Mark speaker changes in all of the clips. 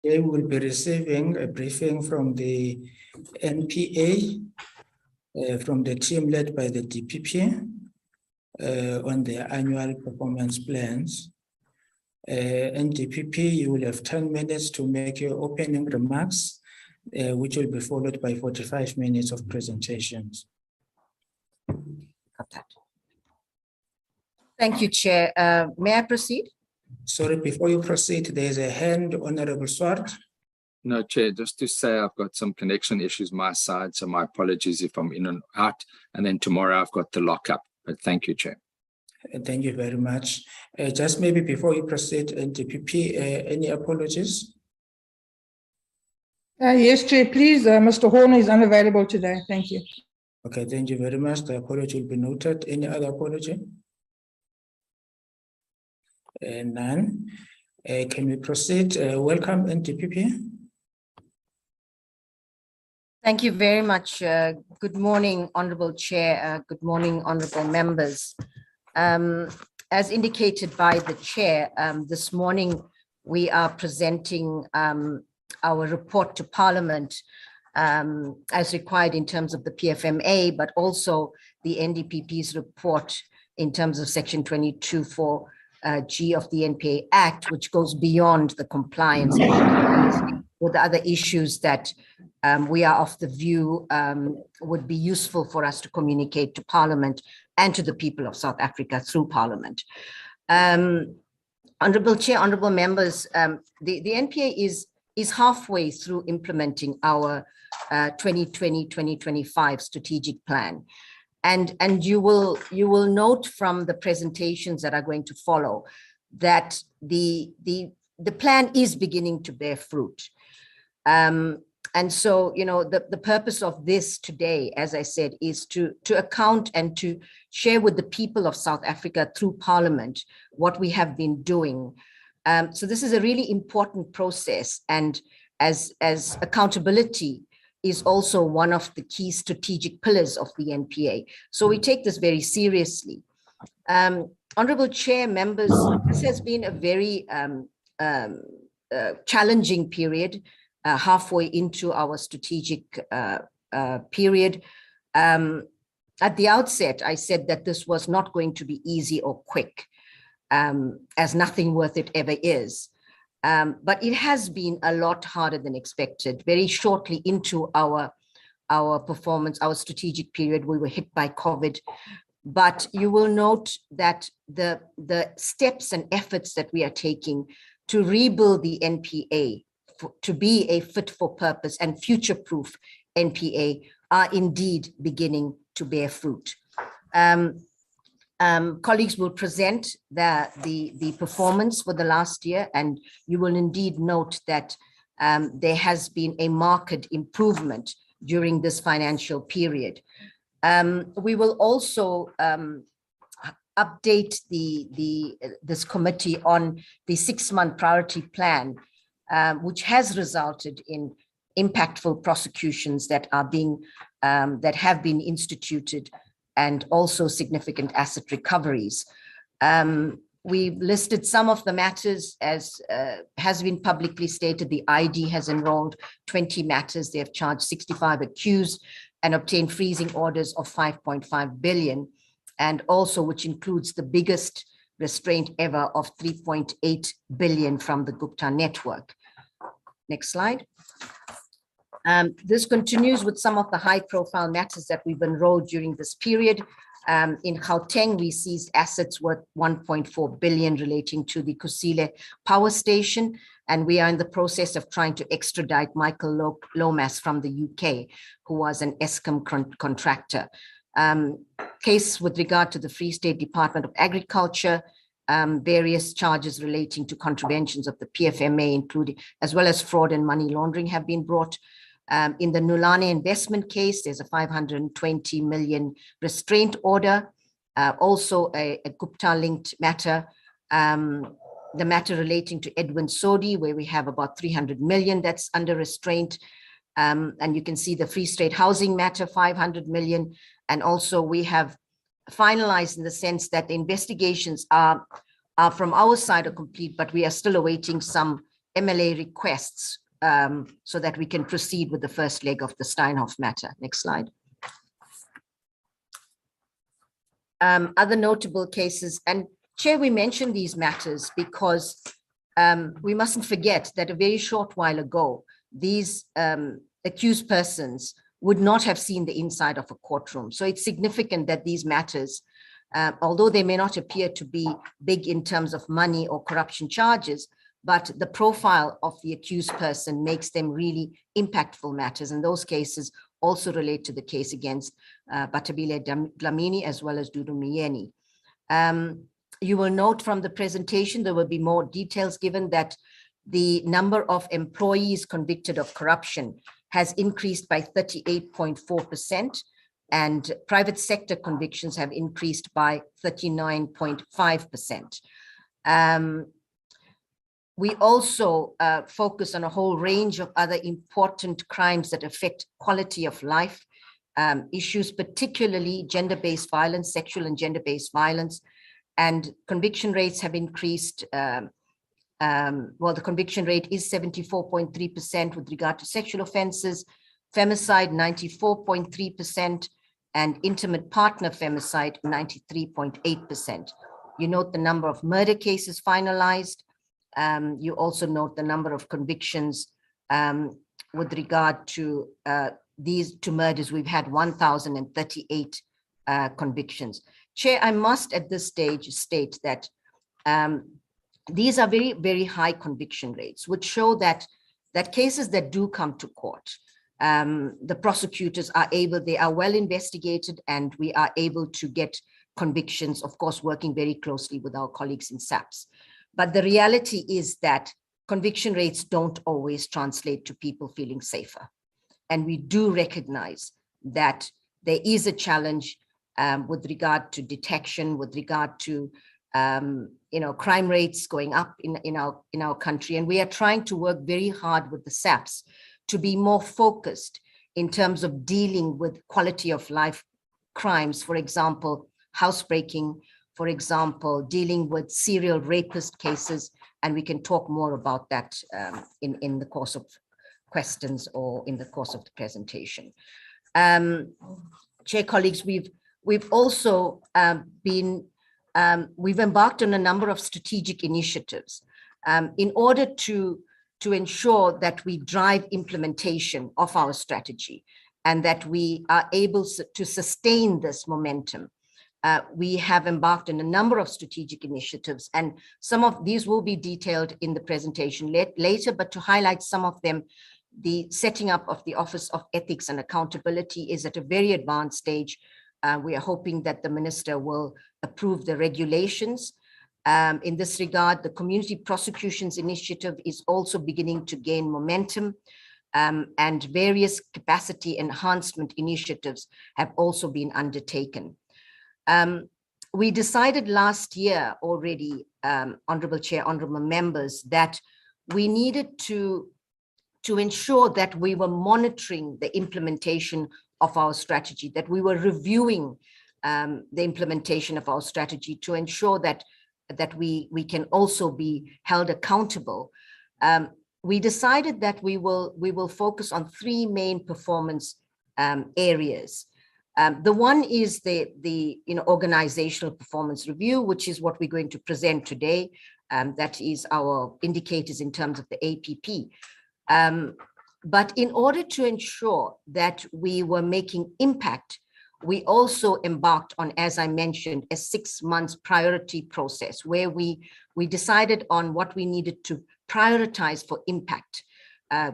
Speaker 1: They will be receiving a briefing from the NPA, from the team led by the DPP, on their annual performance plans. NDPP, you will have 10 minutes to make your opening remarks, which will be followed by 45 minutes of presentations.
Speaker 2: Got that. Thank you, Chair. May I proceed? Sorry,
Speaker 1: before you proceed, there's a hand, Honorable Swart.
Speaker 3: No, Chair, just to say I've got some connection issues my side, so my apologies if I'm in and out. And then tomorrow I've got the lockup. But thank you, Chair.
Speaker 1: Thank you very much. Just maybe before you proceed, NDPP, any apologies?
Speaker 4: Yes, Chair, please. Mr. Horner is unavailable today. Thank you.
Speaker 1: Okay, thank you very much. The apology will be noted. Any other apology? None. Can we proceed? Welcome, NDPP.
Speaker 2: Thank you very much. Good morning, Honorable Chair. Good morning, Honorable members. As indicated by the Chair, this morning we are presenting our report to Parliament as required in terms of the PFMA, but also the NDPP's report in terms of Section 22(4)(g) of the NPA Act, which goes beyond the compliance with other issues that we are of the view would be useful for us to communicate to Parliament and to the people of South Africa through Parliament. Honourable Chair, honourable members, the NPA is halfway through implementing our 2020-2025 strategic plan. And you will note from the presentations that are going to follow that the plan is beginning to bear fruit. And so, you know, the purpose of this today, as I said, is to account and to share with the people of South Africa through Parliament what we have been doing. So this is a really important process, and as accountability is also one of the key strategic pillars of the NPA. So we take this very seriously. Honourable Chair, members, this has been a very challenging period, halfway into our strategic period. At the outset, I said that this was not going to be easy or quick, as nothing worth it ever is. But it has been a lot harder than expected. Very shortly into our performance, our strategic period, we were hit by COVID. But you will note that the steps and efforts that we are taking to rebuild the NPA to be a fit for purpose and future-proof NPA are indeed beginning to bear fruit. Colleagues will present the performance for the last year, and you will indeed note that there has been a marked improvement during this financial period. We will also update this committee on the 6-month priority plan, which has resulted in impactful prosecutions that have been instituted, and also significant asset recoveries. We've listed some of the matters, as has been publicly stated. The ID has enrolled 20 matters. They have charged 65 accused and obtained freezing orders of 5.5 billion, and also which includes the biggest restraint ever of 3.8 billion from the Gupta network. Next slide. This continues with some of the high-profile matters that we've enrolled during this period. In Gauteng, we seized assets worth 1.4 billion relating to the Kusile power station, and we are in the process of trying to extradite Michael Lomas from the UK, who was an Eskom contractor. Case with regard to the Free State Department of Agriculture, various charges relating to contraventions of the PFMA, including as well as fraud and money laundering, have been brought. In the Nulane investment case, there's a 520 million restraint order, also a Gupta-linked matter, the matter relating to Edwin Sodi, where we have about 300 million that's under restraint. And you can see the Free State housing matter, 500 million. And also we have finalized in the sense that the investigations are from our side are complete, but we are still awaiting some MLA requests so that we can proceed with the first leg of the Steinhoff matter. Next slide. Other notable cases, and Chair, we mentioned these matters because we mustn't forget that a very short while ago, these accused persons would not have seen the inside of a courtroom. So it's significant that these matters, although they may not appear to be big in terms of money or corruption charges, but the profile of the accused person makes them really impactful matters. And those cases also relate to the case against Batabile Dlamini as well as Dudu Miyeni. You will note from the presentation, there will be more details given that the number of employees convicted of corruption has increased by 38.4%, and private sector convictions have increased by 39.5%. We also focus on a whole range of other important crimes that affect quality of life, issues, particularly gender-based violence, sexual and gender-based violence, and conviction rates have increased. Well, the conviction rate is 74.3% with regard to sexual offenses, femicide 94.3%, and intimate partner femicide 93.8%. You note the number of murder cases finalized. You also note the number of convictions with regard to these two murders. We've had 1,038 convictions. Chair, I must at this stage state that these are very, very high conviction rates, which show that cases that do come to court, the prosecutors are able, they are well investigated, and we are able to get convictions, of course, working very closely with our colleagues in SAPS. But the reality is that conviction rates don't always translate to people feeling safer. And we do recognize that there is a challenge with regard to detection, with regard to crime rates going up in our country. And we are trying to work very hard with the SAPS to be more focused in terms of dealing with quality of life crimes, for example, housebreaking, for example, dealing with serial rapist cases, and we can talk more about that in the course of questions or in the course of the presentation. Chair, colleagues, we've also we've embarked on a number of strategic initiatives in order to ensure that we drive implementation of our strategy and that we are able to sustain this momentum. We have embarked on a number of strategic initiatives, and some of these will be detailed in the presentation later, but to highlight some of them, the setting up of the Office of Ethics and Accountability is at a very advanced stage. We are hoping that the Minister will approve the regulations. In this regard, the Community Prosecutions Initiative is also beginning to gain momentum, and various capacity enhancement initiatives have also been undertaken. We decided last year already, Honorable Chair, honorable members, that we needed to ensure that we were monitoring the implementation of our strategy, that we were reviewing the implementation of our strategy to ensure that we can also be held accountable. We decided that we will focus on three main performance areas. The one is the organizational performance review, which is what we're going to present today. That is our indicators in terms of the APP. But in order to ensure that we were making impact, we also embarked on, as I mentioned, a 6 months priority process where we decided on what we needed to prioritize for impact,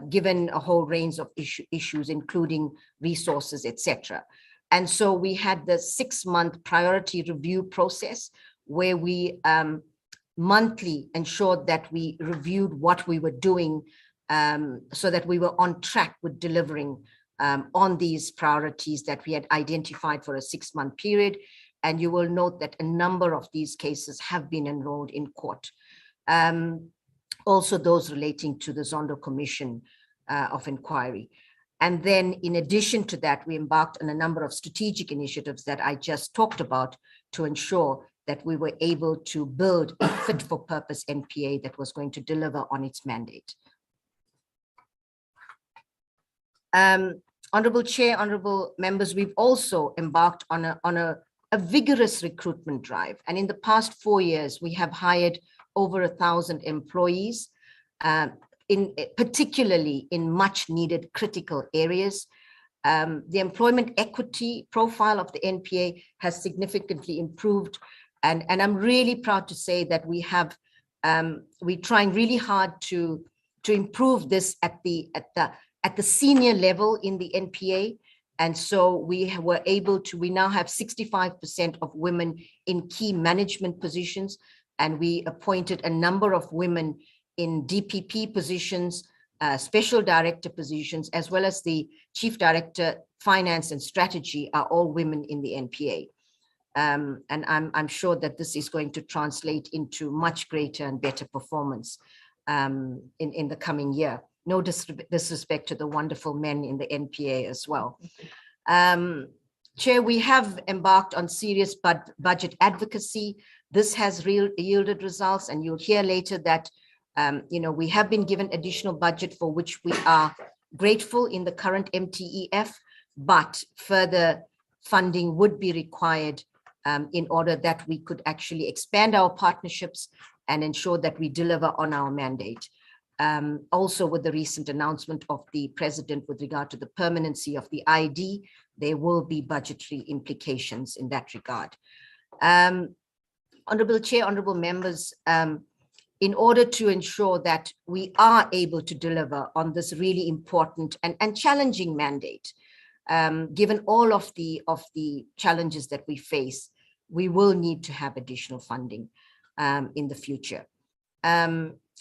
Speaker 2: given a whole range of issues, including resources, etc. And so we had the 6 month priority review process where we monthly ensured that we reviewed what we were doing so that we were on track with delivering on these priorities that we had identified for a 6 month period. And you will note that a number of these cases have been enrolled in court. Also those relating to the Zondo Commission of Inquiry. And then in addition to that, we embarked on a number of strategic initiatives that I just talked about to ensure that we were able to build a fit-for-purpose NPA that was going to deliver on its mandate. Honorable Chair, honorable members, we've also embarked on a vigorous recruitment drive. And in the past 4 years, we have hired over 1,000 employees, particularly in much needed critical areas. The employment equity profile of the NPA has significantly improved. And I'm really proud to say that we're trying really hard to improve this at the senior level in the NPA. And so we now have 65% of women in key management positions, and we appointed a number of women in DPP positions, special director positions, as well as the chief director, finance and strategy are all women in the NPA. And I'm sure that this is going to translate into much greater and better performance in the coming year. No disrespect to the wonderful men in the NPA as well. Chair, we have embarked on serious budget advocacy. This has yielded results, and you'll hear later that we have been given additional budget for which we are grateful in the current MTEF, but further funding would be required in order that we could actually expand our partnerships and ensure that we deliver on our mandate. Also, with the recent announcement of the president with regard to the permanency of the ID, there will be budgetary implications in that regard. Honorable Chair, honorable members, in order to ensure that we are able to deliver on this really important and challenging mandate, given all of the challenges that we face, we will need to have additional funding in the future.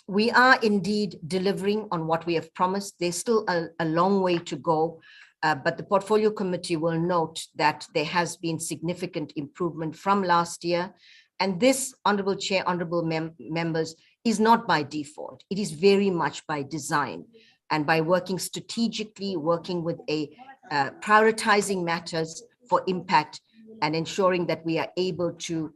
Speaker 2: We are indeed delivering on what we have promised. There's still a long way to go, but the Portfolio Committee will note that there has been significant improvement from last year. And this, Honorable Chair, honorable members, is not by default. It is very much by design, and by working strategically, working with prioritizing matters for impact and ensuring that we are able to,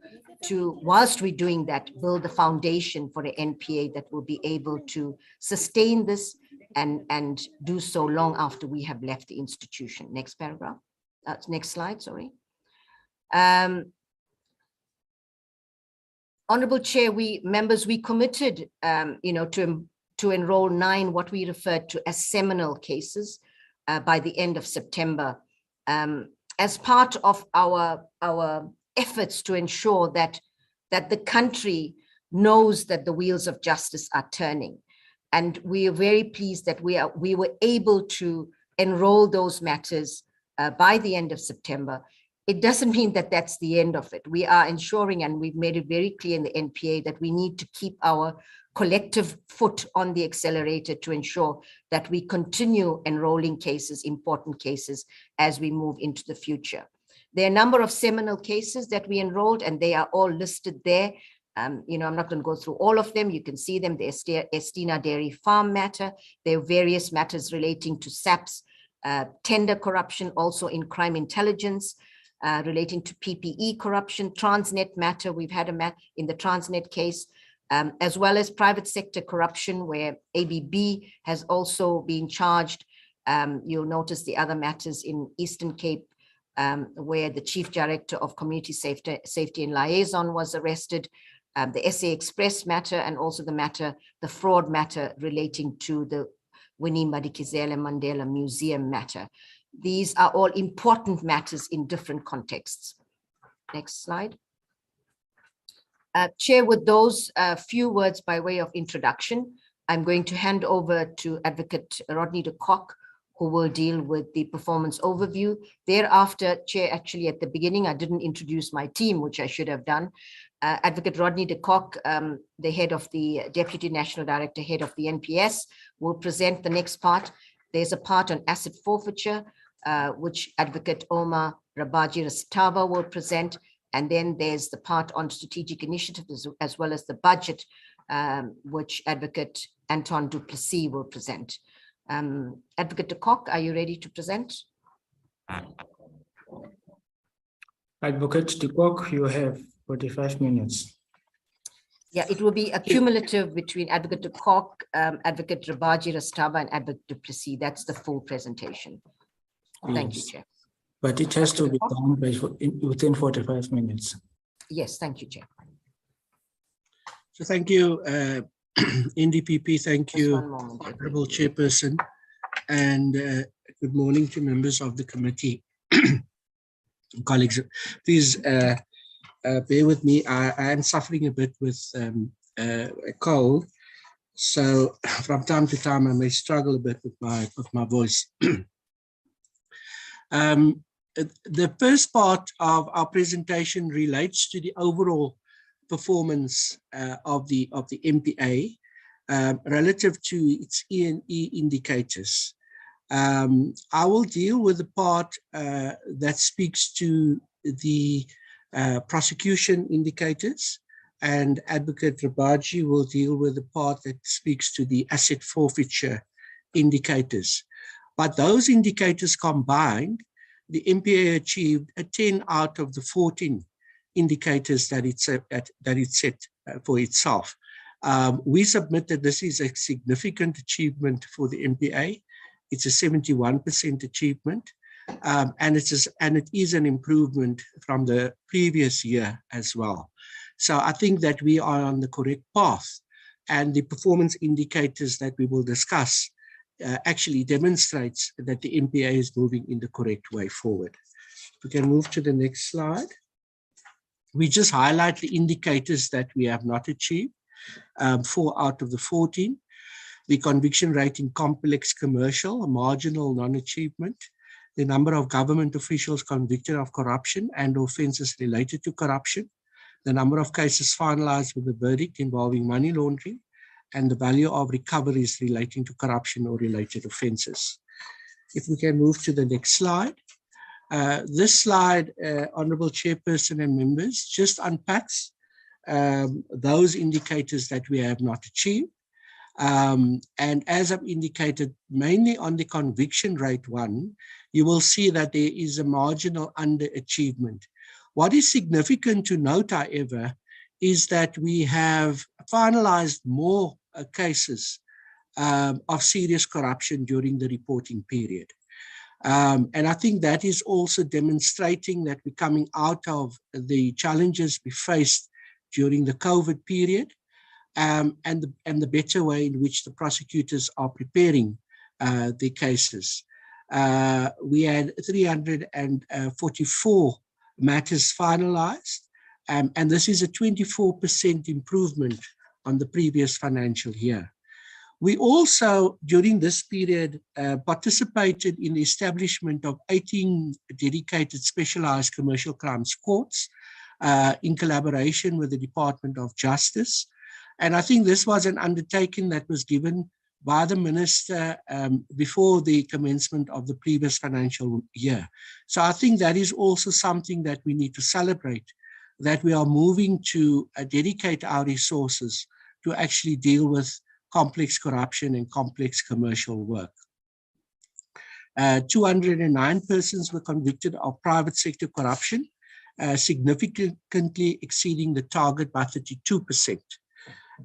Speaker 2: whilst we're doing that, build the foundation for the NPA that will be able to sustain this and do so long after we have left the institution. Next paragraph, next slide, sorry. Honorable Chair, members, we committed, to enroll 9 what we referred to as seminal cases by the end of September, as part of our efforts to ensure that the country knows that the wheels of justice are turning. And we are very pleased that we were able to enroll those matters by the end of September. It doesn't mean that that's the end of it. We are ensuring, and we've made it very clear in the NPA, that we need to keep our collective foot on the accelerator to ensure that we continue enrolling cases, important cases, as we move into the future. There are a number of seminal cases that we enrolled, and they are all listed there. I'm not going to go through all of them. You can see them. The Estina Dairy Farm matter. There are various matters relating to SAPS, tender corruption, also in crime intelligence, relating to PPE corruption, Transnet matter. We've had a matter in the Transnet case, as well as private sector corruption, where ABB has also been charged. You'll notice the other matters in Eastern Cape, where the Chief Director of Community Safety and Liaison was arrested, the SA Express matter, and also the fraud matter relating to the Winnie Madikizela Mandela Museum matter. These are all important matters in different contexts. Next slide. Chair, with those few words by way of introduction, I'm going to hand over to Advocate Rodney de Kock, who will deal with the performance overview. Thereafter, Chair, actually at the beginning, I didn't introduce my team, which I should have done. Advocate Rodney de Kock, the head of the Deputy National Director, head of the NPS, will present the next part. There's a part on asset forfeiture, which Advocate Omar Rabaji Rastava will present. And then there's the part on strategic initiatives, as well as the budget, which Advocate Anton du Plessis will present. Advocate de Kock, are you ready to present?
Speaker 1: Advocate de Kock, you have 45 minutes.
Speaker 2: Yeah, it will be accumulative between Advocate de Kock, Advocate Rabaji Rastava, and Advocate du Plessis. That's the full presentation. Thank you,
Speaker 1: Yes.
Speaker 2: Chair.
Speaker 1: But it has to be
Speaker 2: Dr.
Speaker 1: done by within 45 minutes.
Speaker 2: Yes, thank you, Chair.
Speaker 5: So thank you, NDPP. Thank
Speaker 2: Just
Speaker 5: you,
Speaker 2: one moment.
Speaker 5: Honorable Chairperson, and good morning to members of the committee. Colleagues, please bear with me. I am suffering a bit with a cold, so from time to time I may struggle a bit with my voice. The first part of our presentation relates to the overall performance of the MPA relative to its E&E indicators. I will deal with the part that speaks to the prosecution indicators, and Advocate Rabaji will deal with the part that speaks to the asset forfeiture indicators. But those indicators combined, the MPA achieved a 10 out of the 14 indicators that it set for itself. We submit that this is a significant achievement for the MPA. It's a 71% achievement, and it is an improvement from the previous year as well. So I think that we are on the correct path, and the performance indicators that we will discuss actually demonstrates that the MPA is moving in the correct way forward. We can move to the next slide. We just highlight the indicators that we have not achieved, 4 out of the 14. The conviction rate in complex commercial, a marginal non-achievement. The number of government officials convicted of corruption and offences related to corruption. The number of cases finalized with a verdict involving money laundering, and the value of recoveries relating to corruption or related offences. If we can move to the next slide. This slide, Honourable Chairperson and members, just unpacks those indicators that we have not achieved. And as I've indicated, mainly on the conviction rate one, you will see that there is a marginal underachievement. What is significant to note, however, is that we have finalized more cases of serious corruption during the reporting period. And I think that is also demonstrating that we're coming out of the challenges we faced during the COVID period, and the better way in which the prosecutors are preparing their cases. We had 344 matters finalized, and this is a 24% improvement on the previous financial year. We also, during this period, participated in the establishment of 18 dedicated specialized commercial crimes courts in collaboration with the Department of Justice. And I think this was an undertaking that was given by the Minister before the commencement of the previous financial year. So I think that is also something that we need to celebrate, that we are moving to dedicate our resources to actually deal with complex corruption and complex commercial work. 209 persons were convicted of private sector corruption, significantly exceeding the target by 32%.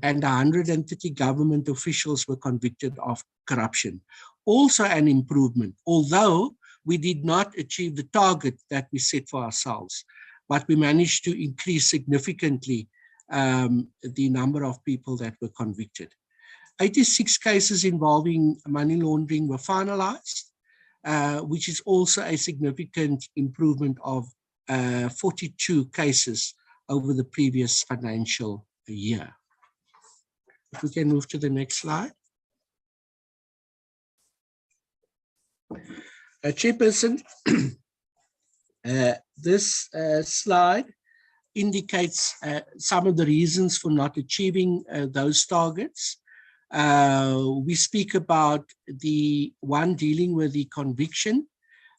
Speaker 5: And 130 government officials were convicted of corruption. Also an improvement, although we did not achieve the target that we set for ourselves, but we managed to increase significantly the number of people that were convicted. 86 cases involving money laundering were finalized, which is also a significant improvement of 42 cases over the previous financial year. If we can move to the next slide. Chairperson, this slide indicates some of the reasons for not achieving those targets. We speak about the one dealing with the conviction,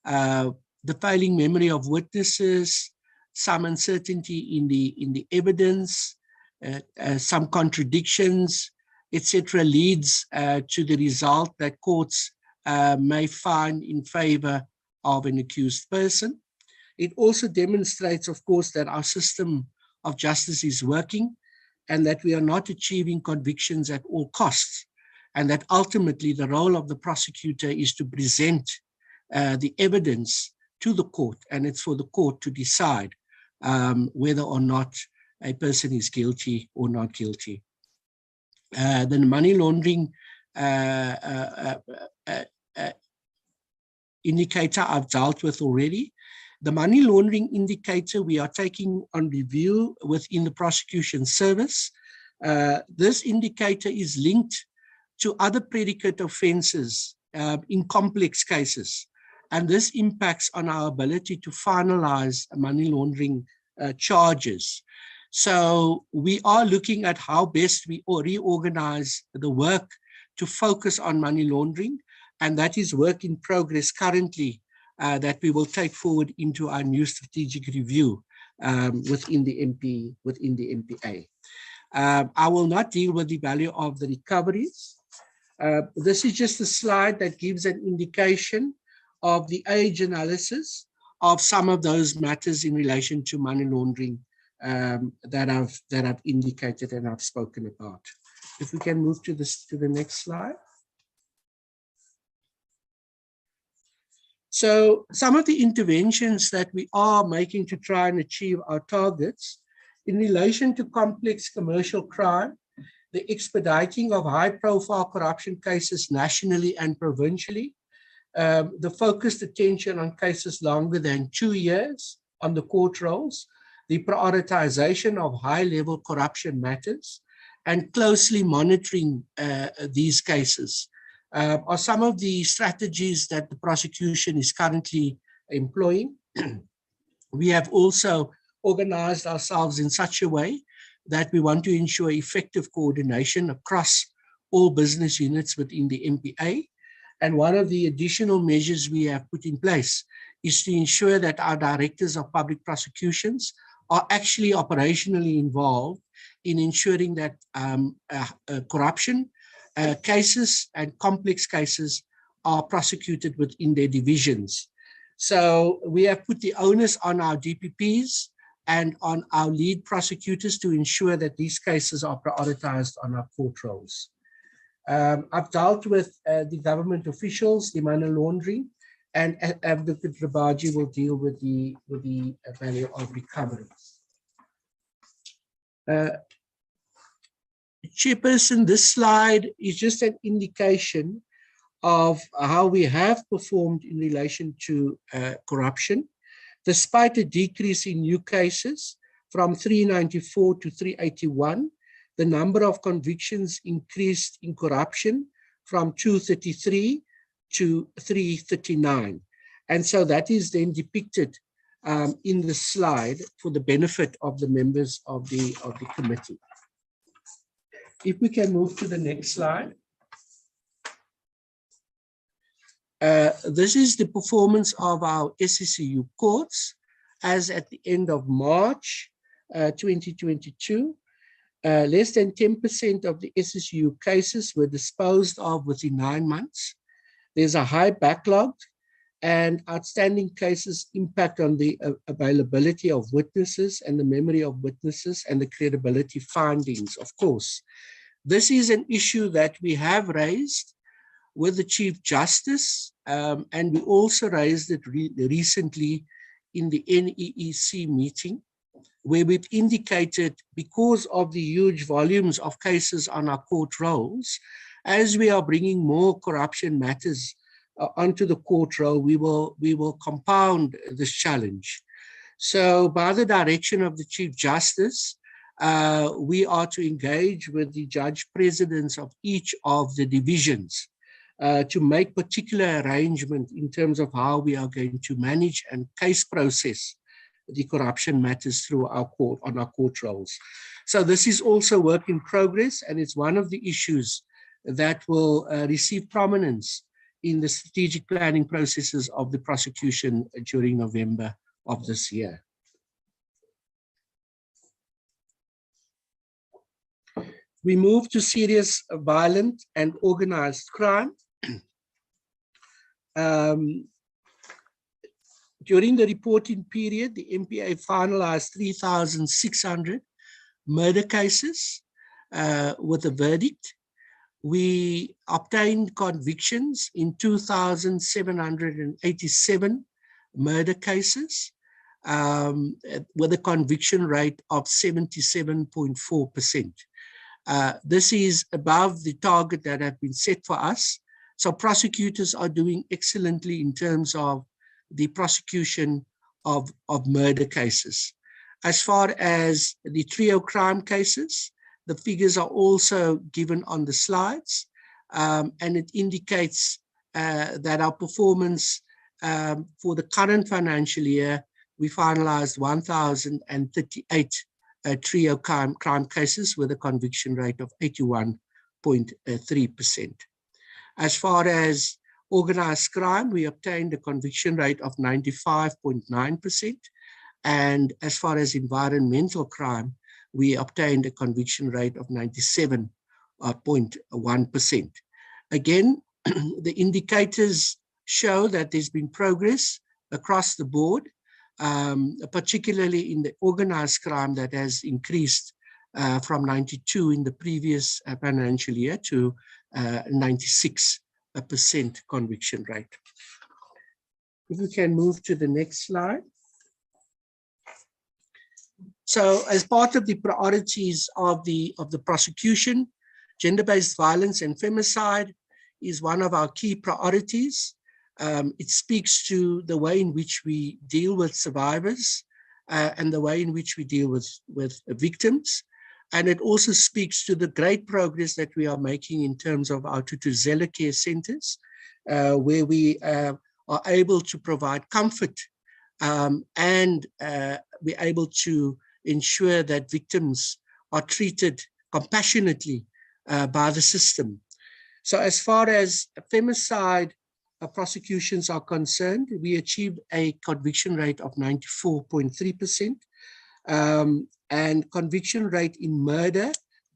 Speaker 5: the failing memory of witnesses, some uncertainty in the evidence, some contradictions, etc., leads to the result that courts may find in favor of an accused person. It also demonstrates, of course, that our system of justice is working, and that we are not achieving convictions at all costs, and that ultimately the role of the prosecutor is to present the evidence to the court, and it's for the court to decide whether or not a person is guilty or not guilty. The money laundering indicator I've dealt with already. The money laundering indicator we are taking on review within the prosecution service. This indicator is linked to other predicate offenses in complex cases, and this impacts on our ability to finalize money laundering charges. So we are looking at how best we reorganize the work to focus on money laundering, and that is work in progress currently that we will take forward into our new strategic review within the MPA. I will not deal with the value of the recoveries. This is just a slide that gives an indication of the age analysis of some of those matters in relation to money laundering that I've indicated and I've spoken about. If we can move to the next slide. So some of the interventions that we are making to try and achieve our targets in relation to complex commercial crime, the expediting of high-profile corruption cases nationally and provincially, the focused attention on cases longer than 2 years on the court rolls, the prioritization of high-level corruption matters, and closely monitoring these cases are some of the strategies that the prosecution is currently employing. We have also organized ourselves in such a way that we want to ensure effective coordination across all business units within the MPA. And one of the additional measures we have put in place is to ensure that our directors of public prosecutions are actually operationally involved in ensuring that corruption cases and complex cases are prosecuted within their divisions. So we have put the onus on our DPPs and on our lead prosecutors to ensure that these cases are prioritized on our court rolls. I've dealt with the government officials, the money laundering, and Advocate Rabaji will deal with the value of recoveries. Chairperson, this slide is just an indication of how we have performed in relation to corruption. Despite a decrease in new cases from 394 to 381, the number of convictions increased in corruption from 233 to 339. And so that is then depicted in the slide for the benefit of the members of the committee. If we can move to the next slide. This is the performance of our SCCU courts as at the end of March 2022. Less than 10% of the SCCU cases were disposed of within 9 months. There's a high backlog, and outstanding cases impact on the availability of witnesses and the memory of witnesses and the credibility findings, of course. This is an issue that we have raised with the Chief Justice, and we also raised it recently in the NEEC meeting, where we've indicated because of the huge volumes of cases on our court rolls, as we are bringing more corruption matters onto the court roll, we will compound this challenge. So by the direction of the Chief Justice, we are to engage with the judge presidents of each of the divisions to make particular arrangement in terms of how we are going to manage and case process the corruption matters through our court on our court rolls. So this is also work in progress, and it's one of the issues that will receive prominence in the strategic planning processes of the prosecution during November of this year. We move to serious violent and organized crime. During the reporting period, the MPA finalized 3,600 murder cases with a verdict. We obtained convictions in 2,787 murder cases with a conviction rate of 77.4%. This is above the target that have been set for us. So prosecutors are doing excellently in terms of the prosecution of murder cases. As far as the trio crime cases, the figures are also given on the slides, and it indicates that our performance for the current financial year, we finalized 1,038 trio crime cases with a conviction rate of 81.3%. As far as organized crime, we obtained a conviction rate of 95.9%. And as far as environmental crime, we obtained a conviction rate of 97.1%. Again, the indicators show that there's been progress across the board, particularly in the organized crime that has increased from 92 in the previous financial year to 96% conviction rate. If we can move to the next slide. So as part of the priorities of the prosecution, gender-based violence and femicide is one of our key priorities. It speaks to the way in which we deal with survivors and the way in which we deal with victims. And it also speaks to the great progress that we are making in terms of our Thuthuzela care centers, where we are able to provide comfort and we're able to ensure that victims are treated compassionately by the system. So as far as femicide prosecutions are concerned, we achieved a conviction rate of 94.3%. And conviction rate in murder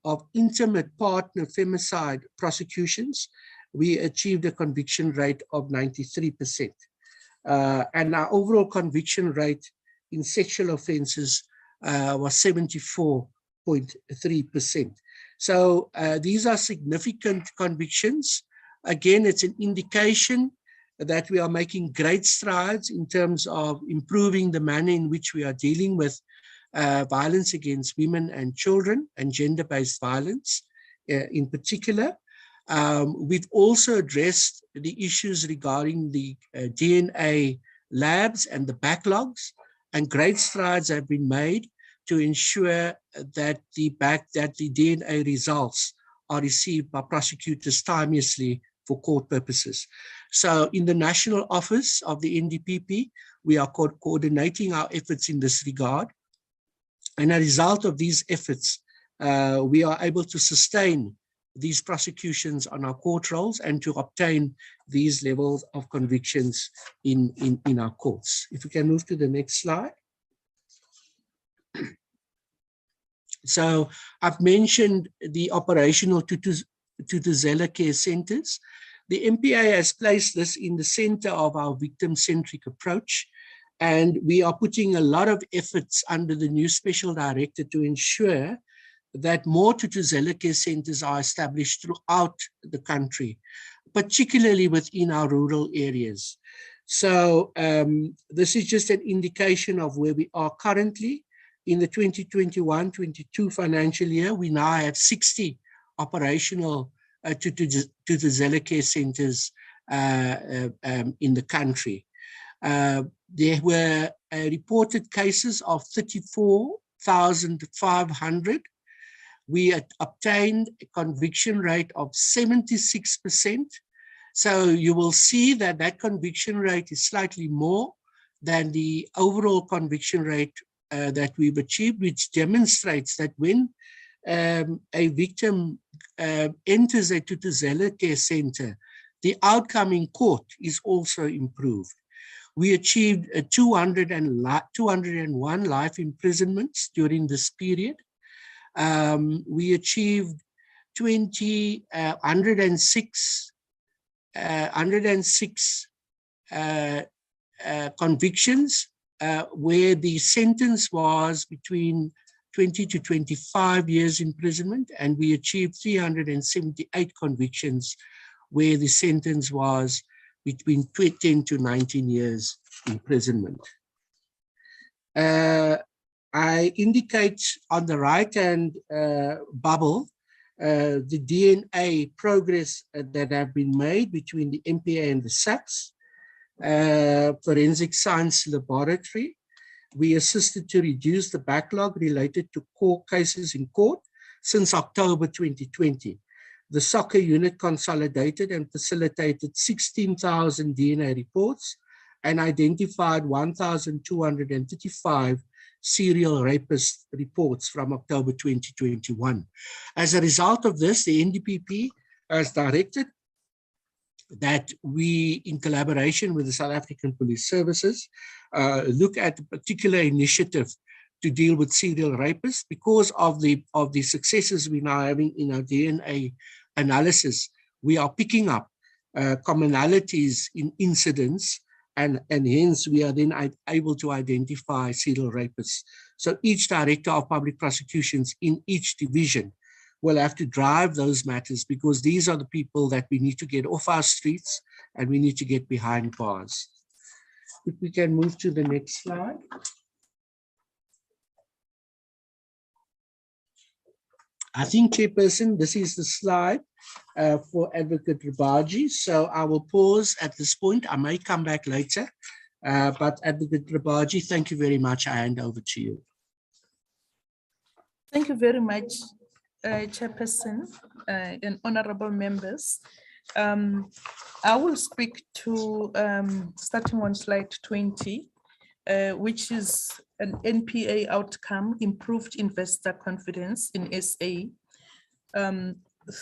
Speaker 5: of intimate partner femicide prosecutions, we achieved a conviction rate of 93%. And our overall conviction rate in sexual offenses was 74.3%. So these are significant convictions. Again, it's an indication that we are making great strides in terms of improving the manner in which we are dealing with violence against women and children and gender-based violence in particular. We've also addressed the issues regarding the DNA labs and the backlogs, and great strides have been made to ensure that the DNA results are received by prosecutors timeously for court purposes. So in the National Office of the NDPP, we are coordinating our efforts in this regard. And as a result of these efforts, we are able to sustain these prosecutions on our court rolls and to obtain these levels of convictions in our courts. If we can move to the next slide. So I've mentioned the operational Thuthuzela care centers. The MPA has placed this in the center of our victim-centric approach. And we are putting a lot of efforts under the new special director to ensure that more Thuthuzela care centers are established throughout the country, particularly within our rural areas. So this is just an indication of where we are currently. In the 2021-22 financial year, we now have 60 operational Thuthuzela care centers in the country. There were reported cases of 34,500. We obtained a conviction rate of 76%. So you will see that that conviction rate is slightly more than the overall conviction rate that we've achieved, which demonstrates that when a victim enters a Thuthuzela care center, the outcome in court is also improved. We achieved 201 life imprisonments during this period. We achieved 106 convictions where the sentence was between 20 to 25 years imprisonment, and we achieved 378 convictions where the sentence was between 10 to 19 years imprisonment. I indicate on the right-hand bubble the DNA progress that have been made between the MPA and the SAPS. Forensic Science Laboratory. We assisted to reduce the backlog related to court cases in court since October 2020. The soccer unit consolidated and facilitated 16,000 DNA reports and identified 1,235 serial rapist reports from October 2021. As a result of this, the NDPP has directed that we, in collaboration with the South African Police Services, look at a particular initiative to deal with serial rapists. Because of the successes we're now having in our DNA analysis, we are picking up commonalities in incidents, and hence we are then able to identify serial rapists. So each director of public prosecutions in each division will have to drive those matters, because these are the people that we need to get off our streets and we need to get behind bars. If we can move to the next slide. I think, Chairperson, this is the slide for Advocate Rabaji. So I will pause at this point. I may come back later, but Advocate Rabaji, thank you very much. I hand over to you.
Speaker 6: Thank you very much, Chairperson and honorable members. I will speak to starting on slide 20, which is an NPA outcome, improved investor confidence in SA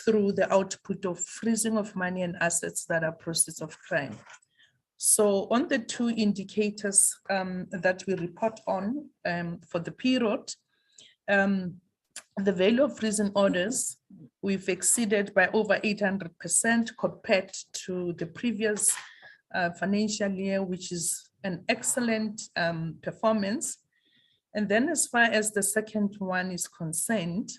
Speaker 6: through the output of freezing of money and assets that are process of crime. So on the two indicators that we report on for the period, the value of freezing orders, we've exceeded by over 800% compared to the previous financial year, which is an excellent performance. And then as far as the second one is concerned,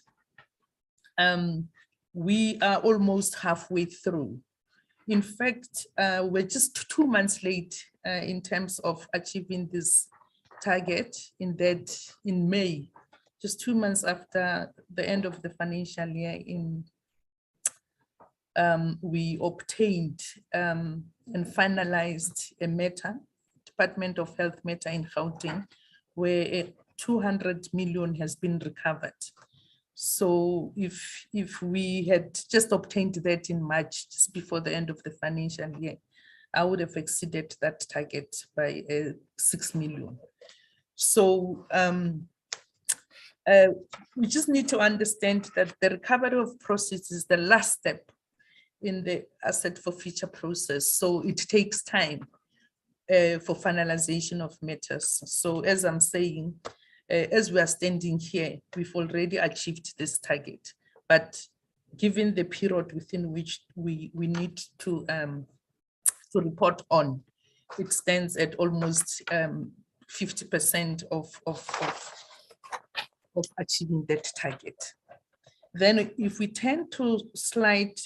Speaker 6: we are almost halfway through. In fact, we're just 2 months late in terms of achieving this target, in that in May, just 2 months after the end of the financial year, we obtained and finalized a matter, Department of Health matter in Gauteng, where 200 million has been recovered. So if we had just obtained that in March, just before the end of the financial year, I would have exceeded that target by 6 million. So we just need to understand that the recovery of proceeds is the last step in the asset forfeiture process. So it takes time for finalization of matters. So as I'm saying, as we are standing here, we've already achieved this target. But given the period within which we need to report on, it stands at almost 50% of achieving that target. Then if we turn to slide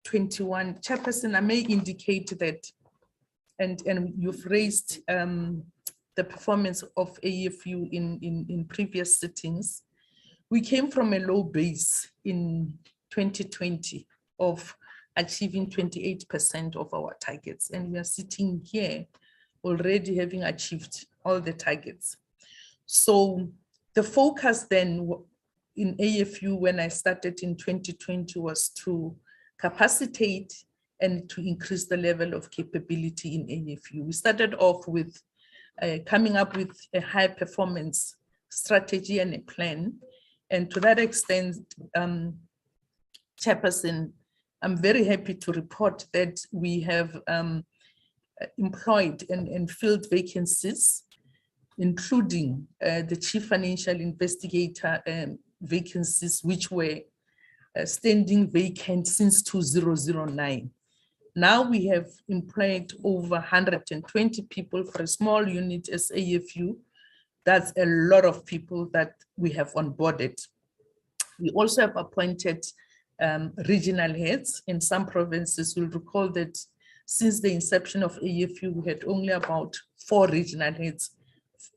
Speaker 6: 21, Chairperson, I may indicate that, and you've raised the performance of AFU in previous sittings. We came from a low base in 2020 of achieving 28% of our targets, and we are sitting here already having achieved all the targets. So the focus then in AFU when I started in 2020 was to capacitate and to increase the level of capability in AFU. We started off with coming up with a high performance strategy and a plan. And to that extent, Chairperson, I'm very happy to report that we have employed and filled vacancies, including the Chief Financial Investigator vacancies, which were standing vacant since 2009. Now we have employed over 120 people for a small unit as AFU. That's a lot of people that we have onboarded. We also have appointed regional heads in some provinces. You'll recall that since the inception of AFU, we had only about 4 regional heads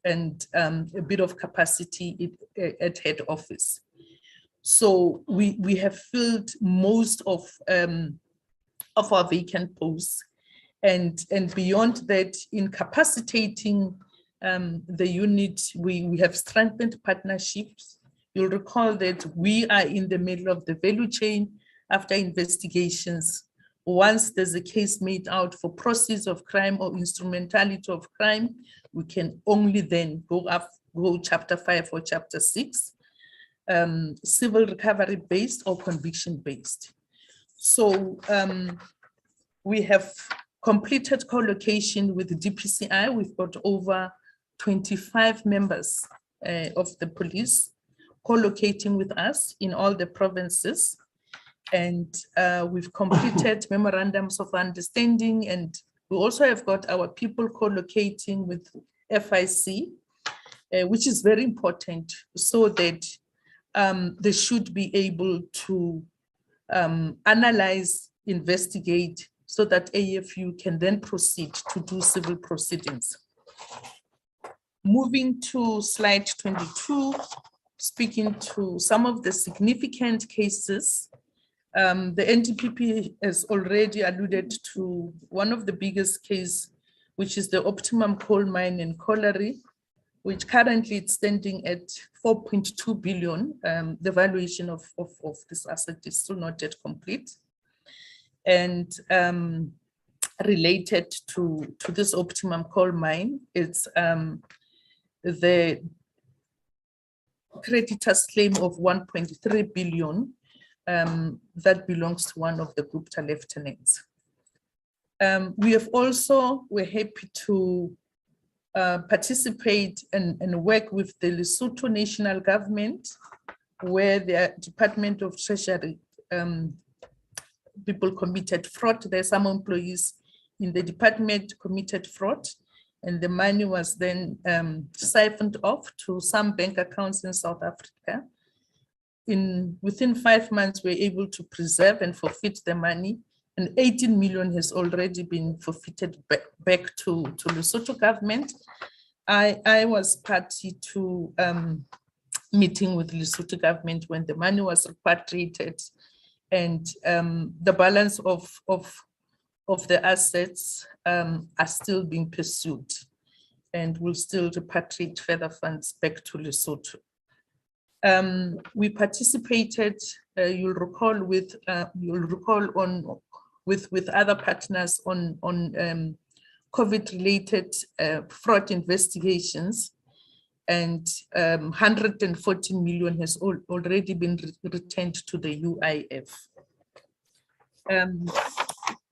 Speaker 6: and a bit of capacity at head office. So we have filled most of our vacant posts, and beyond that, incapacitating the unit, we have strengthened partnerships. You'll recall that we are in the middle of the value chain after investigations. Once there's a case made out for proceeds of crime or instrumentality of crime, we can only then go chapter 5 or chapter 6, civil recovery based or conviction based. So we have completed co-location with DPCI. We've got over 25 members of the police co-locating with us in all the provinces. And we've completed memorandums of understanding, and we also have got our people co-locating with FIC, which is very important, so that they should be able to analyze, investigate, so that AFU can then proceed to do civil proceedings. Moving to slide 22, speaking to some of the significant cases. The NTPP has already alluded to one of the biggest cases, which is the Optimum Coal Mine in Colliery, which currently it's standing at 4.2 billion. The valuation of this asset is still not yet complete. And related to this Optimum Coal Mine, it's the creditor's claim of 1.3 billion that belongs to one of the Gupta lieutenants. We're happy to participate and work with the Lesotho national government, where the Department of Treasury people committed fraud. There are some employees in the department committed fraud, and the money was then siphoned off to some bank accounts in South Africa. Within 5 months, we're able to preserve and forfeit the money, and 18 million has already been forfeited back to Lesotho government. I was party to meeting with Lesotho government when the money was repatriated, and the balance of the assets are still being pursued, and will still repatriate further funds back to Lesotho. We participated, you'll recall, with other partners on COVID-related fraud investigations, and 114 million has already been returned to the UIF.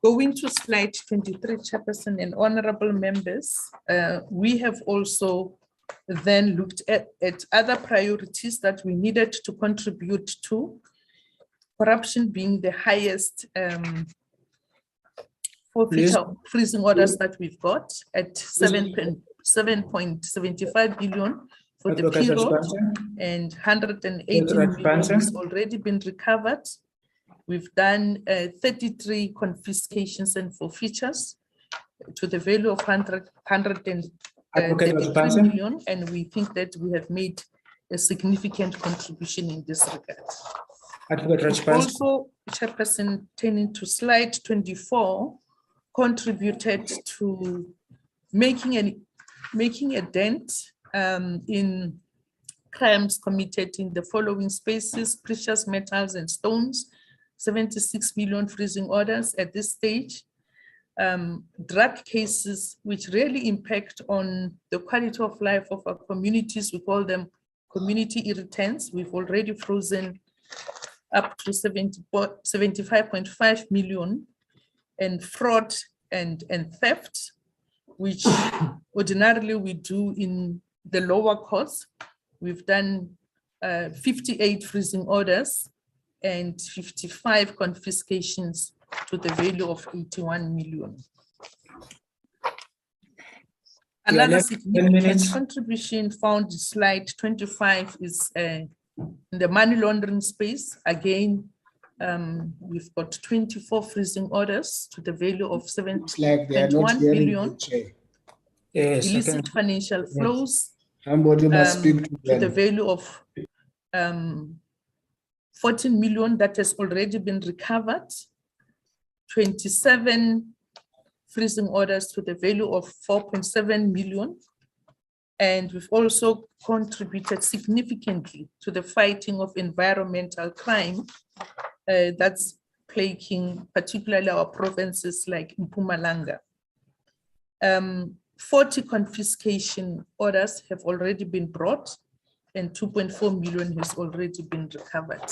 Speaker 6: Going to slide 23, Chairperson and honorable members, we have also then looked at other priorities that we needed to contribute to, corruption being the highest forfeiture freezing orders that we've got at 7.75 billion for the period, and 180 million has already been recovered. We've done 33 confiscations and forfeitures to the value of 133 million, and we think that we have made a significant contribution in this regard. Also, Chairperson, turning to slide 24, contributed to making a dent in crimes committed in the following spaces: precious metals and stones, 76 million freezing orders at this stage. Drug cases which really impact on the quality of life of our communities, we call them community irritants. We've already frozen up to 75.5 million. And fraud and theft, which ordinarily we do in the lower courts. We've done 58 freezing orders and 55 confiscations to the value of 81 million.
Speaker 1: You are
Speaker 6: Another
Speaker 1: left 10
Speaker 6: significant
Speaker 1: minutes.
Speaker 6: contribution found in slide 25 is in the money laundering space. Again, we've got 24 freezing orders to the value of
Speaker 7: Looks like they are not
Speaker 6: 7.1
Speaker 7: hearing
Speaker 6: billion.
Speaker 7: the chair.
Speaker 1: Yes,
Speaker 6: Illicit financial flows
Speaker 7: Somebody must speak to
Speaker 6: to the
Speaker 7: them.
Speaker 6: value of 14 million that has already been recovered. 27 freezing orders to the value of 4.7 million. And we've also contributed significantly to the fighting of environmental crime that's plaguing particularly our provinces like Mpumalanga. 40 confiscation orders have already been brought and 2.4 million has already been recovered.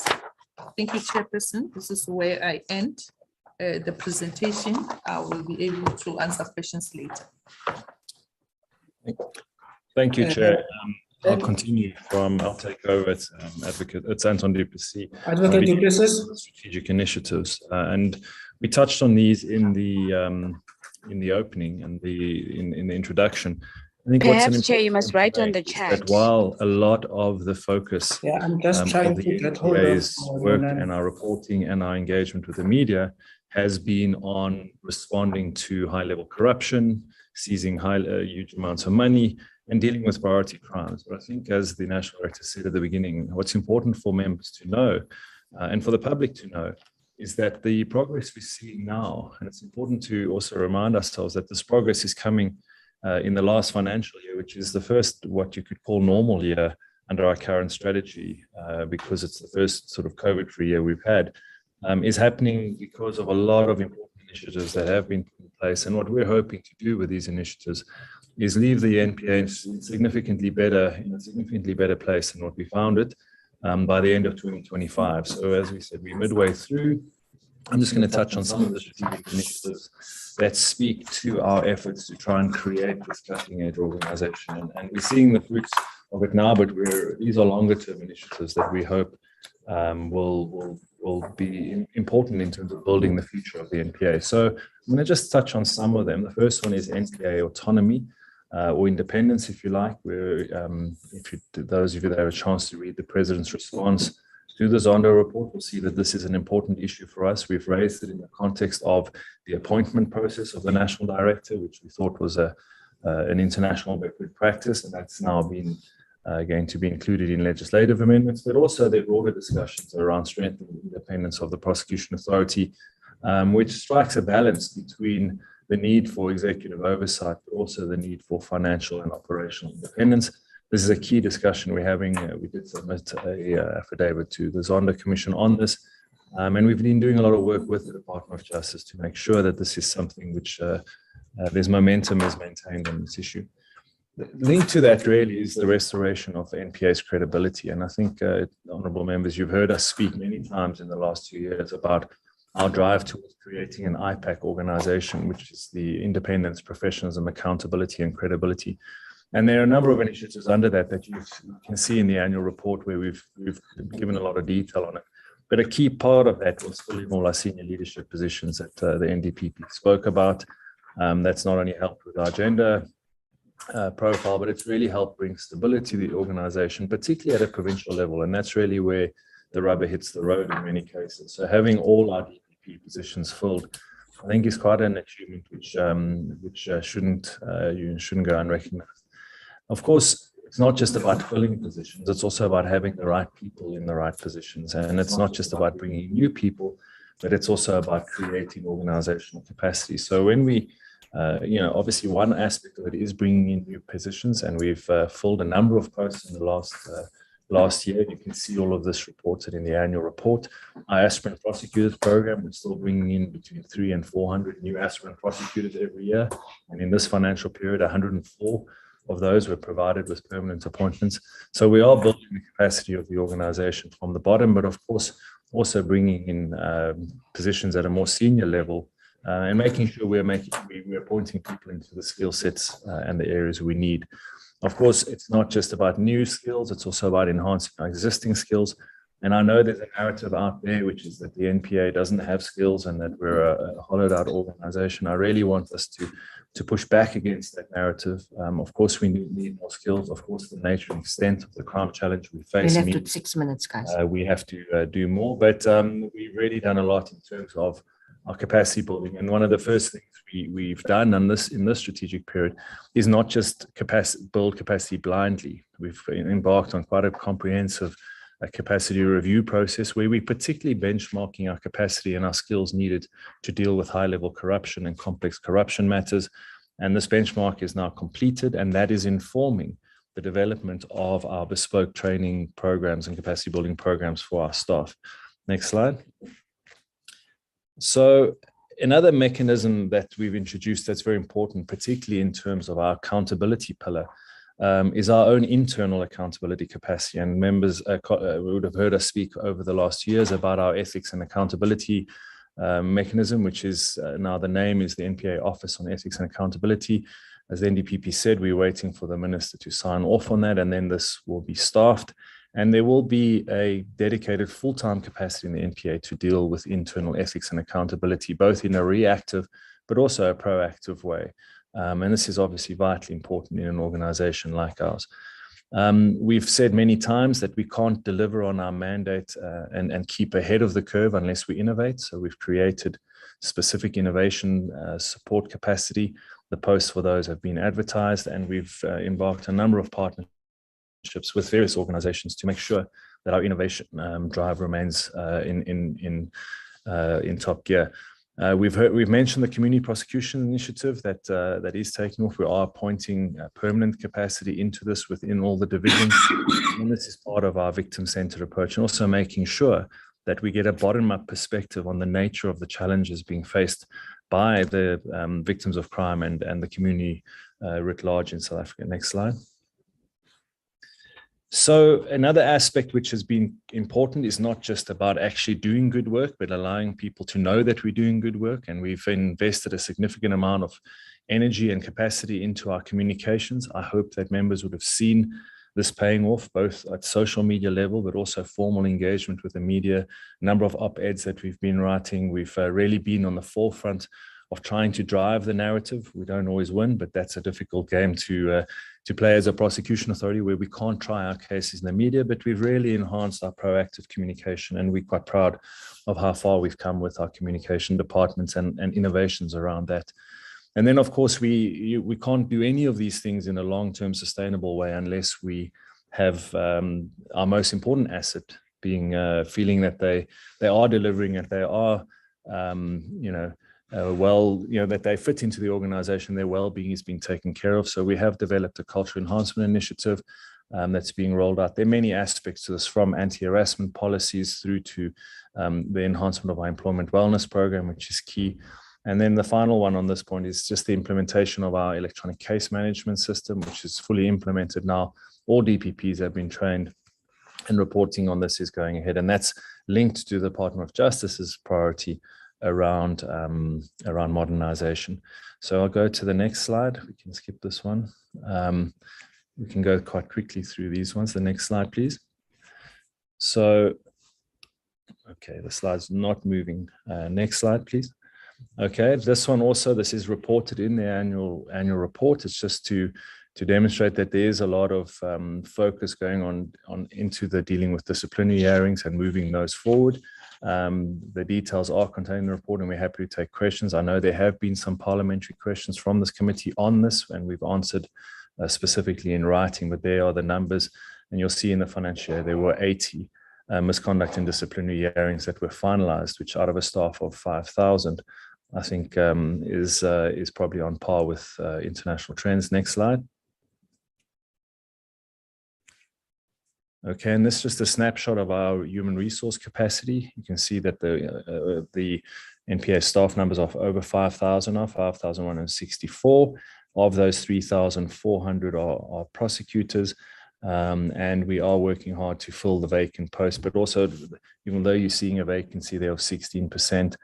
Speaker 6: Thank you, Chairperson. This is where I end the presentation. I will be able to answer questions later.
Speaker 8: Thank you, Chair. I'll continue I'll take over as Advocate. It's Anton Duplessis.
Speaker 1: Advocate Duplessis.
Speaker 8: Strategic initiatives, and we touched on these in the opening and in the introduction. I think
Speaker 9: perhaps, Chair, you must write on the chat
Speaker 8: that while a lot of the focus
Speaker 1: I'm just trying
Speaker 8: of
Speaker 1: to
Speaker 8: the
Speaker 1: get hold of
Speaker 8: NPA's work and our reporting and our engagement with the media has been on responding to high-level corruption, seizing huge amounts of money, and dealing with priority crimes. But I think, as the National Director said at the beginning, what's important for members to know and for the public to know is that the progress we're seeing now, and it's important to also remind ourselves that this progress is coming in the last financial year, which is the first, what you could call normal year under our current strategy, because it's the first sort of COVID-free year we've had, is happening because of a lot of important initiatives that have been put in place. And what we're hoping to do with these initiatives is leave the NPA in a significantly better place than what we found it by the end of 2025. So as we said, we're midway through. I'm just going to touch on some of the strategic initiatives that speak to our efforts to try and create this cutting-edge organization. And we're seeing the fruits of it now, but these are longer-term initiatives that we hope will be important in terms of building the future of the NPA. So I'm going to just touch on some of them. The first one is NPA autonomy, or independence, if you like, where those of you that have a chance to read the President's response to the Zondo report will see that this is an important issue for us. We've raised it in the context of the appointment process of the National Director, which we thought was an international good practice, and that's now been going to be included in legislative amendments, but also the broader discussions around strengthening the independence of the prosecution authority, which strikes a balance between the need for executive oversight, but also the need for financial and operational independence. This is a key discussion we're having. We did submit an affidavit to the Zondo Commission on this, and we've been doing a lot of work with the Department of Justice to make sure that this is something which there's momentum is maintained on this issue. Linked to that really is the restoration of the NPA's credibility. And I think, honourable members, you've heard us speak many times in the last 2 years about our drive towards creating an IPAC organization, which is the independence, professionalism, accountability, and credibility. And there are a number of initiatives under that you can see in the annual report where we've given a lot of detail on it. But a key part of that was filling all our senior leadership positions that the NDPP spoke about. That's not only helped with our gender profile, but it's really helped bring stability to the organization, particularly at a provincial level. And that's really where the rubber hits the road in many cases. So having all our DPP positions filled, I think, is quite an achievement which shouldn't go unrecognized. Of course, it's not just about filling positions, it's also about having the right people in the right positions. And it's not just about bringing new people, but it's also about creating organizational capacity. So when we obviously one aspect of it is bringing in new positions, and we've filled a number of posts in the last year. You can see all of this reported in the annual report. Our aspirant prosecutors program, we're still bringing in between 300 and 400 new aspirant prosecutors every year. And in this financial period, 104 of those were provided with permanent appointments. So we are building the capacity of the organization from the bottom, but of course, also bringing in positions at a more senior level, and making sure we're appointing people into the skill sets and the areas we need. Of course, it's not just about new skills, it's also about enhancing our existing skills. And I know there's a narrative out there, which is that the NPA doesn't have skills and that we're a hollowed out organization. I really want us to push back against that narrative. Of course, we need more skills. Of course, the nature and extent of the crime challenge we face.
Speaker 2: We're left with 6 minutes, guys.
Speaker 8: We have to do more, but we've really done a lot in terms of our capacity building. And one of the first things we've done in this strategic period is not just build capacity blindly. We've embarked on quite a comprehensive capacity review process where we're particularly benchmarking our capacity and our skills needed to deal with high-level corruption and complex corruption matters. And this benchmark is now completed, and that is informing the development of our bespoke training programs and capacity building programs for our staff. Next slide. So another mechanism that we've introduced that's very important, particularly in terms of our accountability pillar, is our own internal accountability capacity. And members would have heard us speak over the last years about our ethics and accountability mechanism, which is now the name is the NPA Office on Ethics and Accountability. As the NDPP said, we're waiting for the minister to sign off on that, and then this will be staffed. And there will be a dedicated full-time capacity in the NPA to deal with internal ethics and accountability, both in a reactive but also a proactive way. And this is obviously vitally important in an organization like ours. We've said many times that we can't deliver on our mandate and keep ahead of the curve unless we innovate. So we've created specific innovation support capacity. The posts for those have been advertised, and we've embarked on a number of partnerships with various organizations to make sure that our innovation drive remains in top gear. We've mentioned the community prosecution initiative that is taking off. We are appointing permanent capacity into this within all the divisions, and this is part of our victim-centered approach, and also making sure that we get a bottom-up perspective on the nature of the challenges being faced by the victims of crime and the community writ large in South Africa. Next slide. So another aspect which has been important is not just about actually doing good work, but allowing people to know that we're doing good work. And we've invested a significant amount of energy and capacity into our communications. I hope that members would have seen this paying off, both at social media level, but also formal engagement with the media, number of op-eds that we've been writing. We've really been on the forefront of trying to drive the narrative. We don't always win, but that's a difficult game to play as a prosecution authority, where we can't try our cases in the media, but we've really enhanced our proactive communication, and we're quite proud of how far we've come with our communication departments and innovations around that. And then, of course, we can't do any of these things in a long-term sustainable way unless we have our most important asset being feeling that they are delivering, and they are, that they fit into the organization, their well-being is being taken care of. So we have developed a culture enhancement initiative that's being rolled out. There are many aspects to this, from anti-harassment policies through to the enhancement of our employment wellness program, which is key. And then the final one on this point is just the implementation of our electronic case management system, which is fully implemented now. All DPPs have been trained, and reporting on this is going ahead. And that's linked to the Department of Justice's priority around modernization. So I'll go to the next slide. We can skip this one. We can go quite quickly through these ones. The next slide, please. So, okay, the slide's not moving. Next slide, please. Okay, this one also, this is reported in the annual report. It's just to demonstrate that there is a lot of focus going on into the dealing with disciplinary hearings and moving those forward. The details are contained in the report, and we're happy to take questions. I know there have been some parliamentary questions from this committee on this, and we've answered specifically in writing, but there are the numbers, and you'll see in the financial year there were 80 misconduct and disciplinary hearings that were finalized, which out of a staff of 5,000, I think is probably on par with international trends. Next slide. Okay, and this is just a snapshot of our human resource capacity. You can see that the NPA staff numbers of over 5,000 are 5,164. Of those, 3,400 are prosecutors, and we are working hard to fill the vacant posts. But also, even though you're seeing a vacancy there of 16%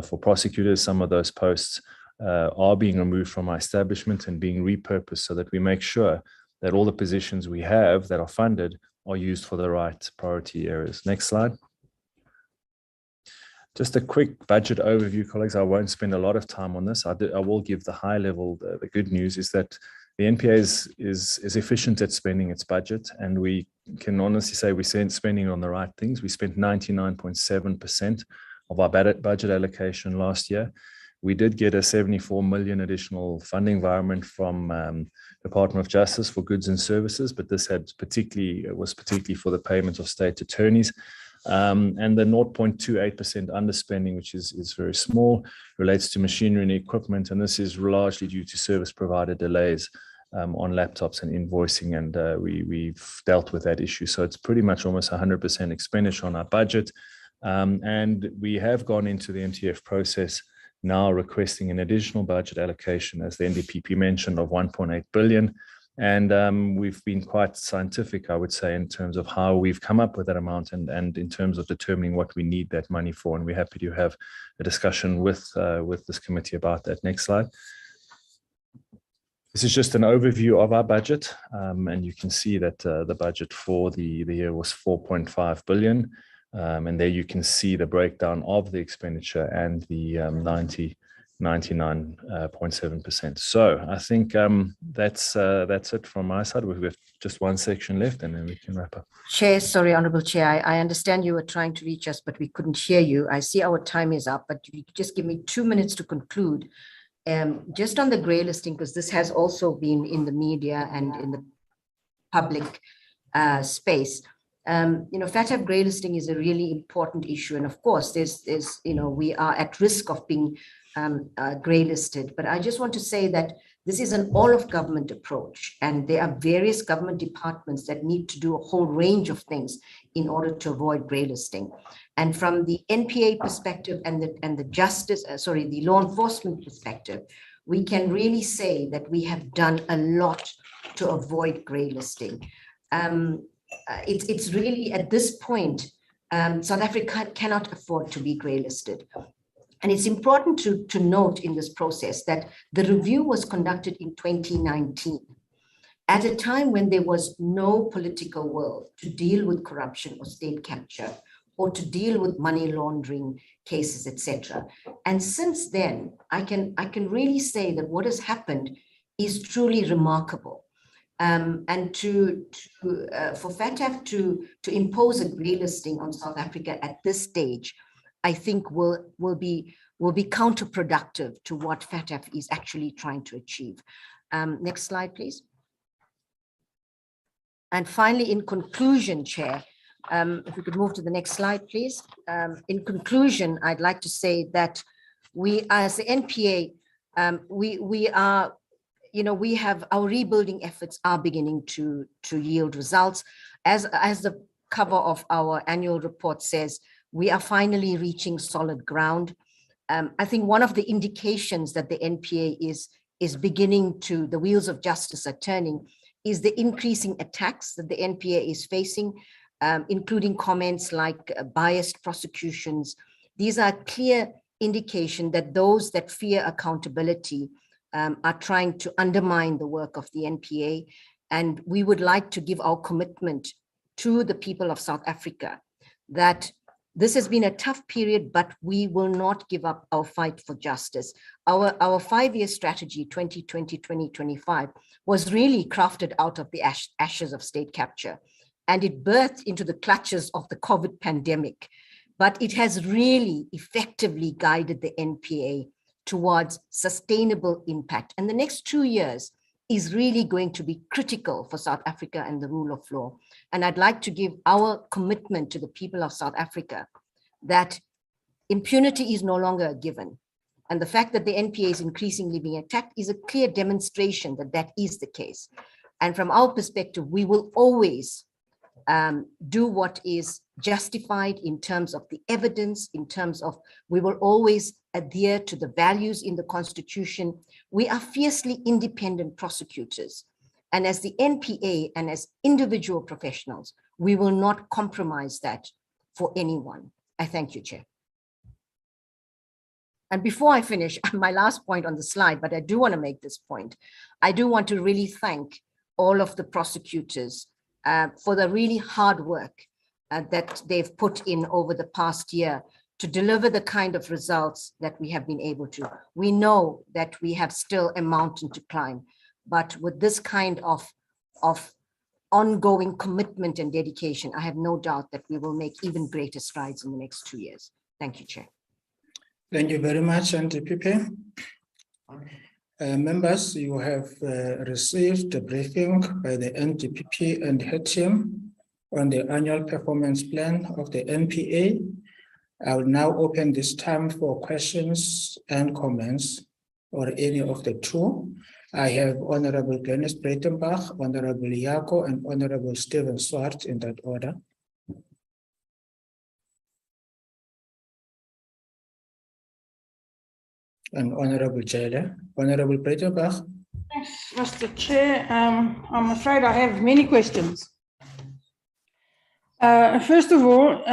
Speaker 8: for prosecutors, some of those posts are being removed from our establishment and being repurposed so that we make sure that all the positions we have that are funded are used for the right priority areas. Next slide. Just a quick budget overview, colleagues. I won't spend a lot of time on this. I will give the high level. The good news is that the NPA is efficient at spending its budget, and we can honestly say we're spending on the right things. We spent 99.7% of our budget allocation last year. We did get a 74 million additional funding environment from Department of Justice for goods and services, but this was particularly for the payment of state attorneys. And the 0.28% underspending, which is very small, relates to machinery and equipment, and this is largely due to service provider delays on laptops and invoicing, and we've dealt with that issue. So it's pretty much almost 100% expenditure on our budget, and we have gone into the MTF process now requesting an additional budget allocation, as the NDPP mentioned, of 1.8 billion. And we've been quite scientific, I would say, in terms of how we've come up with that amount and in terms of determining what we need that money for. And we're happy to have a discussion with this committee about that. Next slide. This is just an overview of our budget. And you can see that the budget for the year was 4.5 billion. And there you can see the breakdown of the expenditure and the 99.7%. So I think that's it from my side. We have just one section left, and then we can wrap up.
Speaker 2: Chair, sorry, Honorable Chair, I understand you were trying to reach us, but we couldn't hear you. I see our time is up, but you could just give me 2 minutes to conclude. Just on the grey listing, because this has also been in the media and in the public space. FATF grey listing is a really important issue, and of course, we are at risk of being grey listed. But I just want to say that this is an all of government approach, and there are various government departments that need to do a whole range of things in order to avoid grey listing. And from the NPA perspective and the law enforcement perspective, we can really say that we have done a lot to avoid grey listing. It's really at this point, South Africa cannot afford to be grey listed. And it's important to note in this process that the review was conducted in 2019, at a time when there was no political will to deal with corruption or state capture, or to deal with money laundering cases, etc. And since then, I can really say that what has happened is truly remarkable. And for FATF to impose a grey listing on South Africa at this stage, I think will be counterproductive to what FATF is actually trying to achieve. Next slide, please. And finally, in conclusion, Chair, if we could move to the next slide, please. In conclusion, I'd like to say that we, as the NPA, we are, we have our rebuilding efforts are beginning to yield results. As the cover of our annual report says, we are finally reaching solid ground. I think one of the indications that the NPA is beginning to, the wheels of justice are turning, is the increasing attacks that the NPA is facing, including comments like biased prosecutions. These are clear indication that those that fear accountability are trying to undermine the work of the NPA. And we would like to give our commitment to the people of South Africa that this has been a tough period, but we will not give up our fight for justice. Our 5-year strategy, 2020-2025, was really crafted out of the ashes of state capture. And it birthed into the clutches of the COVID pandemic. But it has really effectively guided the NPA towards sustainable impact. And the next 2 years is really going to be critical for South Africa and the rule of law. And I'd like to give our commitment to the people of South Africa that impunity is no longer a given. And the fact that the NPA is increasingly being attacked is a clear demonstration that that is the case. And from our perspective, we will always do what is justified in terms of the evidence, in terms of we will always adhere to the values in the Constitution. We are fiercely independent prosecutors. And as the NPA and as individual professionals, we will not compromise that for anyone. I thank you, Chair. And before I finish, my last point on the slide, but I do want to make this point. I do want to really thank all of the prosecutors for the really hard work that they've put in over the past year to deliver the kind of results that we have been able to. We know that we have still a mountain to climb, but with this kind of ongoing commitment and dedication, I have no doubt that we will make even greater strides in the next 2 years. Thank you, Chair.
Speaker 1: Thank you very much, NDPP. Members, you have received a briefing by the NDPP and her team on the annual performance plan of the NPA. I will now open this time for questions and comments or any of the two. I have Honorable Glenis Breitenbach, Honorable Yako, and Honorable Stephen Swart in that order. And Honorable Jale. Honorable Breitenbach.
Speaker 4: Thanks, Mr. Chair. I'm afraid I have many questions. First of all,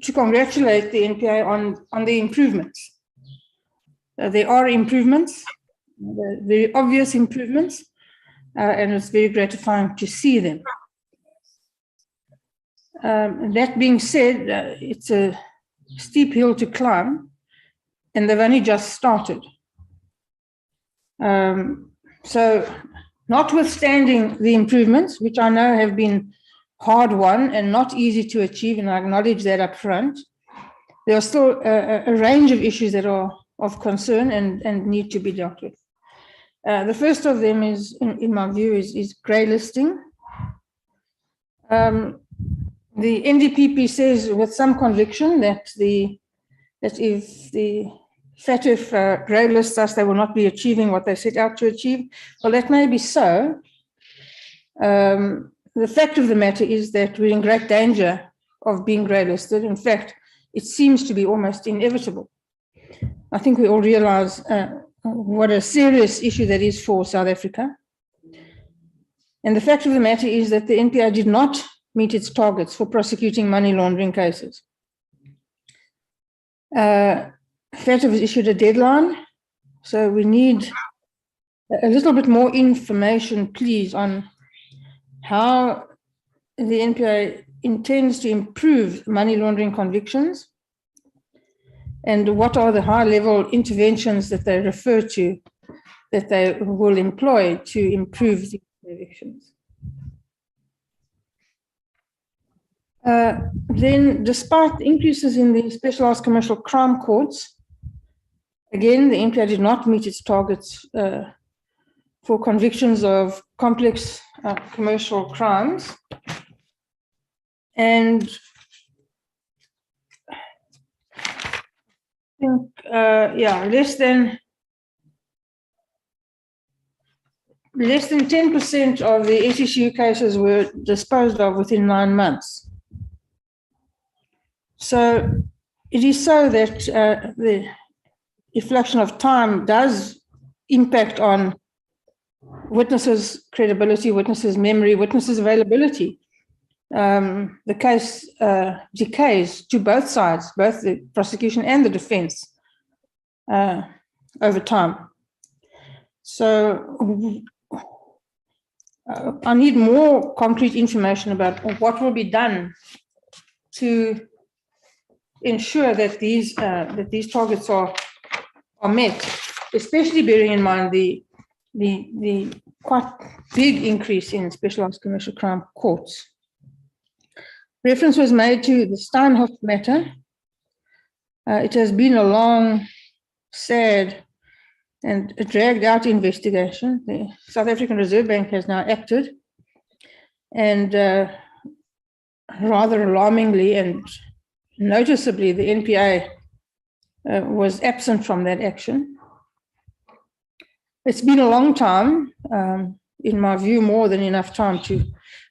Speaker 4: to congratulate the NPA on the improvements. There are improvements, very obvious improvements, and it's very gratifying to see them. That being said, it's a steep hill to climb, and they've only just started. So notwithstanding the improvements, which I know have been hard won and not easy to achieve, and I acknowledge that up front, there are still a range of issues that are of concern and need to be dealt with. The first of them is, in my view, is grey listing. The NDPP says with some conviction that if the FATF grey lists us, they will not be achieving what they set out to achieve. Well, that may be so. The fact of the matter is that we're in great danger of being grey listed. In fact, it seems to be almost inevitable. I think we all realize what a serious issue that is for South Africa. And the fact of the matter is that the NPA did not meet its targets for prosecuting money laundering cases. FATF has issued a deadline, so we need a little bit more information, please, on how the NPA intends to improve money laundering convictions and what are the high-level interventions that they refer to that they will employ to improve these convictions. Then, despite the increases in the specialized commercial crime courts, again, the NPA did not meet its targets for convictions of complex commercial crimes. And I think, less than 10% of the SSU cases were disposed of within 9 months. So it is so that the inflection of time does impact on witnesses' credibility, witnesses' memory, witnesses' availability. The case decays to both sides, both the prosecution and the defense, over time. So I need more concrete information about what will be done to ensure that these targets are met, especially bearing in mind the quite big increase in specialized commercial crime courts. Reference was made to the Steinhoff matter. It has been a long, sad, and a dragged out investigation. The South African Reserve Bank has now acted, and rather alarmingly and noticeably, the NPA was absent from that action. It's been a long time, in my view, more than enough time to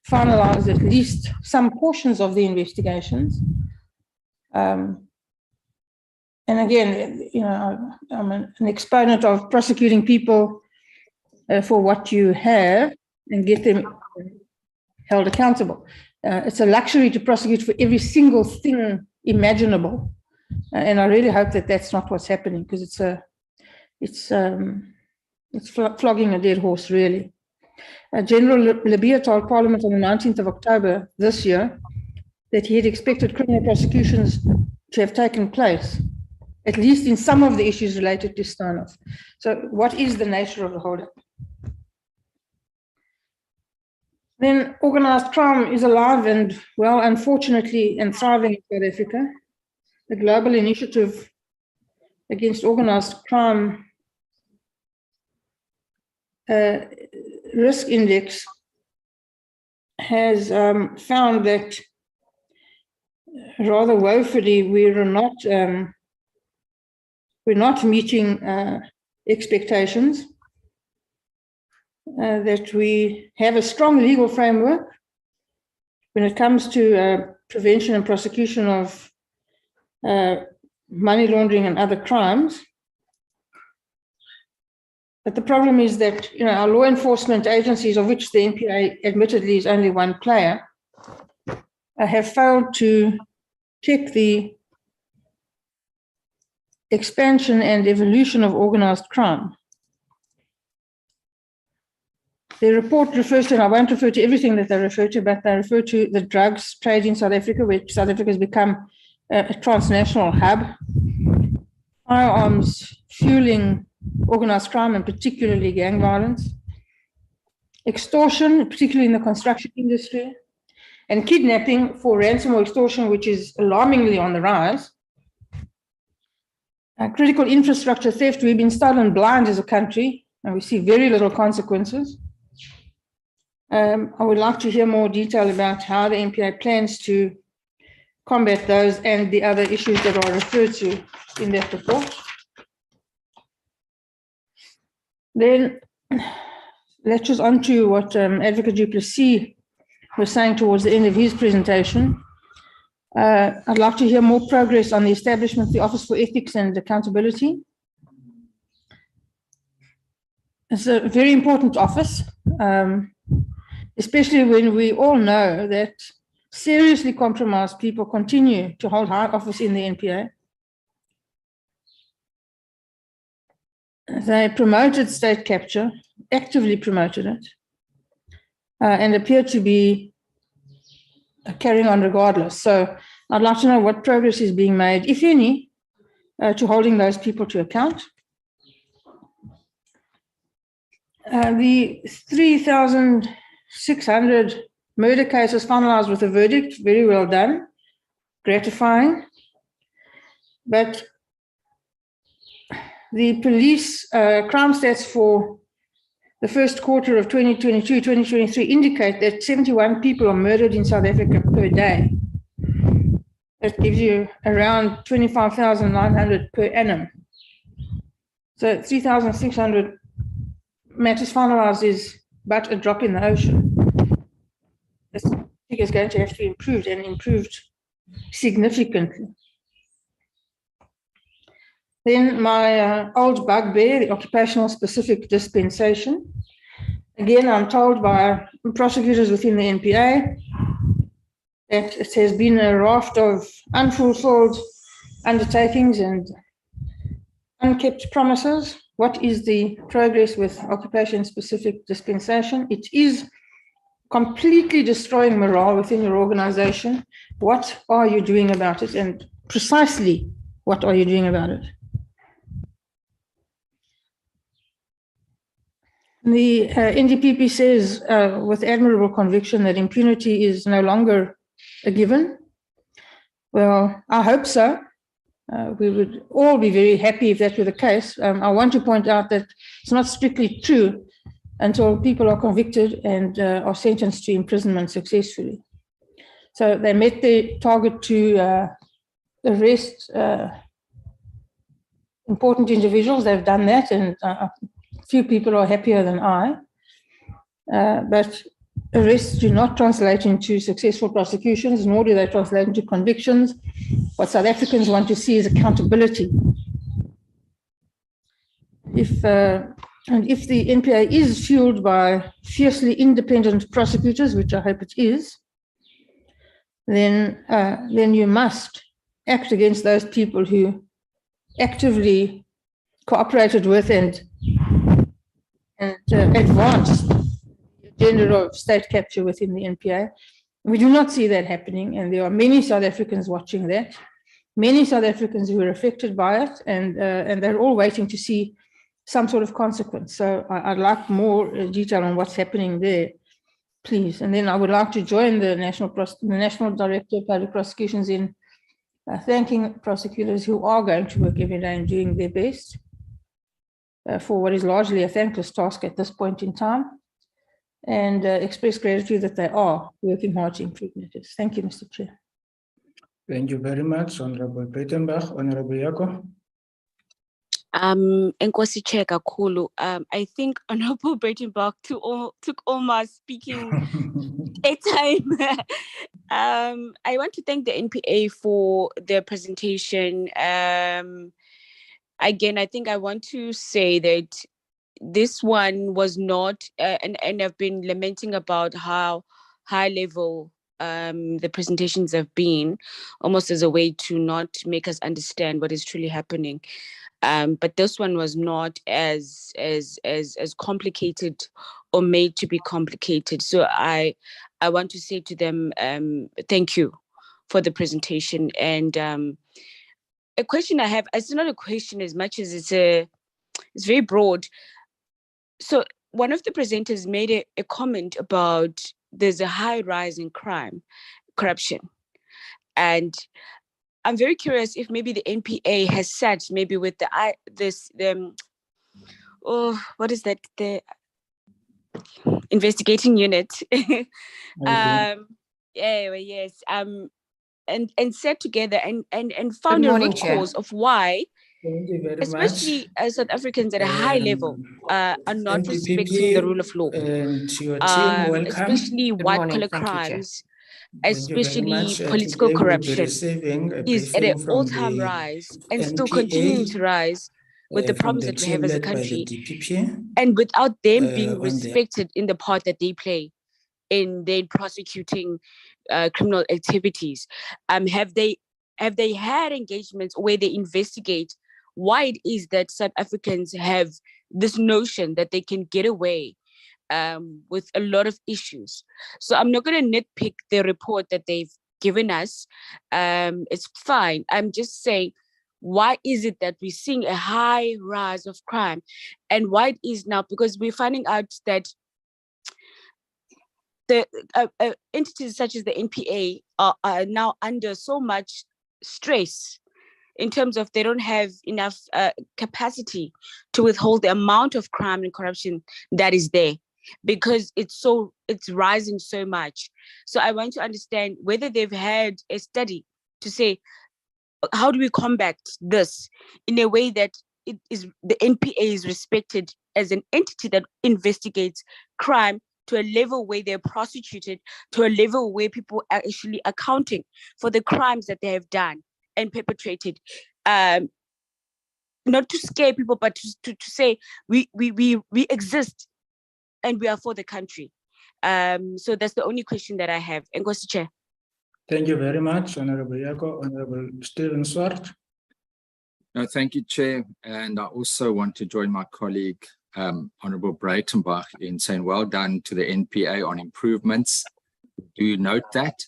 Speaker 4: finalize at least some portions of the investigations. And again, you know, I'm an exponent of prosecuting people for what you have and get them held accountable. It's a luxury to prosecute for every single thing imaginable, and I really hope that that's not what's happening, because it's flogging a dead horse, really. General Labia told Parliament on the 19th of October this year that he had expected criminal prosecutions to have taken place, at least in some of the issues related to Steinhoff. So what is the nature of the holdup? Then organized crime is alive and, well, unfortunately, and thriving in South Africa. The Global Initiative Against Organized Crime Risk Index has found that rather woefully we're not meeting expectations. That we have a strong legal framework when it comes to prevention and prosecution of money laundering and other crimes. But the problem is that, you know, our law enforcement agencies, of which the NPA admittedly is only one player, have failed to check the expansion and evolution of organized crime. The report refers to, and I won't refer to everything that they refer to, but they refer to the drugs trade in South Africa, which South Africa has become a transnational hub. Firearms fueling organized crime and particularly gang violence. Extortion, particularly in the construction industry. And kidnapping for ransom or extortion, which is alarmingly on the rise. Critical infrastructure theft, we've been stolen blind as a country, and we see very little consequences. I would like to hear more detail about how the NPA plans to combat those and the other issues that are referred to in that report. Then let's just on to what Advocate du Plessis was saying towards the end of his presentation. I'd like to hear more progress on the establishment of the Office for Ethics and Accountability. It's a very important office. Especially when we all know that seriously compromised people continue to hold high office in the NPA. They promoted state capture, actively promoted it, and appear to be carrying on regardless. So I'd like to know what progress is being made, if any, to holding those people to account. The 3,600 murder cases finalized with a verdict, very well done, gratifying. But the police crime stats for the first quarter of 2022-2023 indicate that 71 people are murdered in South Africa per day. That gives you around 25,900 per annum. So 3,600 matters finalized is but a drop in the ocean. This figure is going to have to be improved, and improved significantly. Then my old bugbear, the occupational specific dispensation. Again, I'm told by prosecutors within the NPA that it has been a raft of unfulfilled undertakings and unkept promises. What is the progress with occupation-specific dispensation? It is completely destroying morale within your organization. What are you doing about it? And precisely, what are you doing about it? The NDPP says with admirable conviction that impunity is no longer a given. Well, I hope so. We would all be very happy if that were the case. I want to point out that it's not strictly true until people are convicted and are sentenced to imprisonment successfully. So they met their target to arrest important individuals. They've done that, and a few people are happier than I. But arrests do not translate into successful prosecutions, nor do they translate into convictions. What South Africans want to see is accountability. If the NPA is fueled by fiercely independent prosecutors, which I hope it is, then you must act against those people who actively cooperated with and advanced agenda of state capture within the NPA. We do not see that happening, and there are many South Africans watching that, many South Africans who are affected by it, and they're all waiting to see some sort of consequence. So I'd like more detail on what's happening there, please. And then I would like to join the National Director of Public Prosecutions in thanking prosecutors who are going to work every day and doing their best for what is largely a thankless task at this point in time, and express gratitude that they are working hard to improve matters. Thank you, Mr. Chair.
Speaker 1: Thank you very much, Honorable Breitenbach. Honorable Yako.
Speaker 9: Nkosi Chair kakhulu. I think Honorable Breitenbach took all my speaking airtime. I want to thank the NPA for their presentation. Again, I think I want to say that this one was not, and I've been lamenting about how high level the presentations have been, almost as a way to not make us understand what is truly happening. But this one was not as complicated or made to be complicated. So I want to say to them, thank you for the presentation. And a question I have, it's not a question as much as it's very broad. So one of the presenters made a comment about there's a high rise in corruption. And I'm very curious if maybe the NPA has sat maybe with the investigating unit. Yes. And sat together and found a root cause of why, especially as South Africans at a high level, are not respecting the rule of law.
Speaker 1: And your team, welcome.
Speaker 9: Especially white-collar crimes, especially political corruption, is at an all-time rise and still continuing to rise with the problems that we have as a country, and without them being respected in the part that they play in their prosecuting criminal activities. Have they had engagements where they investigate why it is that South Africans have this notion that they can get away with a lot of issues? So I'm not going to nitpick the report that they've given us. It's fine. I'm just saying, why is it that we're seeing a high rise of crime? And why it is now, because we're finding out that the entities such as the NPA are now under so much stress in terms of they don't have enough capacity to withhold the amount of crime and corruption that is there, because it's rising so much. So I want to understand whether they've had a study to say, how do we combat this in a way that the NPA is respected as an entity that investigates crime to a level where they're prosecuted, to a level where people are actually accounting for the crimes that they have done and perpetrated. Not to scare people, but to say we exist and we are for the country. So that's the only question that I have. Nkosi Chair.
Speaker 1: Thank you very much, Honorable Yako. Honorable Stephen Swart.
Speaker 3: No, thank you, Chair. And I also want to join my colleague, Honorable Breitenbach, in saying well done to the NPA on improvements. Do note that,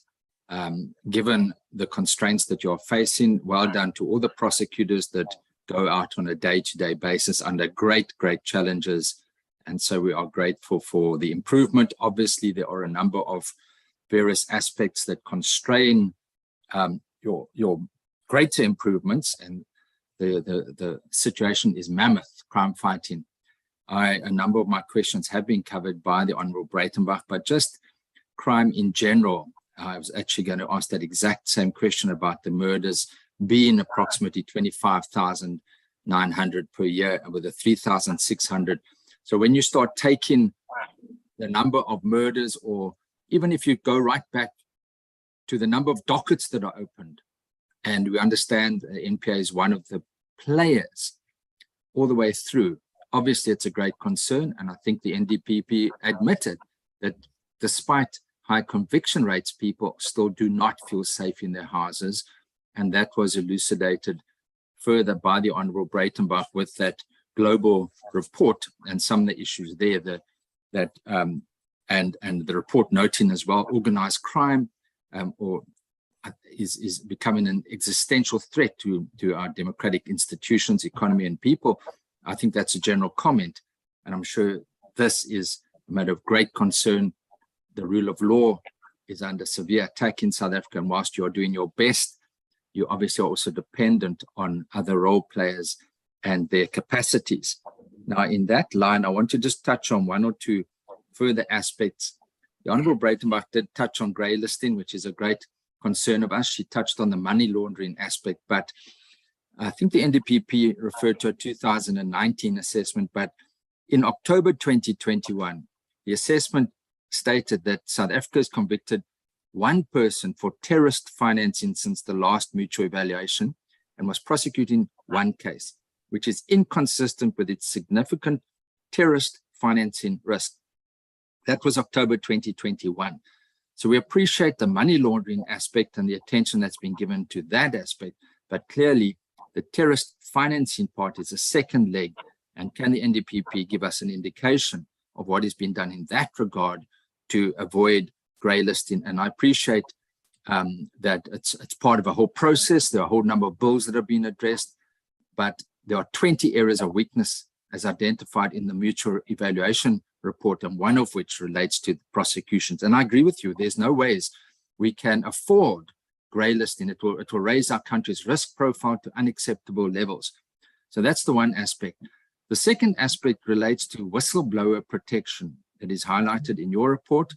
Speaker 3: given the constraints that you're facing, well done to all the prosecutors that go out on a day-to-day basis under great challenges. And so we are grateful for the improvement. Obviously, there are a number of various aspects that constrain your greater improvements, and the situation is mammoth crime fighting. A number of my questions have been covered by the Honorable Breitenbach, but just crime in general, I was actually going to ask that exact same question about the murders being approximately 25,900 per year with a 3,600. So when you start taking the number of murders, or even if you go right back to the number of dockets that are opened, and we understand NPA is one of the players all the way through, obviously it's a great concern. And I think the NDPP admitted that despite high conviction rates, people still do not feel safe in their houses. And that was elucidated further by the Honorable Breitenbach with that global report and some of the issues there that and the report noting as well, organized crime is becoming an existential threat to our democratic institutions, economy, and people. I think that's a general comment, and I'm sure this is a matter of great concern. The rule of law is under severe attack in South Africa, and whilst you're doing your best, you obviously are also dependent on other role players and their capacities. Now, in that line, I want to just touch on one or two further aspects. The Honourable Breitenbach did touch on grey listing, which is a great concern of us. She touched on the money laundering aspect, but I think the NDPP referred to a 2019 assessment, but in October 2021, the assessment stated that South Africa has convicted one person for terrorist financing since the last mutual evaluation and was prosecuting one case, which is inconsistent with its significant terrorist financing risk. That was October 2021. So we appreciate the money laundering aspect and the attention that's been given to that aspect, but clearly the terrorist financing part is a second leg. And can the NDPP give us an indication of what has been done in that regard to avoid grey listing? And I appreciate that it's part of a whole process. There are a whole number of bills that have been addressed, but there are 20 areas of weakness as identified in the mutual evaluation report, and one of which relates to the prosecutions. And I agree with you, there's no ways we can afford grey listing. It will raise our country's risk profile to unacceptable levels. So that's the one aspect. The second aspect relates to whistleblower protection that is highlighted in your report.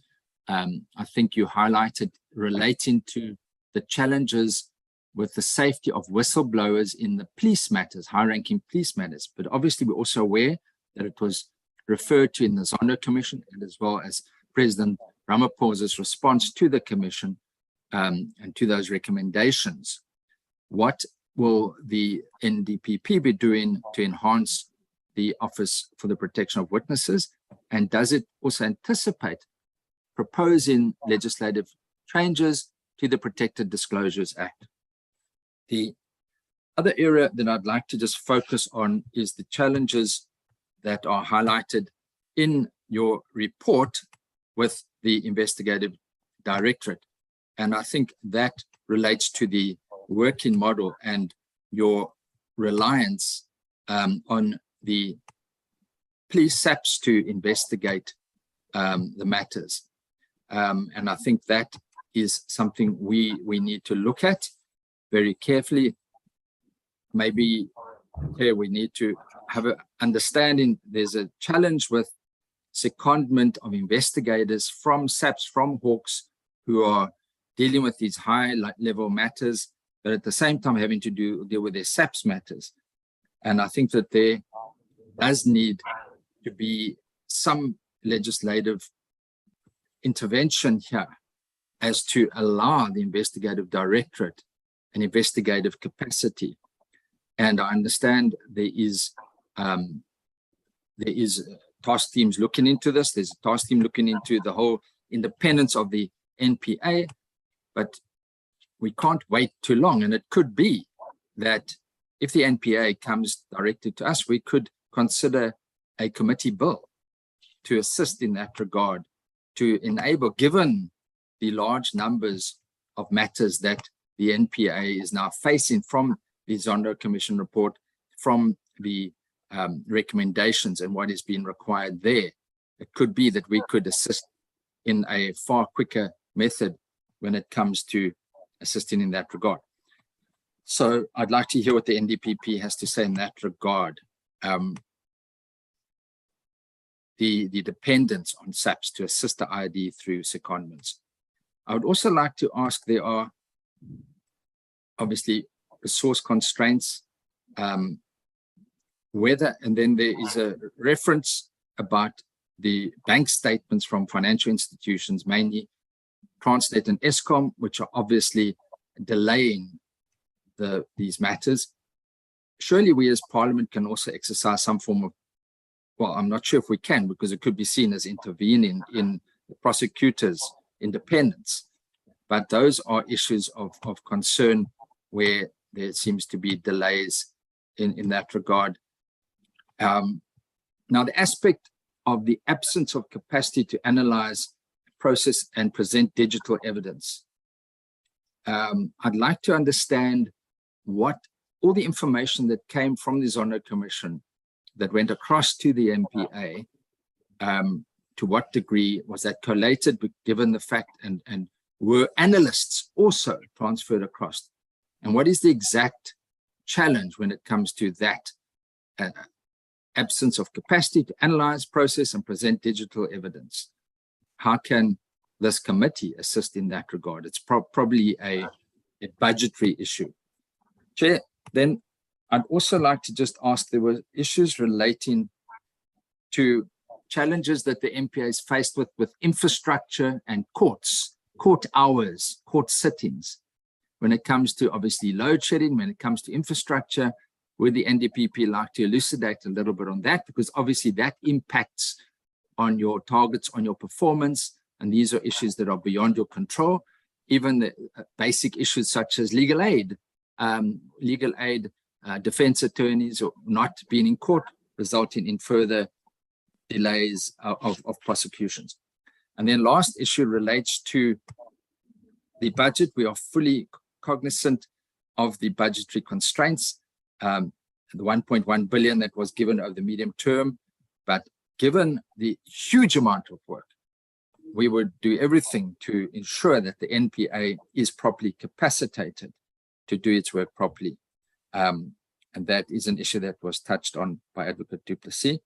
Speaker 3: I think you highlighted relating to the challenges with the safety of whistleblowers in the police matters, high-ranking police matters. But obviously, we're also aware that it was referred to in the Zondo Commission, and as well as President Ramaphosa's response to the Commission and to those recommendations. What will the NDPP be doing to enhance the Office for the Protection of Witnesses? And does it also anticipate proposing legislative changes to the Protected Disclosures Act? The other area that I'd like to just focus on is the challenges that are highlighted in your report with the investigative directorate. And I think that relates to the working model and your reliance on the police SAPs to investigate the matters. And I think that is something we need to look at very carefully. Maybe here we need to have an understanding. There's a challenge with secondment of investigators from SAPs, from Hawks, who are dealing with these high-level matters, but at the same time having to deal with their SAPs matters. And I think that there does need to be some legislative intervention here as to allow the investigative directorate an investigative capacity. And I understand there is task teams looking into this. There's a task team looking into the whole independence of the NPA, but we can't wait too long. And it could be that if the NPA comes directly to us, we could consider a committee bill to assist in that regard, to enable, given the large numbers of matters that the NPA is now facing from the Zondo Commission report, from the recommendations and what is being required there. It could be that we could assist in a far quicker method when it comes to assisting in that regard. So I'd like to hear what the NDPP has to say in that regard. The dependence on SAPs to assist the ID through secondments. I would also like to ask, there are obviously resource constraints, whether, and then there is a reference about the bank statements from financial institutions, mainly Transnet and Eskom, which are obviously delaying these matters. Surely we as Parliament can also exercise some form of, well, I'm not sure if we can, because it could be seen as intervening in the prosecutor's independence. But those are issues of concern where there seems to be delays in that regard. Now, the aspect of the absence of capacity to analyze, process, and present digital evidence. I'd like to understand what all the information that came from the Zondo Commission that went across to the NPA, to what degree was that collated, given the fact, and were analysts also transferred across? And what is the exact challenge when it comes to that absence of capacity to analyze, process, and present digital evidence? How can this committee assist in that regard? It's probably a budgetary issue. Chair, then I'd also like to just ask, there were issues relating to challenges that the NPA is faced with infrastructure and courts, court hours, court sittings. When it comes to obviously load shedding, when it comes to infrastructure, would the NDPP like to elucidate a little bit on that? Because obviously that impacts on your targets, on your performance, and these are issues that are beyond your control. Even the basic issues such as legal aid, defense attorneys or not being in court, resulting in further delays of prosecutions. And then last issue relates to the budget. We are fully cognizant of the budgetary constraints, the 1.1 billion that was given over the medium term, but given the huge amount of work, we would do everything to ensure that the NPA is properly capacitated to do its work properly. And that is an issue that was touched on by Advocate du Plessis.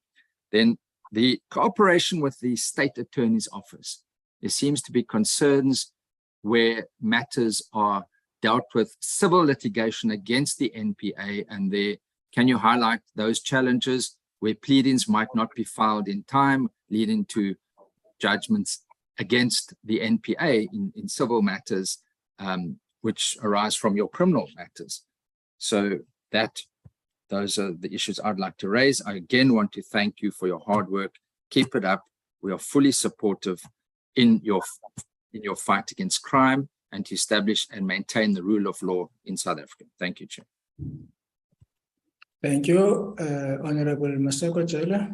Speaker 3: Then the cooperation with the State Attorney's Office. There seems to be concerns where matters are dealt with civil litigation against the NPA, and can you highlight those challenges where pleadings might not be filed in time, leading to judgments against the NPA in civil matters, which arise from your criminal matters? So those are the issues I'd like to raise. I again want to thank you for your hard work. Keep it up. We are fully supportive in your fight against crime and to establish and maintain the rule of law in South Africa. Thank you, Chair.
Speaker 1: Thank you, Honorable Maseko Jela.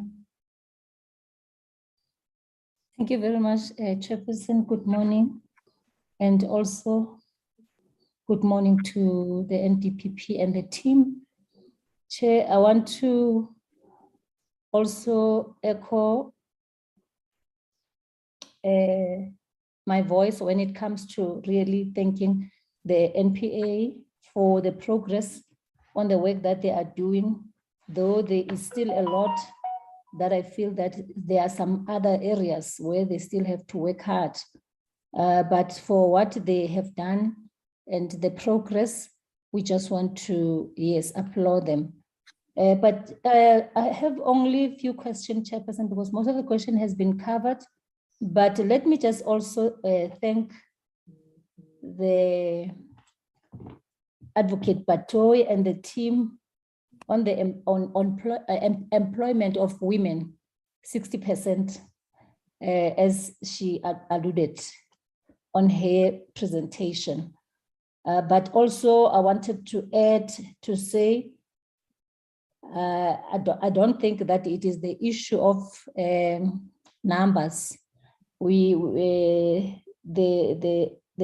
Speaker 10: Thank you very much, Chairperson. Good morning. And also, good morning to the NDPP and the team. Chair, I want to also echo my voice when it comes to really thanking the NPA for the progress on the work that they are doing, though there is still a lot that I feel that there are some other areas where they still have to work hard. But for what they have done and the progress, we just want to, yes, applaud them. But I have only a few questions, Chairperson, because most of the question has been covered. But let me just also thank the Advocate Batoy and the team on the employment of women, 60%, as she alluded on her presentation. But also I wanted to add to say, I don't think that it is the issue of numbers. The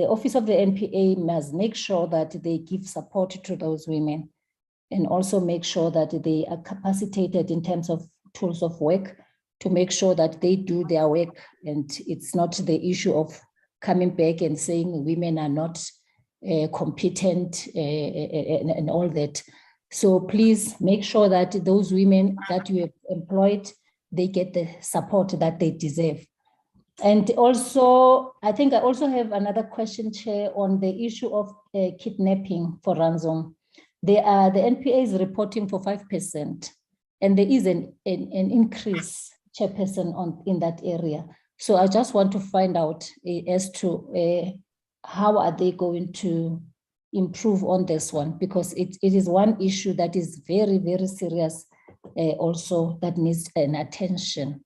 Speaker 10: office of the NPA must make sure that they give support to those women and also make sure that they are capacitated in terms of tools of work to make sure that they do their work. And it's not the issue of coming back and saying women are not competent and all that. So please make sure that those women that you have employed, they get the support that they deserve. And also, I think I also have another question, Chair, on the issue of kidnapping for ransom. The NPA is reporting for 5%, and there is an increase, Chairperson, in that area. So I just want to find out as to how are they going to improve on this one, because it is one issue that is very, very serious also that needs an attention.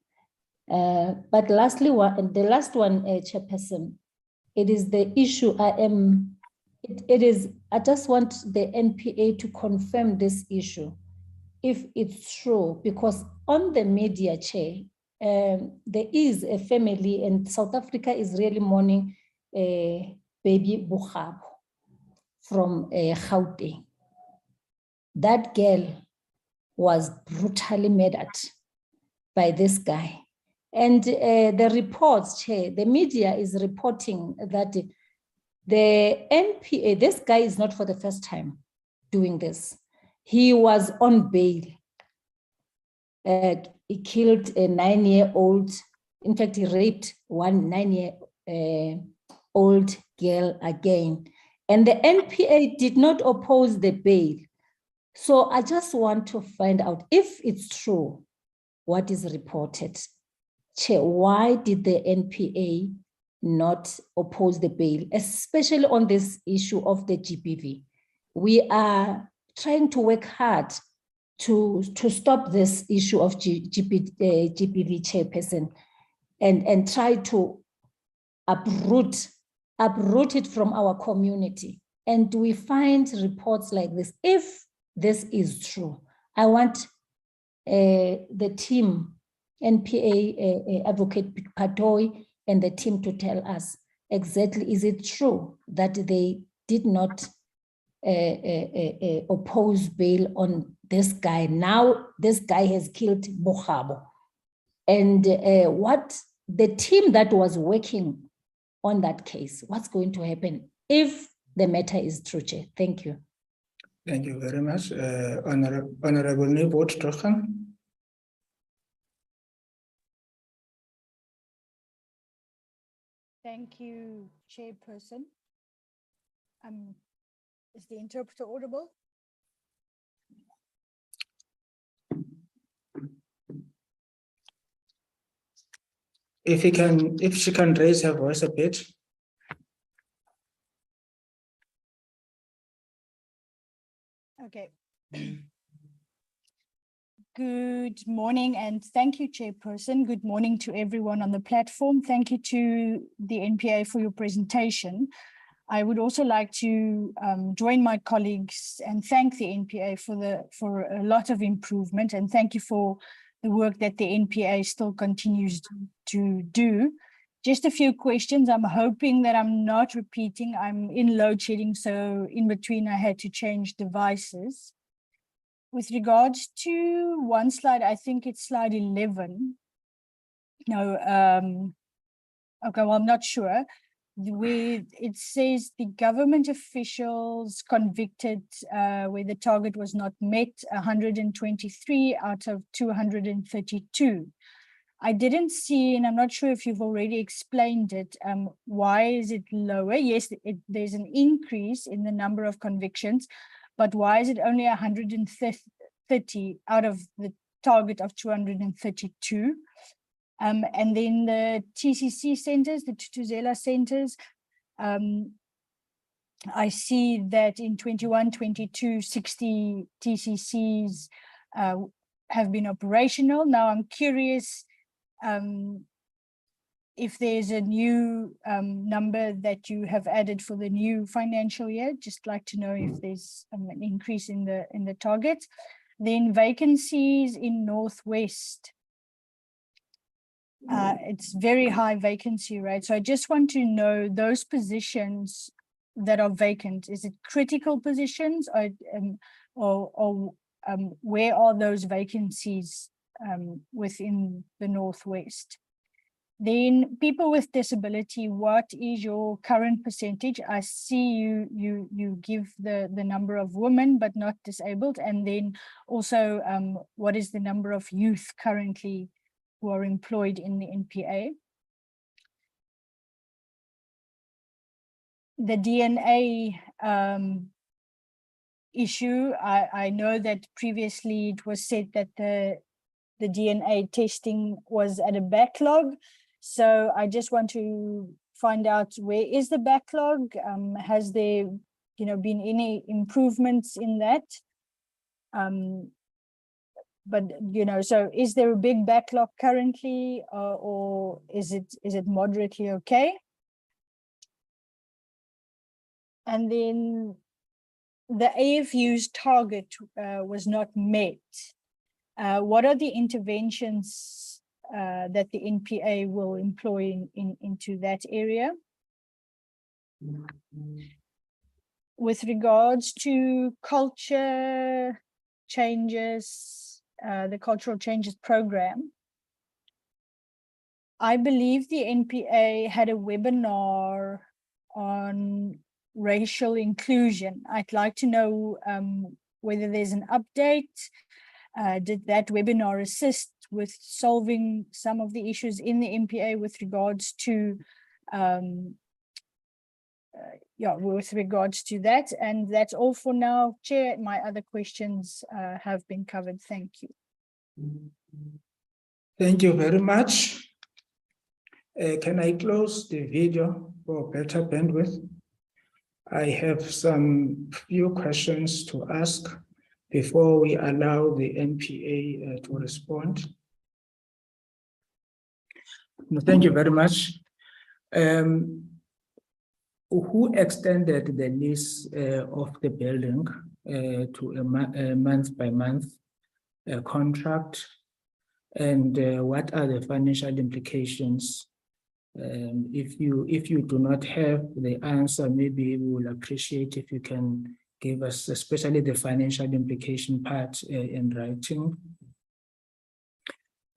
Speaker 10: But lastly, the last one, Chairperson, it is the issue I just want the NPA to confirm this issue, if it's true, because on the media, Chair, there is a family, and South Africa is really mourning baby Bukhabo from Gauteng. That girl was brutally murdered by this guy. And the reports, Chair, the media is reporting that the NPA, this guy is not for the first time doing this. He was on bail. He killed a 9-year-old. In fact, he raped one 9-year-old girl again. And the NPA did not oppose the bail. So I just want to find out if it's true, what is reported. Chair, why did the NPA not oppose the bail, especially on this issue of the GBV? We are trying to work hard to stop this issue of GBV, Chairperson, and try to uproot it from our community. And we find reports like this. If this is true, I want the team, NPA Advocate Patoy, and the team to tell us exactly, is it true that they did not oppose bail on this guy? Now this guy has killed Bukhabo. And what the team that was working on that case, what's going to happen if the matter is true, Chair? Thank you.
Speaker 1: Thank you very much. Honorable Nibot Trochen.
Speaker 11: Thank you, Chairperson. Is the interpreter audible?
Speaker 1: If she can raise her voice a bit.
Speaker 11: Okay. Good morning, and thank you, Chairperson. Good morning to everyone on the platform. Thank you to the NPA for your presentation. I would also like to join my colleagues and thank the NPA for a lot of improvement, and thank you for the work that the NPA still continues to do. Just a few questions. I'm hoping that I'm not repeating. I'm in load shedding, so in between I had to change devices. With regards to one slide, I think it's slide 11. No, okay, well, I'm not sure. It says the government officials convicted where the target was not met, 123 out of 232. I didn't see, and I'm not sure if you've already explained it, why is it lower? Yes, there's an increase in the number of convictions, but why is it only 130 out of the target of 232? And then the TCC centers, the Tutuzela centers, I see that in 21-22, 60 TCCs have been operational. Now I'm curious if there's a new number that you have added for the new financial year. Just like to know if there's an increase in the target. Then vacancies in Northwest. It's very high vacancy rate. So I just want to know those positions that are vacant. Is it critical positions or where are those vacancies within the Northwest? Then people with disability, what is your current percentage? I see you give the number of women, but not disabled. And then also what is the number of youth currently who are employed in the NPA? The DNA issue, I know that previously it was said that the DNA testing was at a backlog. So I just want to find out, where is the backlog? Has there been any improvements in that? But so is there a big backlog currently, or is it moderately okay? And then the AFU's target was not met. What are the interventions that the NPA will employ into that area. With regards to culture changes, the cultural changes program, I believe the NPA had a webinar on racial inclusion. I'd like to know whether there's an update. Did that webinar assist with solving some of the issues in the NPA with regards to with regards to that? And that's all for now, Chair. My other questions have been covered. Thank you.
Speaker 1: Thank you very much. Can I close the video for better bandwidth? I have some few questions to ask before we allow the NPA to respond. No, thank you very much. Who extended the lease of the building to a month-by-month contract? And what are the financial implications? If you do not have the answer, maybe we will appreciate if you can give us, especially the financial implication part in writing.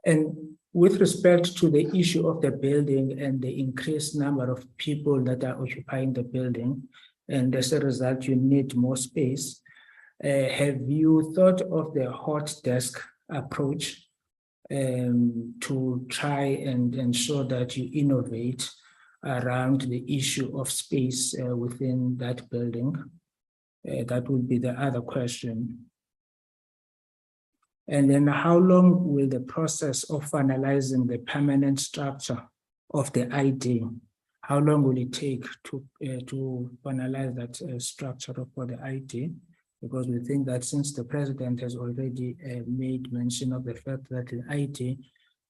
Speaker 1: And with respect to the issue of the building and the increased number of people that are occupying the building, and as a result, you need more space, have you thought of the hot desk approach to try and ensure that you innovate around the issue of space within that building? That would be the other question. And then how long will the process of finalizing the permanent structure of the ID, how long will it take to finalize that structure for the ID? Because we think that since the president has already made mention of the fact that the ID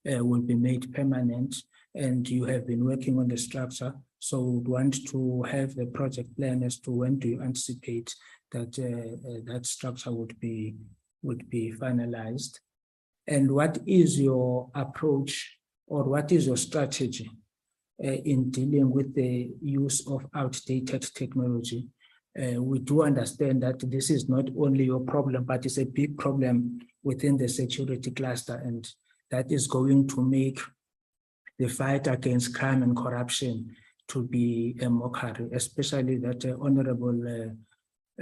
Speaker 1: will be made permanent, and you have been working on the structure, so we would want to have the project plan as to when do you anticipate that that structure would be finalized. And what is your approach, or what is your strategy in dealing with the use of outdated technology? We do understand that this is not only your problem, but it's a big problem within the security cluster, and that is going to make the fight against crime and corruption to be a mockery, especially that Honorable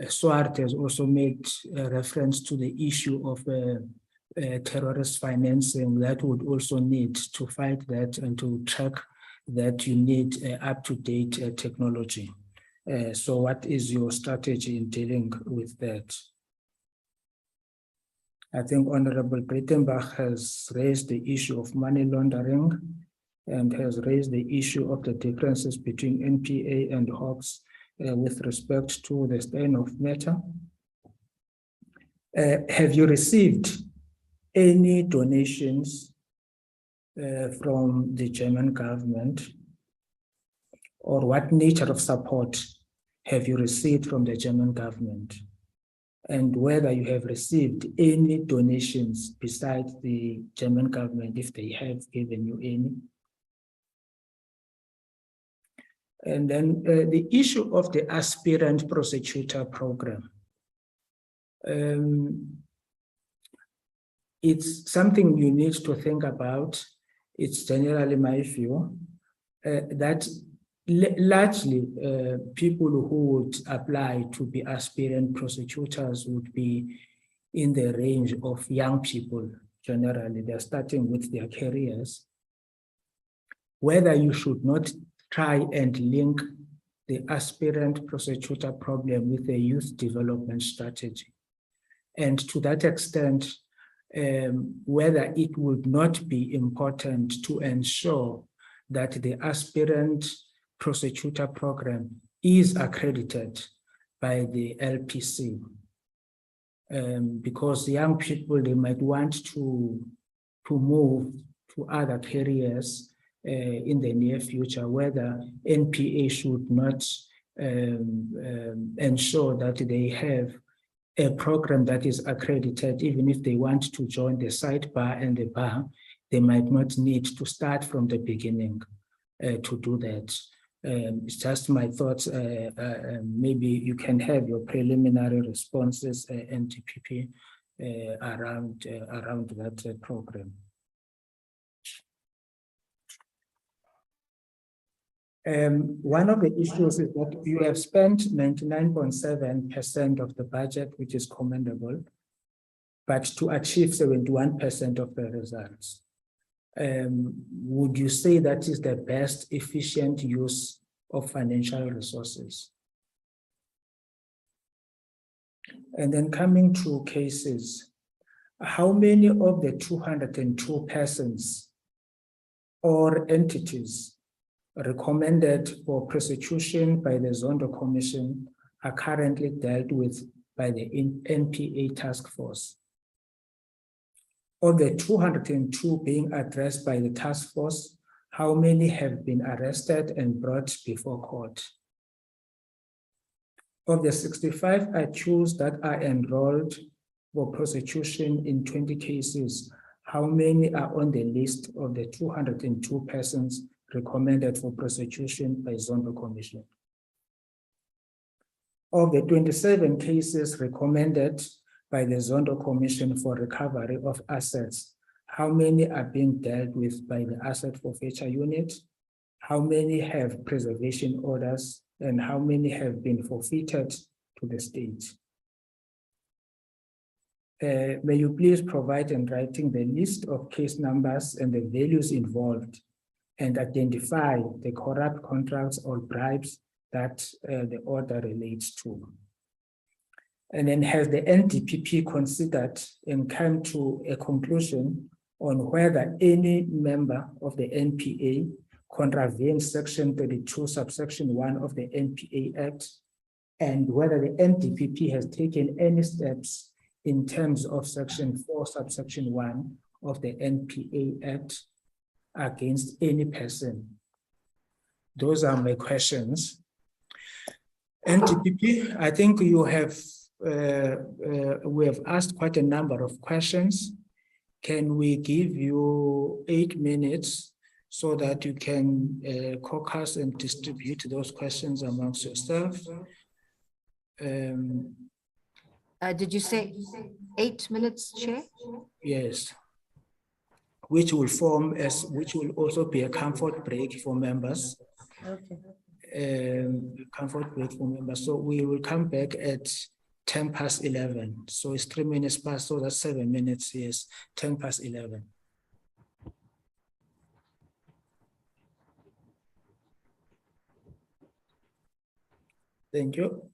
Speaker 1: Swart has also made reference to the issue of terrorist financing. That would also need to fight that and to track that. You need up-to-date technology. So what is your strategy in dealing with that? I think Honorable Breitenbach has raised the issue of money laundering and has raised the issue of the differences between NPA and Hawks with respect to the Steinhoff matter. Have you received any donations from the German government, or what nature of support have you received from the German government, and whether you have received any donations besides the German government, if they have given you any? And then the issue of the aspirant prosecutor program. It's something you need to think about. It's generally my view that largely people who would apply to be aspirant prosecutors would be in the range of young people. Generally, they're starting with their careers. Whether you should not try and link the aspirant prosecutor problem with a youth development strategy. And to that extent, whether it would not be important to ensure that the aspirant prosecutor program is accredited by the LPC. Because young people, they might want to move to other careers in the near future, whether NPA should not ensure that they have a program that is accredited. Even if they want to join the sidebar and the bar, they might not need to start from the beginning to do that. It's just my thoughts. Maybe you can have your preliminary responses, NTPP, around that program. One of the issues is that you have spent 99.7% of the budget, which is commendable, but to achieve 71% of the results. Would you say that is the best efficient use of financial resources? And then coming to cases, how many of the 202 persons or entities recommended for prosecution by the Zondo Commission are currently dealt with by the NPA task force? Of the 202 being addressed by the task force, how many have been arrested and brought before court? Of the 65 accused that are enrolled for prosecution in 20 cases, how many are on the list of the 202 persons recommended for prosecution by Zondo Commission? Of the 27 cases recommended by the Zondo Commission for recovery of assets, how many are being dealt with by the Asset Forfeiture Unit? How many have preservation orders, and how many have been forfeited to the state? May you please provide in writing the list of case numbers and the values involved, and identify the corrupt contracts or bribes that the order relates to? And then has the NDPP considered and come to a conclusion on whether any member of the NPA contravenes Section 32, subsection 1 of the NPA Act, and whether the NDPP has taken any steps in terms of Section 4, subsection 1 of the NPA Act against any person? Those are my questions. NDPP, I think you have, we have asked quite a number of questions. Can we give you 8 minutes so that you can caucus and distribute those questions amongst yourself?
Speaker 2: Did you say 8 minutes, Chair?
Speaker 1: Yes. Which will also be a comfort break for members.
Speaker 6: Okay.
Speaker 1: Comfort break for members. So we will come back at 11:10. So it's 3 minutes past, so that's 7 minutes. Yes, 11:10. Thank you.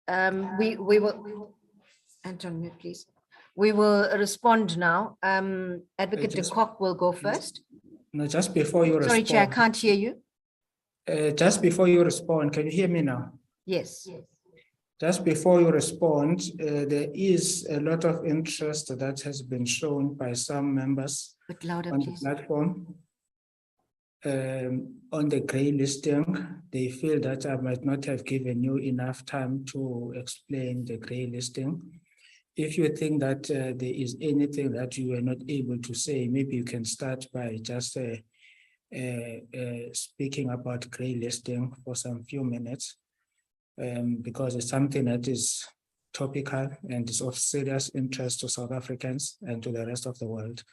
Speaker 2: We will, Anton, mute, please. We will respond now. Advocate de Kock will go first.
Speaker 1: No, just before you
Speaker 2: Sorry,
Speaker 1: respond.
Speaker 2: Chair, I can't hear you.
Speaker 1: Just before you respond, can you hear me now?
Speaker 2: Yes.
Speaker 1: Just before you respond, there is a lot of interest that has been shown by some members
Speaker 2: But louder,
Speaker 1: on the
Speaker 2: please.
Speaker 1: platform on the grey listing. They feel that I might not have given you enough time to explain the grey listing. If you think that there is anything that you were not able to say, maybe you can start by just speaking about grey listing for some few minutes, because it's something that is topical and is of serious interest to South Africans and to the rest of the world.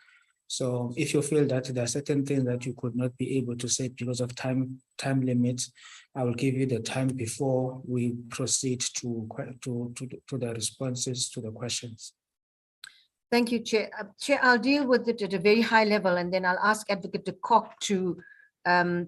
Speaker 1: So if you feel that there are certain things that you could not be able to say because of time limits, I will give you the time before we proceed to the responses to the questions.
Speaker 2: Thank you, Chair. Chair, I'll deal with it at a very high level, and then I'll ask Advocate de Kock to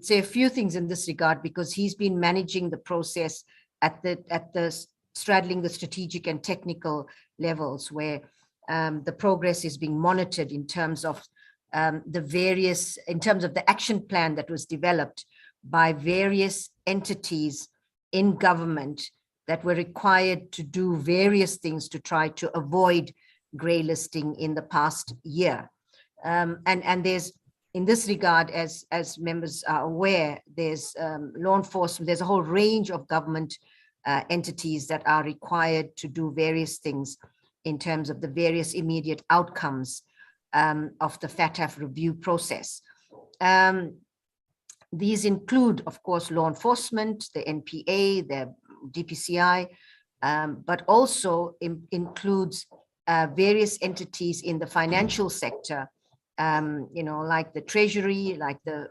Speaker 2: say a few things in this regard, because he's been managing the process at the straddling the strategic and technical levels, where the progress is being monitored in terms of the action plan that was developed by various entities in government that were required to do various things to try to avoid grey listing in the past year. And there's, in this regard, as members are aware, there's law enforcement, there's a whole range of government entities that are required to do various things in terms of the various immediate outcomes of the FATF review process. These include, of course, law enforcement, the NPA, the DPCI, but also includes various entities in the financial sector, like the Treasury, like the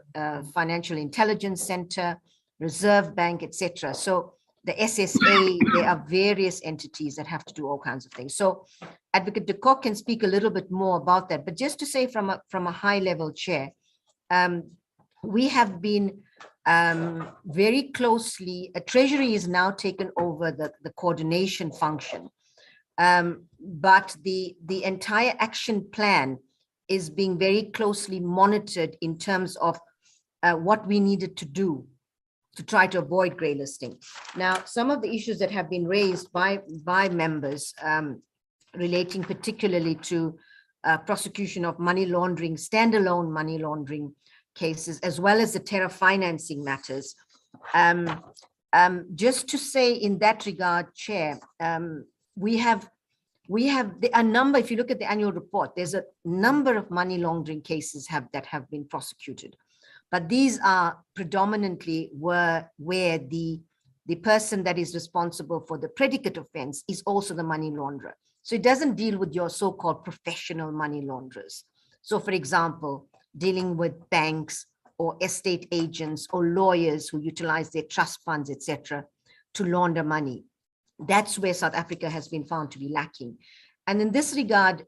Speaker 2: Financial Intelligence Center, Reserve Bank, etc. So the SSA, there are various entities that have to do all kinds of things. So Advocate de Kock can speak a little bit more about that. But just to say from a high level, Chair, we have been very closely, Treasury is now taken over the coordination function. But the entire action plan is being very closely monitored in terms of what we needed to do to try to avoid grey listing. Now, some of the issues that have been raised by members relating particularly to prosecution of money laundering, standalone money laundering cases, as well as the terror financing matters. Just to say in that regard, Chair, we have a number, if you look at the annual report, there's a number of money laundering cases that have been prosecuted. But these are predominantly where the person that is responsible for the predicate offense is also the money launderer. So it doesn't deal with your so-called professional money launderers. So for example, dealing with banks or estate agents or lawyers who utilize their trust funds, etc., to launder money. That's where South Africa has been found to be lacking. And in this regard,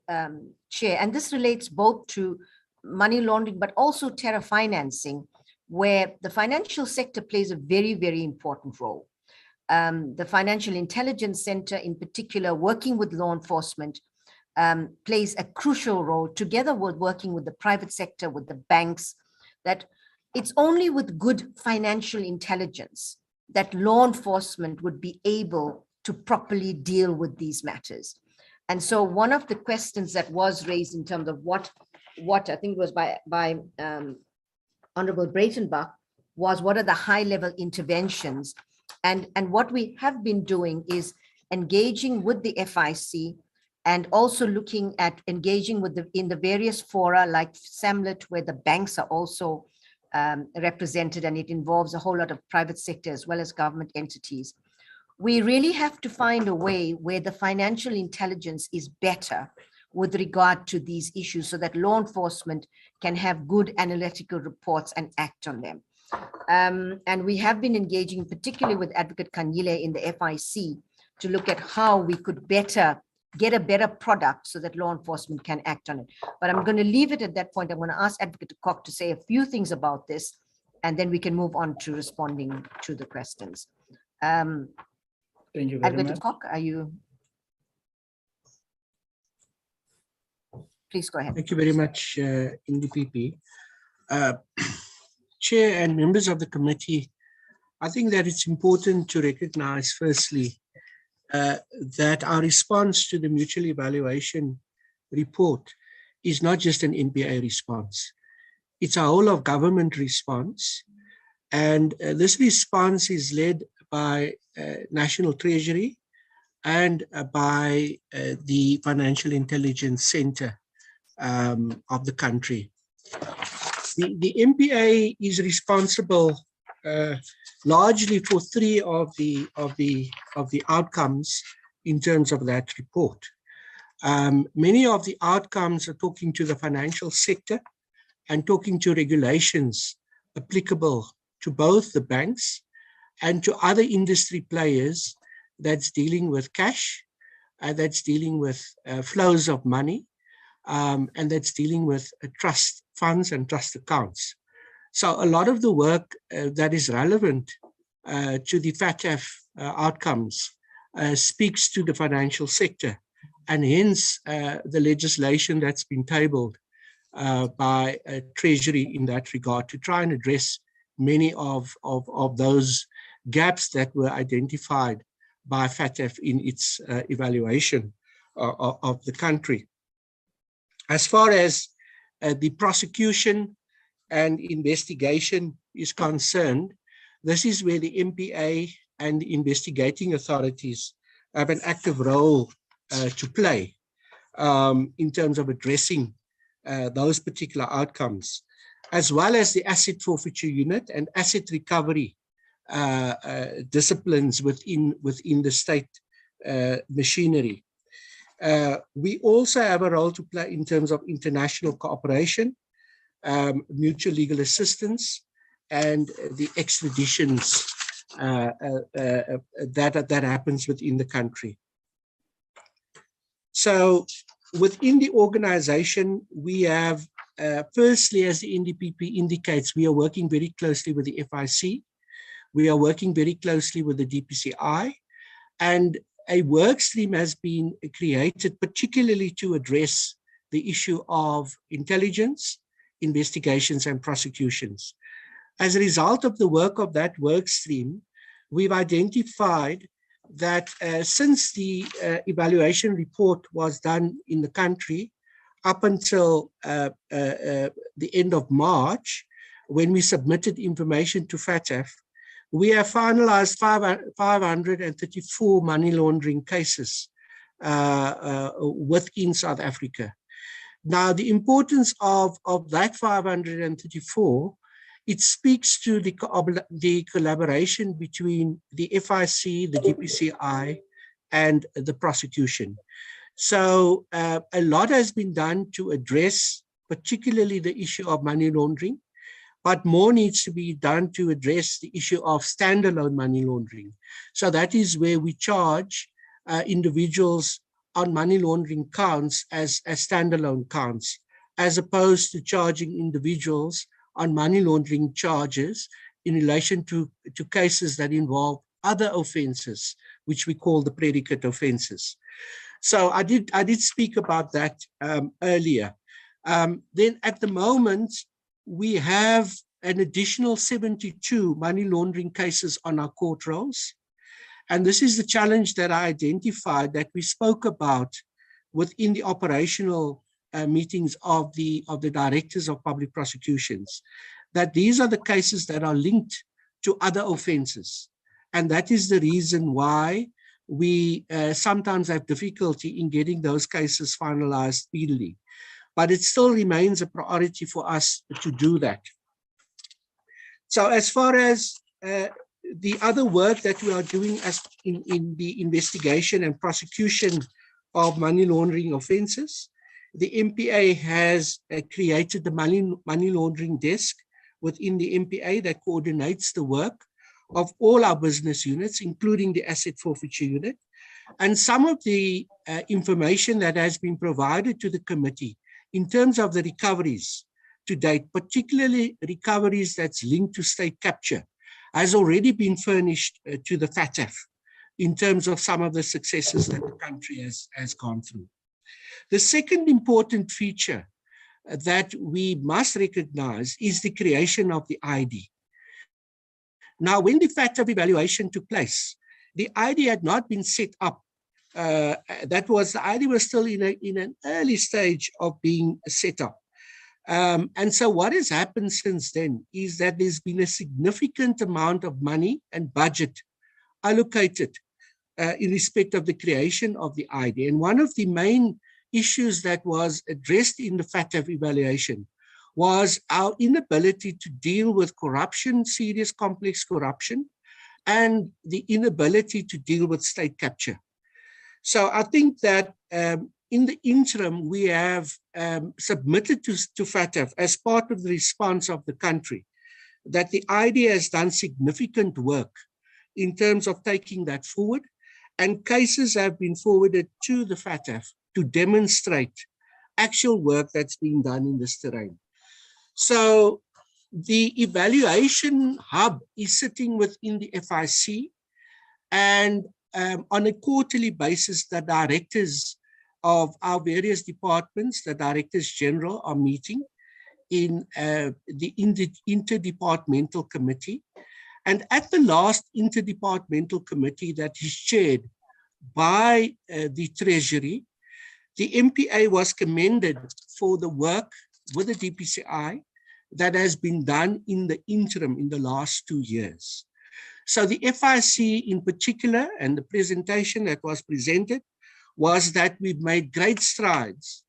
Speaker 2: Chair, and this relates both to money laundering, but also terror financing, where the financial sector plays a very, very important role. The Financial Intelligence Center in particular, working with law enforcement, plays a crucial role, together with working with the private sector, with the banks, that it's only with good financial intelligence that law enforcement would be able to properly deal with these matters. And so one of the questions that was raised in terms of what I think was by Honorable Breitenbach was, what are the high level interventions? And what we have been doing is engaging with the FIC and also looking at engaging with in the various fora like SAMLET, where the banks are also represented, and it involves a whole lot of private sector as well as government entities. We really have to find a way where the financial intelligence is better with regard to these issues, so that law enforcement can have good analytical reports and act on them. And we have been engaging particularly with Advocate Kanyile in the FIC to look at how we could get a better product so that law enforcement can act on it. But I'm going to leave it at that point. I'm going to ask Advocate de Kock to say a few things about this, and then we can move on to responding to the questions.
Speaker 1: Thank you very
Speaker 2: Advocate
Speaker 1: much.
Speaker 2: Kok, are you? Please go ahead.
Speaker 5: Thank you very much, NDPP. Chair and members of the committee, I think that it's important to recognize, firstly, that our response to the mutual evaluation report is not just an NPA response. It's a whole of government response. And this response is led by National Treasury and by the Financial Intelligence Center of the country. The MPA is responsible largely for three of the outcomes in terms of that report. Many of the outcomes are talking to the financial sector and talking to regulations applicable to both the banks and to other industry players that's dealing with cash, that's dealing with flows of money, and that's dealing with trust funds and trust accounts. So a lot of the work that is relevant to the FATF outcomes speaks to the financial sector, and hence the legislation that's been tabled by Treasury in that regard to try and address many of those gaps that were identified by FATF in its evaluation of the country. As far as the prosecution and investigation is concerned, this is where the MPA and the investigating authorities have an active role to play in terms of addressing those particular outcomes, as well as the asset forfeiture unit and asset recovery disciplines within the state machinery. We also have a role to play in terms of international cooperation, mutual legal assistance, and the extraditions that happens within the country. So within the organization, we have, firstly, as the NDPP indicates, we are working very closely with the FIC. We are working very closely with the DPCI, and a work stream has been created particularly to address the issue of intelligence, investigations, and prosecutions. As a result of the work of that work stream, we've identified that since the evaluation report was done in the country up until the end of March, when we submitted information to FATF, we have finalized 534 money laundering cases within South Africa. Now, the importance of that 534, it speaks to the collaboration between the FIC, the DPCI, and the prosecution. So a lot has been done to address particularly the issue of money laundering, but more needs to be done to address the issue of standalone money laundering. So that is where we charge individuals on money laundering counts as standalone counts, as opposed to charging individuals on money laundering charges in relation to cases that involve other offenses, which we call the predicate offenses. So I did speak about that earlier. Then at the moment, we have an additional 72 money laundering cases on our court rolls. And this is the challenge that I identified that we spoke about within the operational meetings of the directors of public prosecutions, that these are the cases that are linked to other offenses. And that is the reason why we sometimes have difficulty in getting those cases finalized speedily. But it still remains a priority for us to do that. So as far as the other work that we are doing as in the investigation and prosecution of money laundering offenses, the MPA has created the money laundering desk within the MPA that coordinates the work of all our business units, including the asset forfeiture unit. And some of the information that has been provided to the committee in terms of the recoveries to date, particularly recoveries that's linked to state capture, has already been furnished to the FATF. in terms of some of the successes that the country has gone through. The second important feature that we must recognize is the creation of the ID. Now, when the FATF evaluation took place, the ID had not been set up. The ID was still in an early stage of being set up. And so what has happened since then is that there's been a significant amount of money and budget allocated in respect of the creation of the ID. And one of the main issues that was addressed in the FATF evaluation was our inability to deal with corruption, serious complex corruption, and the inability to deal with state capture. So I think that in the interim, we have submitted to FATF as part of the response of the country that the ID has done significant work in terms of taking that forward, and cases have been forwarded to the FATF to demonstrate actual work that's been done in this terrain. So the evaluation hub is sitting within the FIC, and on a quarterly basis, the directors of our various departments, the directors general, are meeting in the interdepartmental committee. And at the last interdepartmental committee that is chaired by the Treasury, the MPA was commended for the work with the DPCI that has been done in the interim in the last 2 years. So the FIC in particular, and the presentation that was presented, was that we've made great strides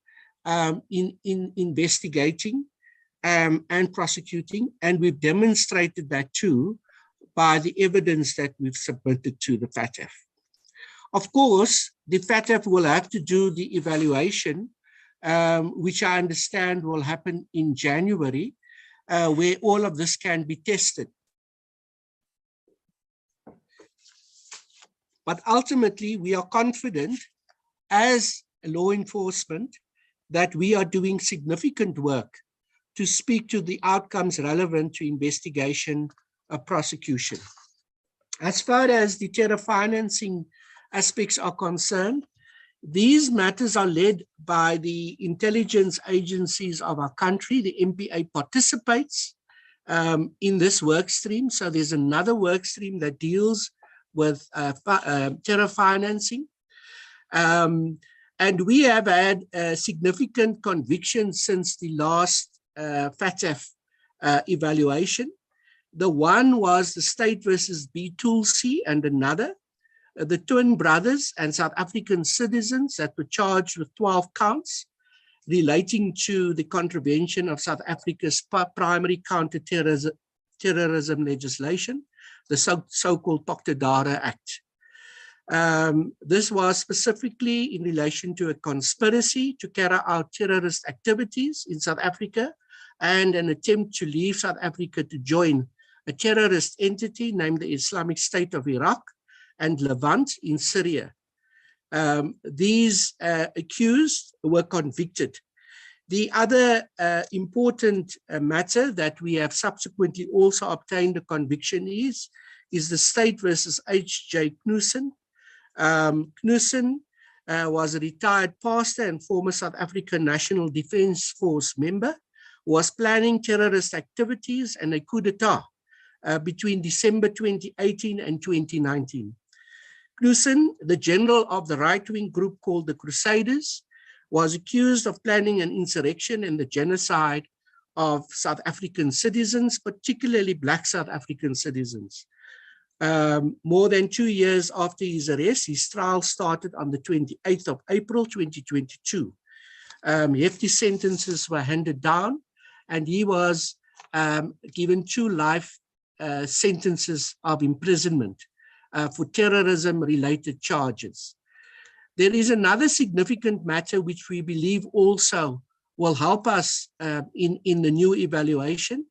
Speaker 5: in investigating and prosecuting, and we've demonstrated that too by the evidence that we've submitted to the FATF. Of course, the FATF will have to do the evaluation, which I understand will happen in January, where all of this can be tested. But ultimately, we are confident as law enforcement that we are doing significant work to speak to the outcomes relevant to investigation of prosecution. As far as the terror financing aspects are concerned, these matters are led by the intelligence agencies of our country. The MPA participates in this work stream. So there's another work stream that deals with terror financing. And we have had significant convictions since the last FATF evaluation. The one was the state versus B Tulsi, and another, the twin brothers and South African citizens that were charged with 12 counts relating to the contravention of South Africa's primary counter-terrorism legislation, the so-called Poctadara Act. This was specifically in relation to a conspiracy to carry out terrorist activities in South Africa and an attempt to leave South Africa to join a terrorist entity named the Islamic State of Iraq and Levant in Syria. These accused were convicted. The other important matter that we have subsequently also obtained a conviction is the state versus H.J. Knudsen. Knudsen was a retired pastor and former South African National Defence Force member, who was planning terrorist activities and a coup d'etat between December 2018 and 2019. Knudsen, the general of the right-wing group called the Crusaders, was accused of planning an insurrection and the genocide of South African citizens, particularly Black South African citizens. More than 2 years after his arrest, his trial started on the 28th of April, 2022. Hefty sentences were handed down, and he was given 2 life sentences of imprisonment for terrorism-related charges. There is another significant matter which we believe also will help us in the new evaluation.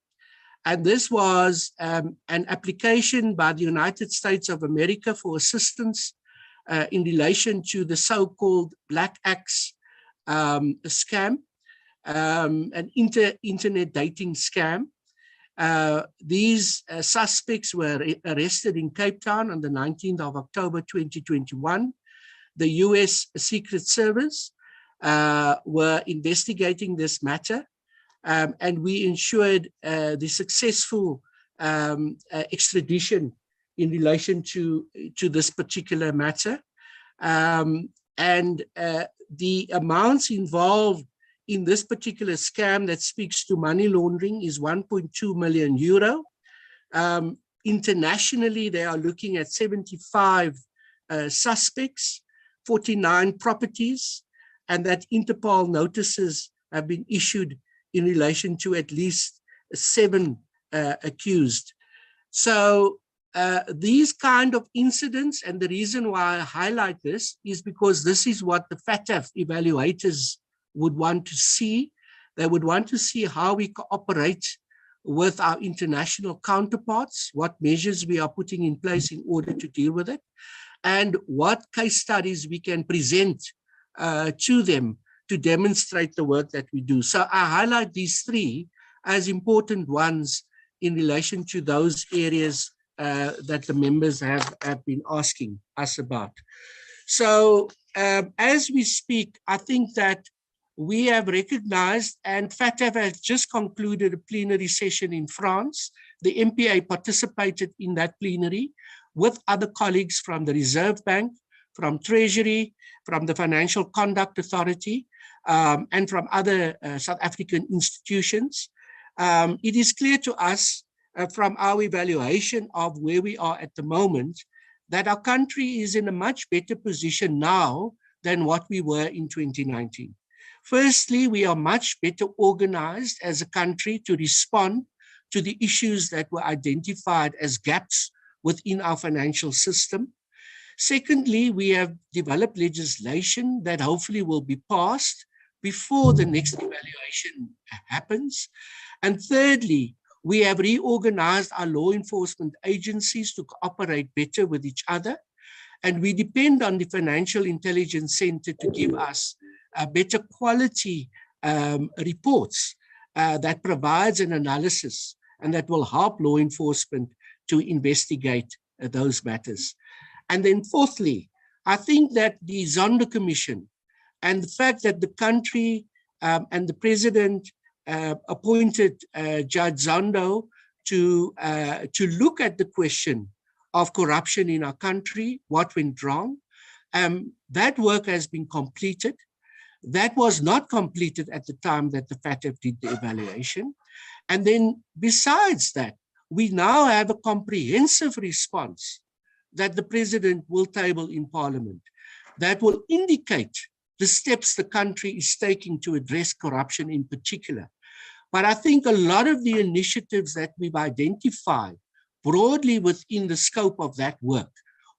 Speaker 5: And this was an application by the United States of America for assistance in relation to the so-called Black Axe scam, an internet dating scam. These suspects were arrested in Cape Town on the 19th of October 2021. The US Secret Service were investigating this matter, and we ensured the successful extradition in relation to this particular matter. The amounts involved in this particular scam that speaks to money laundering is 1.2 million euro. Internationally, they are looking at 75 suspects, 49 properties, and that Interpol notices have been issued in relation to at least 7 accused. So these kind of incidents, and the reason why I highlight this is because this is what the FATF evaluators would want to see. They would want to see how we cooperate with our international counterparts, what measures we are putting in place in order to deal with it, and what case studies we can present to them to demonstrate the work that we do. So I highlight these 3 as important ones in relation to those areas that the members have been asking us about. So as we speak, I think that we have recognized, and FATF has just concluded a plenary session in France. The MPA participated in that plenary with other colleagues from the Reserve Bank, from Treasury, from the Financial Conduct Authority, and from other South African institutions. It is clear to us from our evaluation of where we are at the moment that our country is in a much better position now than what we were in 2019. Firstly, we are much better organized as a country to respond to the issues that were identified as gaps within our financial system. Secondly, we have developed legislation that hopefully will be passed before the next evaluation happens. And thirdly, we have reorganized our law enforcement agencies to cooperate better with each other. And we depend on the Financial Intelligence Center to give us better quality reports that provides an analysis and that will help law enforcement to investigate those matters. And then fourthly, I think that the Zondo Commission and the fact that the country and the president appointed Judge Zondo to look at the question of corruption in our country, what went wrong. That work has been completed. That was not completed at the time that the FATF did the evaluation. And then besides that, we now have a comprehensive response that the president will table in Parliament that will indicate the steps the country is taking to address corruption in particular. But I think a lot of the initiatives that we've identified broadly within the scope of that work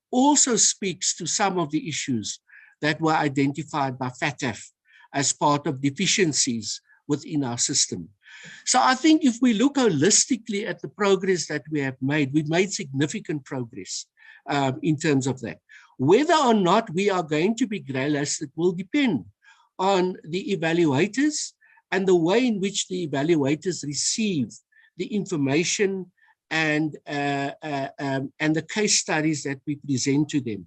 Speaker 5: also speaks to some of the issues that were identified by FATF as part of deficiencies within our system. So I think if we look holistically at the progress that we have made, we've made significant progress in terms of that. Whether or not we are going to be grey-listed will depend on the evaluators and the way in which the evaluators receive the information and the case studies that we present to them.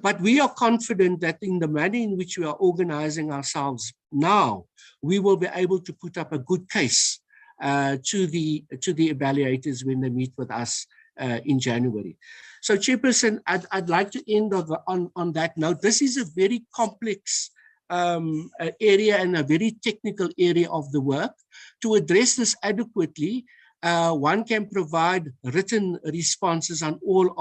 Speaker 5: But we are confident that in the manner in which we are organizing ourselves now, we will be able to put up a good case to the evaluators when they meet with us in January. So Chairperson, I'd like to end on that note. This is a very complex area and a very technical area of the work. To address this adequately, one can provide written responses on all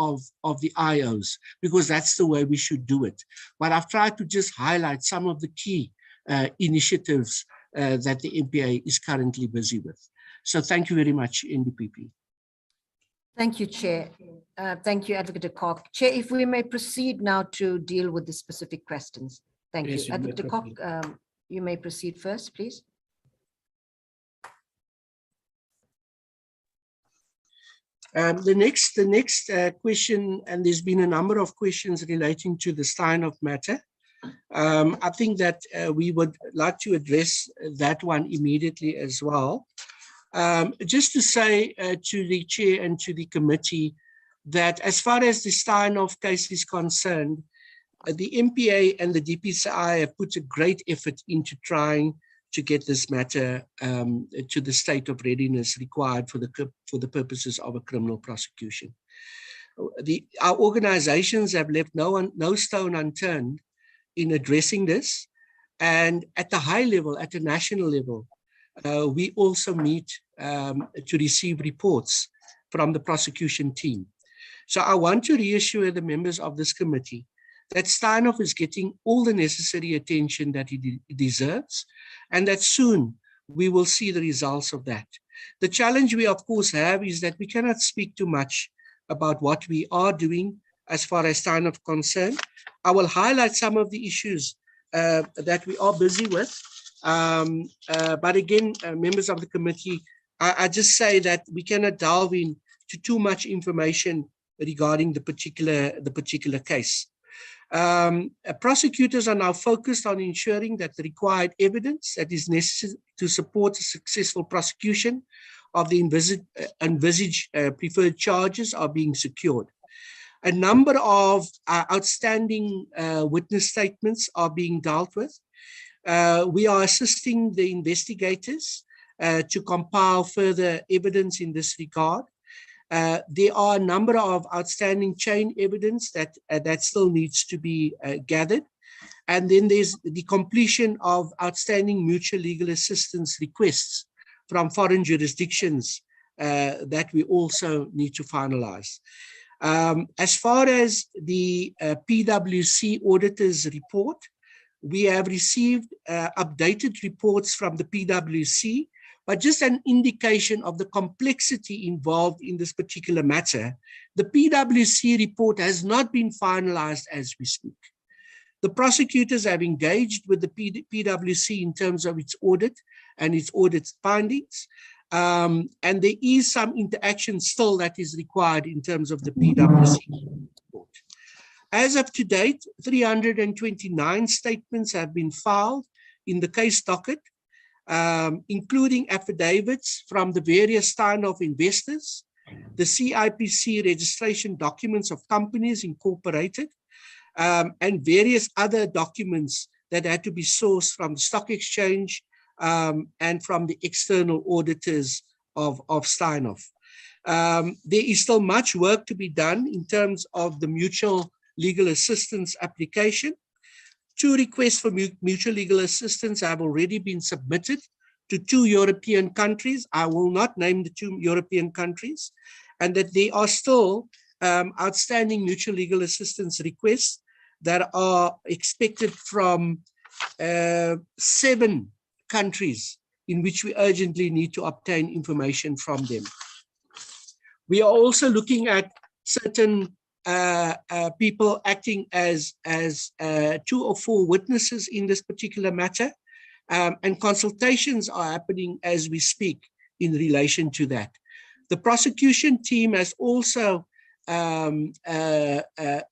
Speaker 5: of the IOs, because that's the way we should do it. But I've tried to just highlight some of the key initiatives that the MPA is currently busy with. So thank you very much, NDPP.
Speaker 2: Thank you, Chair. Thank you, Advocate de Kock. Chair, if we may proceed now to deal with the specific questions. Thank
Speaker 1: Yes,
Speaker 2: you.
Speaker 1: you may
Speaker 2: Advocate de Kock, you may proceed first, please.
Speaker 5: The next question, and there's been a number of questions relating to the Steinhoff matter. I think that we would like to address that one immediately as well. Just to say to the chair and to the committee that as far as the Steinhoff case is concerned, the MPA and the DPCI have put a great effort into trying to get this matter to the state of readiness required for the purposes of a criminal prosecution. Our organizations have left no stone unturned in addressing this, and at the high level, at the national level, we also meet to receive reports from the prosecution team. So I want to reassure the members of this committee that Steinhoff is getting all the necessary attention that he deserves, and that soon we will see the results of that. The challenge we of course have is that we cannot speak too much about what we are doing as far as Steinhoff is concerned. I will highlight some of the issues that we are busy with. But again, members of the committee, I just say that we cannot delve into too much information regarding the particular case. Prosecutors are now focused on ensuring that the required evidence that is necessary to support a successful prosecution of the envisaged preferred charges are being secured. A number of outstanding witness statements are being dealt with. We are assisting the investigators to compile further evidence in this regard. There are a number of outstanding chain evidence that still needs to be gathered. And then there's the completion of outstanding mutual legal assistance requests from foreign jurisdictions that we also need to finalize. As far as the PwC auditor's report, we have received updated reports from the PwC, but just an indication of the complexity involved in this particular matter. The PwC report has not been finalized as we speak. The prosecutors have engaged with the PwC in terms of its audit and its audit findings. And there is some interaction still that is required in terms of the PwC report. As of to date, 329 statements have been filed in the case docket, including affidavits from the various Steinhoff investors, the CIPC registration documents of companies incorporated, and various other documents that had to be sourced from the stock exchange and from the external auditors of Steinhoff. There is still much work to be done in terms of the mutual legal assistance application. 2 requests for mutual legal assistance have already been submitted to 2 European countries. I will not name the 2 European countries, and that there are still outstanding mutual legal assistance requests that are expected from 7 countries in which we urgently need to obtain information from them. We are also looking at certain people acting as 2 or 4 witnesses in this particular matter, and consultations are happening as we speak in relation to that. The prosecution team has also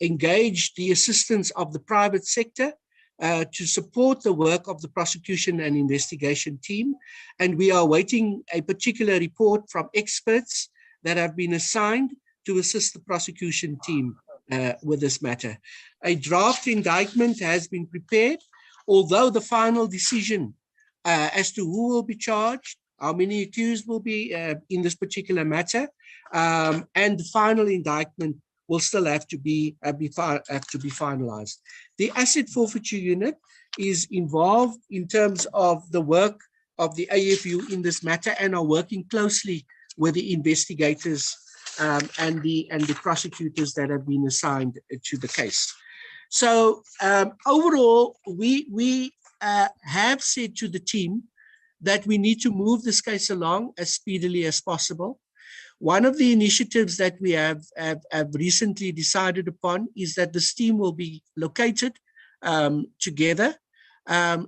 Speaker 5: engaged the assistance of the private sector to support the work of the prosecution and investigation team, and we are awaiting a particular report from experts that have been assigned to assist the prosecution team with this matter. A draft indictment has been prepared, although the final decision as to who will be charged, how many accused will be in this particular matter, and the final indictment will still have to be finalized. The asset forfeiture unit is involved in terms of the work of the AFU in this matter and are working closely with the investigators and the prosecutors that have been assigned to the case. So overall, we have said to the team that we need to move this case along as speedily as possible. One of the initiatives that we have recently decided upon is that this team will be located together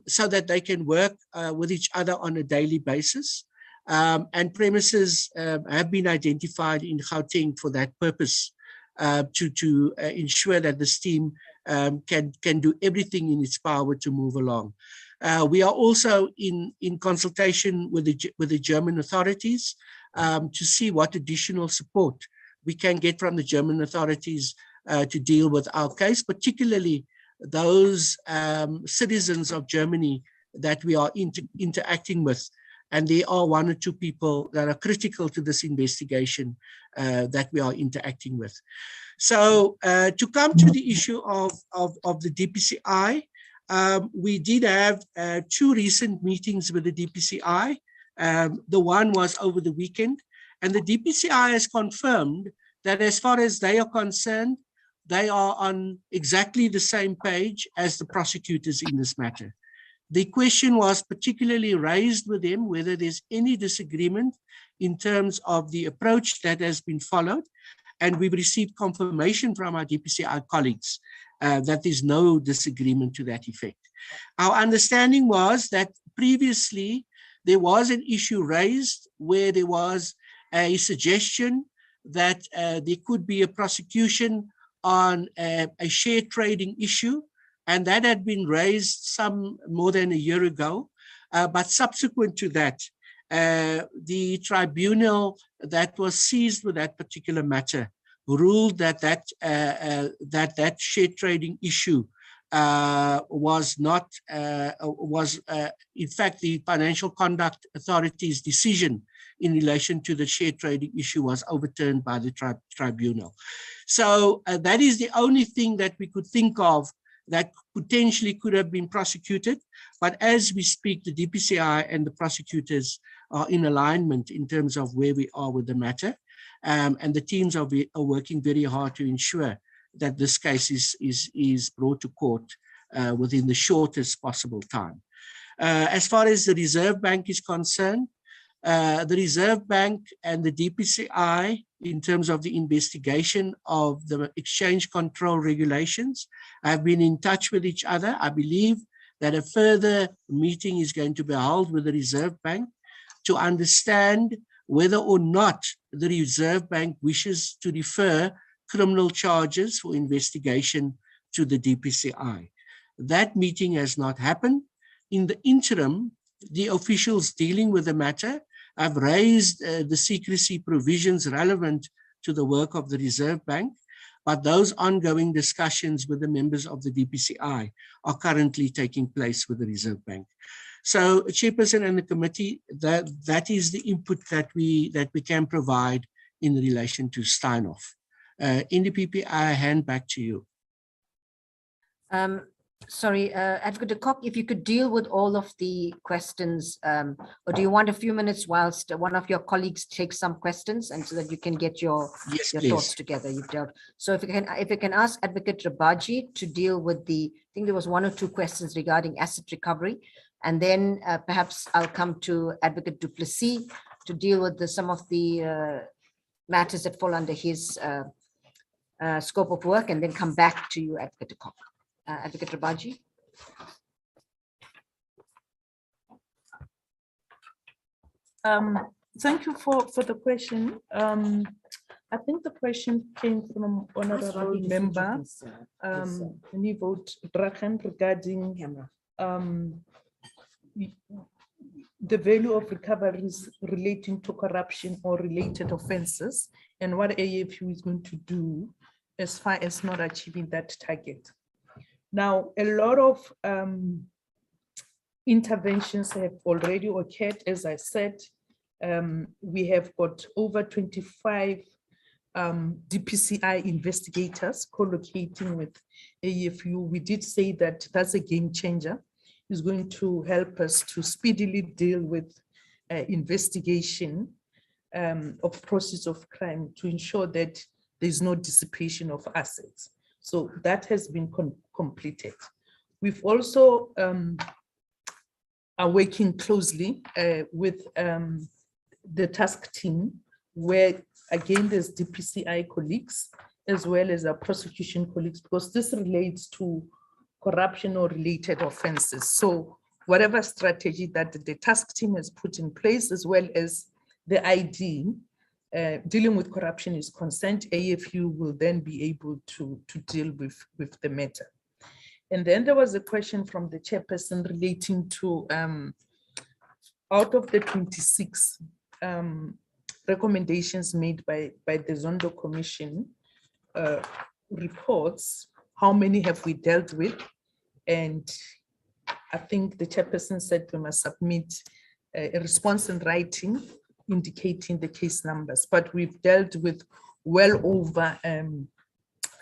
Speaker 5: so that they can work with each other on a daily basis. And premises have been identified in Gauteng for that purpose, to ensure that this team can do everything in its power to move along. We are also in consultation with the German authorities to see what additional support we can get from the German authorities to deal with our case, particularly those citizens of Germany that we are interacting with. And there are one or two people that are critical to this investigation that we are interacting with. So to come to the issue of the DPCI, we did have 2 recent meetings with the DPCI. The one was over the weekend, and the DPCI has confirmed that as far as they are concerned, they are on exactly the same page as the prosecutors in this matter. The question was particularly raised with them whether there's any disagreement in terms of the approach that has been followed, and we've received confirmation from our DPCI colleagues that there's no disagreement to that effect. Our understanding was that previously there was an issue raised where there was a suggestion that there could be a prosecution on a share trading issue, and that had been raised some more than a year ago. But subsequent to that, the tribunal that was seized with that particular matter ruled that that share trading issue was not, in fact, the Financial Conduct Authority's decision in relation to the share trading issue was overturned by the tribunal. So that is the only thing that we could think of that potentially could have been prosecuted. But as we speak, the DPCI and the prosecutors are in alignment in terms of where we are with the matter. And the teams are working very hard to ensure that this case is brought to court within the shortest possible time. As far as the Reserve Bank is concerned, the Reserve Bank and the DPCI, in terms of the investigation of the exchange control regulations, have been in touch with each other. I believe that a further meeting is going to be held with the Reserve Bank to understand whether or not the Reserve Bank wishes to refer criminal charges for investigation to the DPCI. That meeting has not happened. In the interim, the officials dealing with the matter have raised the secrecy provisions relevant to the work of the Reserve Bank, but those ongoing discussions with the members of the DPCI are currently taking place with the Reserve Bank. So, Chairperson and the committee, that is the input that we can provide in relation to Steinhoff. NDPP, I hand back to you.
Speaker 2: Sorry, Advocate de Kock, if you could deal with all of the questions, or do you want a few minutes whilst one of your colleagues takes some questions, and so that you can get your thoughts together? You've dealt. So if you can ask Advocate Rabaji to deal with I think there was 1 or 2 questions regarding asset recovery, and then perhaps I'll come to Advocate du Plessis to deal with some of the matters that fall under his scope of work, and then come back to you, Advocate de Kock. Advocate Rabaji.
Speaker 6: Thank you for the question. I think the question came from Honorable Member Nivold Drachen regarding the value of recoveries relating to corruption or related offenses, and what AFU is going to do as far as not achieving that target. Now, a lot of interventions have already occurred. As I said, we have got over 25 DPCI investigators co-locating with AFU. We did say that that's a game changer. It's going to help us to speedily deal with investigation of process of crime to ensure that there's no dissipation of assets. So that has been completed. We've also are working closely with the task team, where again there's DPCI colleagues as well as our prosecution colleagues, because this relates to corruption or related offenses. So whatever strategy that the task team has put in place, as well as the ID dealing with corruption is concerned, AFU will then be able to deal with the matter. And then there was a question from the chairperson relating to out of the 26 recommendations made by the Zondo Commission reports, how many have we dealt with? And I think the chairperson said we must submit a response in writing indicating the case numbers, but we've dealt with well over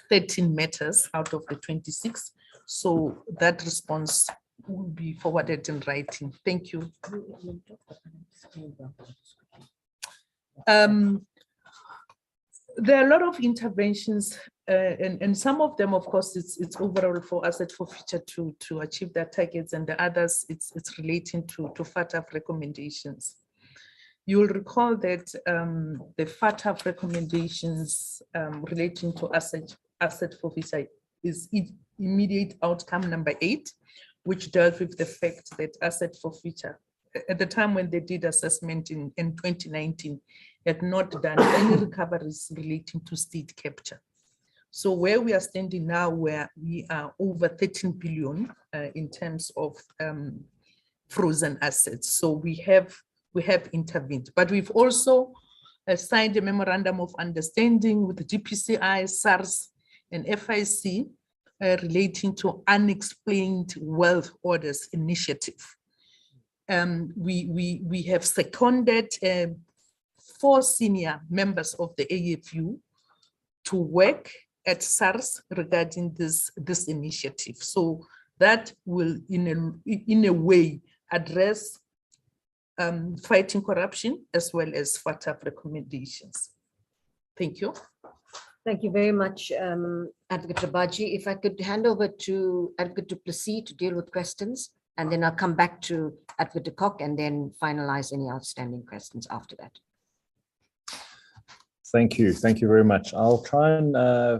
Speaker 6: 13 matters out of the 26. So that response will be forwarded in writing. Thank you. There are a lot of interventions, and some of them, of course, it's overall for asset forfeiture to achieve their targets, and the others, it's relating to FATF recommendations. You will recall that the FATF recommendations relating to asset forfeiture is immediate outcome number 8, which dealt with the fact that asset forfeiture, at the time when they did assessment in 2019, had not done any recoveries relating to state capture. So where we are standing now, where we are over 13 billion in terms of frozen assets. So we have intervened, but we've also signed a memorandum of understanding with the GPCI, SARS, and FIC relating to unexplained wealth orders initiative. We have seconded 4 senior members of the AFU to work at SARS regarding this initiative. So that will, in a way, address fighting corruption as well as FATF recommendations. Thank you.
Speaker 2: Thank you very much, Advocate Rabaji. If I could hand over to Advocate du Plessis to deal with questions, and then I'll come back to Advocate de Kock and then finalize any outstanding questions after that.
Speaker 8: Thank you. Thank you very much. I'll try and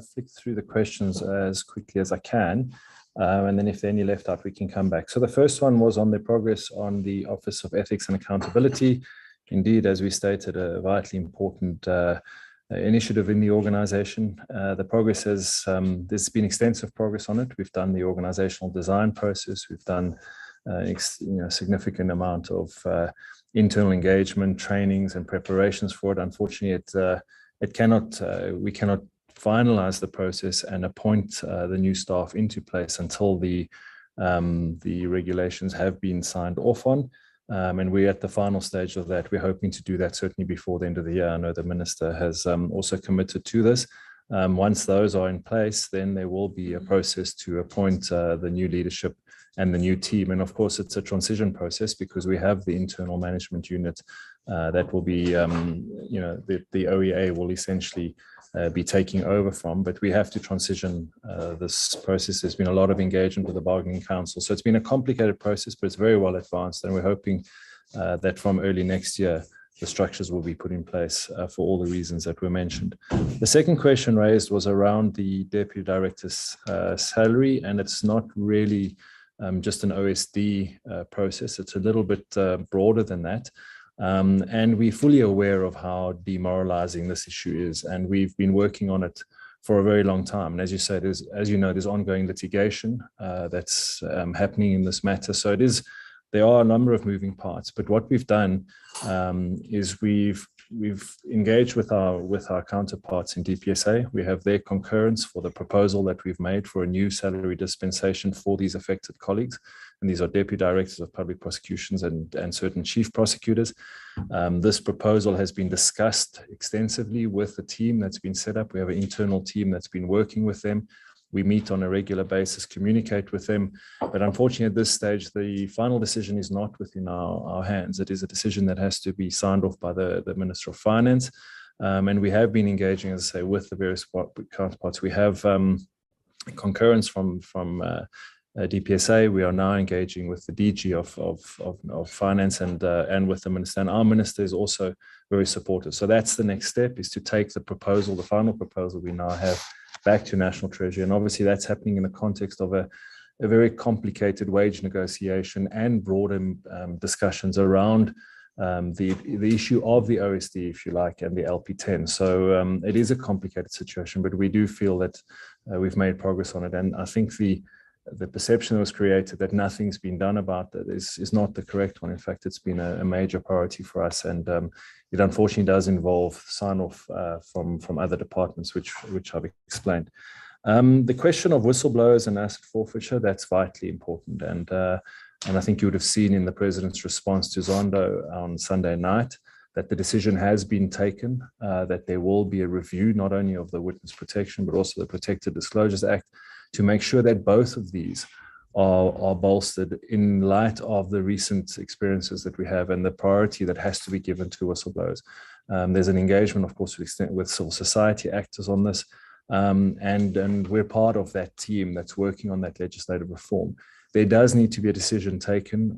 Speaker 8: flick through the questions as quickly as I can. And then if there are any left out, we can come back. So the first one was on the progress on the Office of Ethics and Accountability. Indeed, as we stated, a vitally important initiative in the organization. The progress has, there's been extensive progress on it. We've done the organizational design process. We've done significant amount of internal engagement, trainings and preparations for it. Unfortunately, we cannot finalize the process and appoint the new staff into place until the regulations have been signed off on. And we're at the final stage of that. We're hoping to do that certainly before the end of the year. I know the Minister has also committed to this. Once those are in place, then there will be a process to appoint the new leadership and the new team. And of course, it's a transition process because we have the internal management unit that will be, the OEA will essentially be taking over from, but we have to transition this process. There's been a lot of engagement with the bargaining council. So it's been a complicated process, but it's very well advanced. And we're hoping that from early next year, the structures will be put in place for all the reasons that were mentioned. The second question raised was around the Deputy Director's salary, and it's not really just an OSD process. It's a little bit broader than that. And we're fully aware of how demoralizing this issue is. And we've been working on it for a very long time. And as you say, there's ongoing litigation that's happening in this matter. So there are a number of moving parts, but what we've done is we've engaged with our counterparts in DPSA. We have their concurrence for the proposal that we've made for a new salary dispensation for these affected colleagues. And these are Deputy Directors of Public Prosecutions and certain Chief Prosecutors. This proposal has been discussed extensively with the team that's been set up. We have an internal team that's been working with them. We meet on a regular basis, communicate with them. But unfortunately, at this stage, the final decision is not within our hands. It is a decision that has to be signed off by the Minister of Finance. And we have been engaging, as I say, with the various counterparts. We have concurrence from DPSA. We are now engaging with the DG of Finance and with the Minister. And our Minister is also very supportive. So that's the next step, is to take the final proposal we now have back to National Treasury. And obviously that's happening in the context of a very complicated wage negotiation and broader discussions around the issue of the OSD, if you like, and the LP10. So it is a complicated situation, but we do feel that we've made progress on it. And I think the the perception that was created that nothing's been done about that is not the correct one. In fact, it's been a major priority for us, and it unfortunately does involve sign-off from other departments, which I've explained. The question of whistleblowers and asset forfeiture, that's vitally important, and I think you would have seen in the President's response to Zondo on Sunday night that the decision has been taken, that there will be a review not only of the Witness Protection but also the Protected Disclosures Act, to make sure that both of these are bolstered in light of the recent experiences that we have and the priority that has to be given to whistleblowers. There's an engagement, of course, with civil society actors on this, and we're part of that team that's working on that legislative reform. There does need to be a decision taken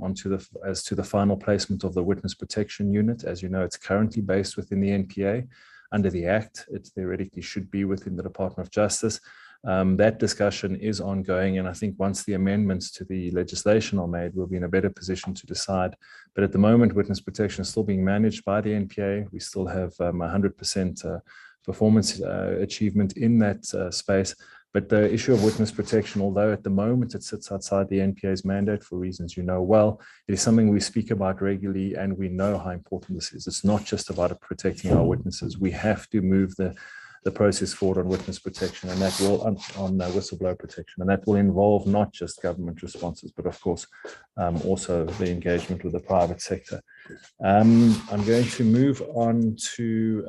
Speaker 8: as to the final placement of the Witness Protection Unit. As you know, it's currently based within the NPA. Under the Act, it theoretically should be within the Department of Justice. That discussion is ongoing, and I think once the amendments to the legislation are made, we'll be in a better position to decide. But at the moment, witness protection is still being managed by the NPA. We still have 100% performance achievement in that space. But the issue of witness protection, although at the moment it sits outside the NPA's mandate for reasons you know well, it is something we speak about regularly, and we know how important this is. It's not just about protecting our witnesses. We have to move the process forward on witness protection, and that will on whistleblower protection, and that will involve not just government responses, but of course also the engagement with the private sector. I'm going to move on to,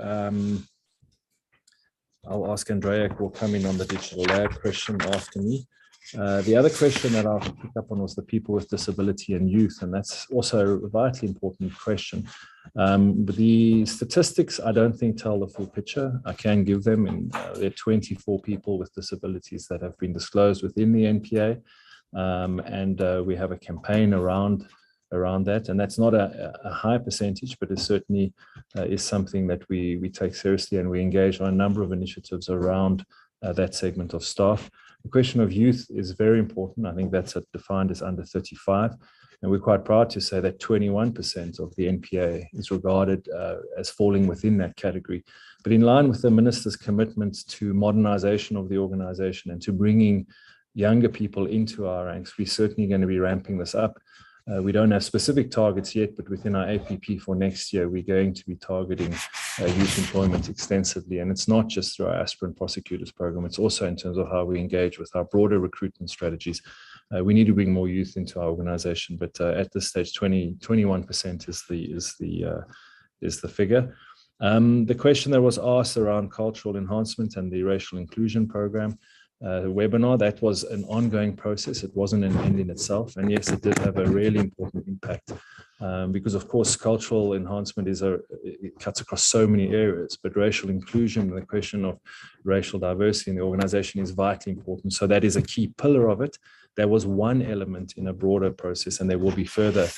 Speaker 8: I'll ask Andrea, who will come in on the digital lab question after me. The other question that I'll pick up on was the people with disability and youth, and that's also a vitally important question. But the statistics, I don't think, tell the full picture. I can give them, and there are 24 people with disabilities that have been disclosed within the NPA, and we have a campaign around that, and that's not a high percentage, but it certainly is something that we take seriously, and we engage on a number of initiatives around that segment of staff. The question of youth is very important. I think that's defined as under 35. And we're quite proud to say that 21% of the NPA is regarded as falling within that category. But in line with the Minister's commitment to modernization of the organization and to bringing younger people into our ranks, we're certainly going to be ramping this up. We don't have specific targets yet, but within our APP for next year, we're going to be targeting youth employment extensively. And it's not just through our aspirant prosecutors program, it's also in terms of how we engage with our broader recruitment strategies. We need to bring more youth into our organization, but at this stage, 21% is the figure. The question that was asked around cultural enhancement and the racial inclusion program, the webinar, that was an ongoing process. It wasn't an end in itself. And yes, it did have a really important impact because, of course, cultural enhancement it cuts across so many areas, but racial inclusion and the question of racial diversity in the organization is vitally important. So that is a key pillar of it. There was one element in a broader process, and there will be further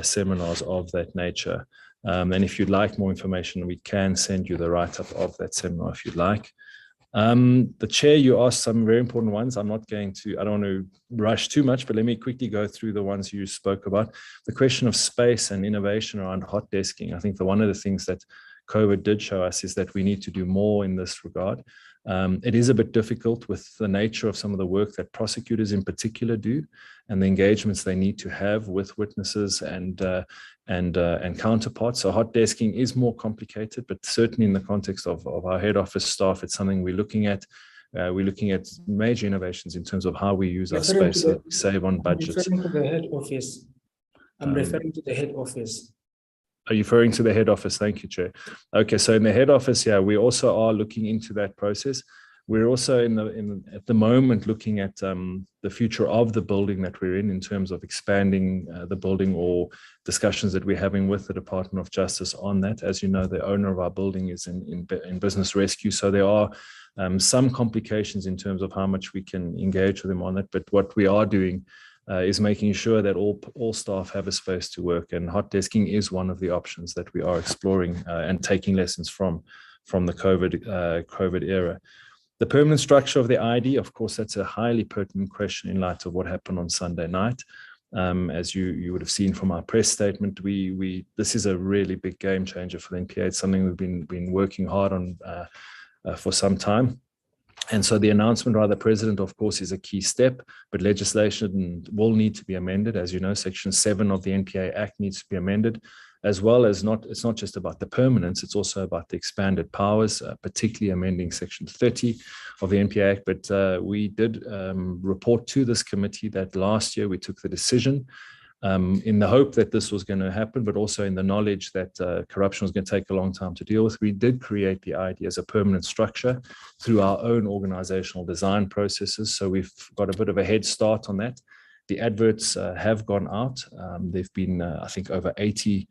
Speaker 8: seminars of that nature. And if you'd like more information, we can send you the write-up of that seminar if you'd like. The chair, you asked some very important ones. I don't want to rush too much, but let me quickly go through the ones you spoke about. The question of space and innovation around hot desking. I think one of the things that COVID did show us is that we need to do more in this regard. It is a bit difficult with the nature of some of the work that prosecutors in particular do and the engagements they need to have with witnesses and counterparts. So hot desking is more complicated, but certainly in the context of our head office staff, it's something we're looking at. We're looking at major innovations in terms of how we use our space so we save on budgets.
Speaker 1: I'm referring to the head office. I'm referring to the head office.
Speaker 8: Are you referring to the head office? Thank you, Chair. Okay, so in the head office, yeah, we also are looking into that process. We're also at the moment looking at the future of the building that we're in terms of expanding the building or discussions that we're having with the Department of Justice on that. As you know, the owner of our building is in business rescue, so there are some complications in terms of how much we can engage with them on it. But what we are doing is making sure that all staff have a space to work, and hot desking is one of the options that we are exploring and taking lessons from the COVID era. The permanent structure of the ID, of course, that's a highly pertinent question in light of what happened on Sunday night. As you would have seen from our press statement, this is a really big game changer for the NPA. It's something we've been working hard on for some time. And so the announcement by the president, of course, is a key step, but legislation will need to be amended. As you know, Section 7 of the NPA Act needs to be amended, as well as it's not just about the permanence, it's also about the expanded powers, particularly amending Section 30 of the NPA Act. But we did report to this committee that last year we took the decision in the hope that this was going to happen, but also in the knowledge that corruption was going to take a long time to deal with. We did create the ID as a permanent structure through our own organizational design processes. So we've got a bit of a head start on that. The adverts have gone out. There've been, I think, over 80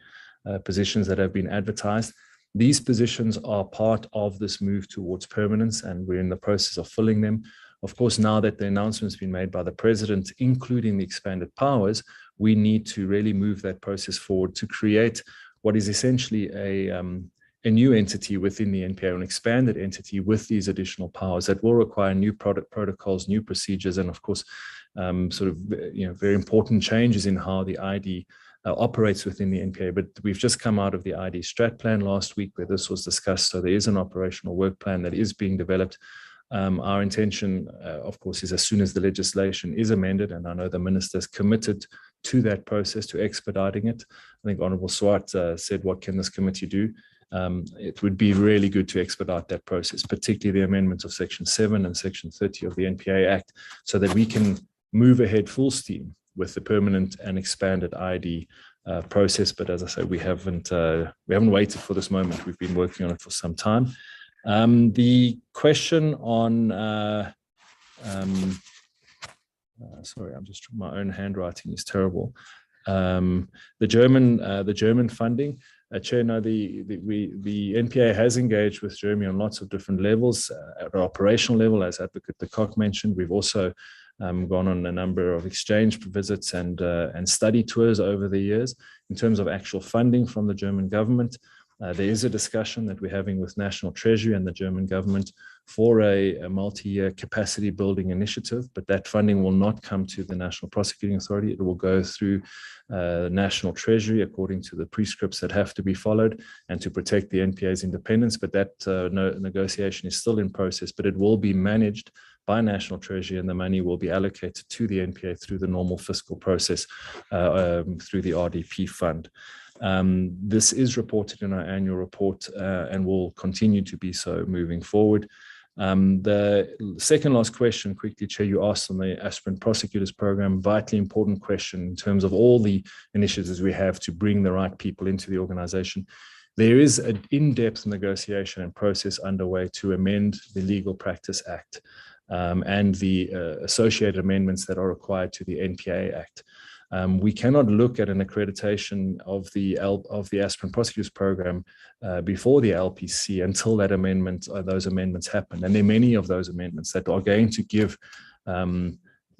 Speaker 8: positions that have been advertised. These positions are part of this move towards permanence, and we're in the process of filling them. Of course, now that the announcement's been made by the president, including the expanded powers, we need to really move that process forward to create what is essentially a new entity within the NPA, an expanded entity with these additional powers that will require new product protocols, new procedures, and of course, very important changes in how the ID operates within the NPA. But we've just come out of the ID strat plan last week where this was discussed. So there is an operational work plan that is being developed. Our intention, of course, is as soon as the legislation is amended, and I know the minister's committed to that process, to expediting it. I think Honourable Swart said, what can this committee do? It would be really good to expedite that process, particularly the amendments of Section 7 and Section 30 of the NPA Act, so that we can move ahead full steam with the permanent and expanded ID process. But as I say, we haven't waited for this moment. We've been working on it for some time. The question on sorry, I'm just my own handwriting is terrible. The German funding. Chair, no, the NPA has engaged with Germany on lots of different levels. At an operational level, as Advocate de Kock mentioned, we've also gone on a number of exchange visits and study tours over the years. In terms of actual funding from the German government, there is a discussion that we're having with National Treasury and the German government for a multi-year capacity building initiative, but that funding will not come to the National Prosecuting Authority. It will go through National Treasury according to the prescripts that have to be followed and to protect the NPA's independence. But that negotiation is still in process, but it will be managed by National Treasury, and the money will be allocated to the NPA through the normal fiscal process through the RDP fund. This is reported in our annual report and will continue to be so moving forward. The second last question, quickly, Chair, you asked on the aspirant prosecutors program, vitally important question in terms of all the initiatives we have to bring the right people into the organization. There is an in-depth negotiation and process underway to amend the Legal Practice Act and the associated amendments that are required to the NPA Act. We cannot look at an accreditation of the aspirant prosecutors program before the LPC until that amendment, those amendments happen. And there are many of those amendments that are going to give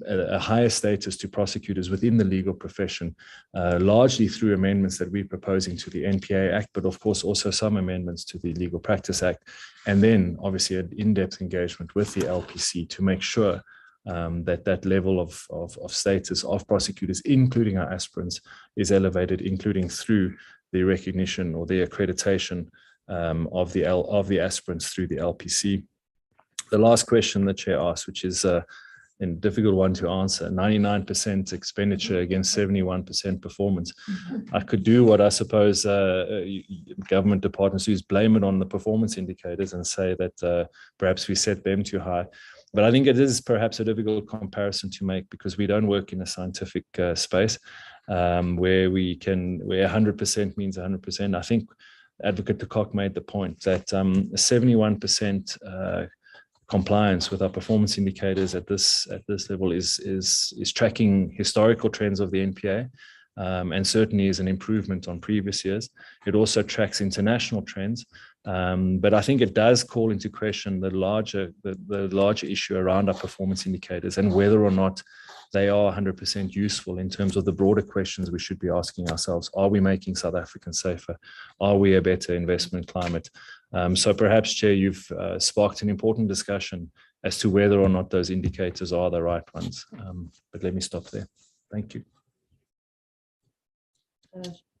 Speaker 8: a higher status to prosecutors within the legal profession, largely through amendments that we're proposing to the NPA Act, but of course also some amendments to the Legal Practice Act, and then obviously an in-depth engagement with the LPC to make sure that level of status of prosecutors, including our aspirants, is elevated, including through the recognition or the accreditation of the aspirants through the LPC. The last question the Chair asked, which is a difficult one to answer, 99% expenditure against 71% performance. I could do what I suppose government departments do, is blame it on the performance indicators and say that perhaps we set them too high. But I think it is perhaps a difficult comparison to make because we don't work in a scientific space where 100% means 100%. I think Advocate de Kock made the point that 71% compliance with our performance indicators at this level is tracking historical trends of the NPA and certainly is an improvement on previous years. It also tracks international trends, but I think it does call into question the larger issue around our performance indicators and whether or not they are 100% useful in terms of the broader questions we should be asking ourselves. Are we making South Africans safer? Are we a better investment climate? So perhaps, Chair, you've sparked an important discussion as to whether or not those indicators are the right ones. But let me stop there. Thank you.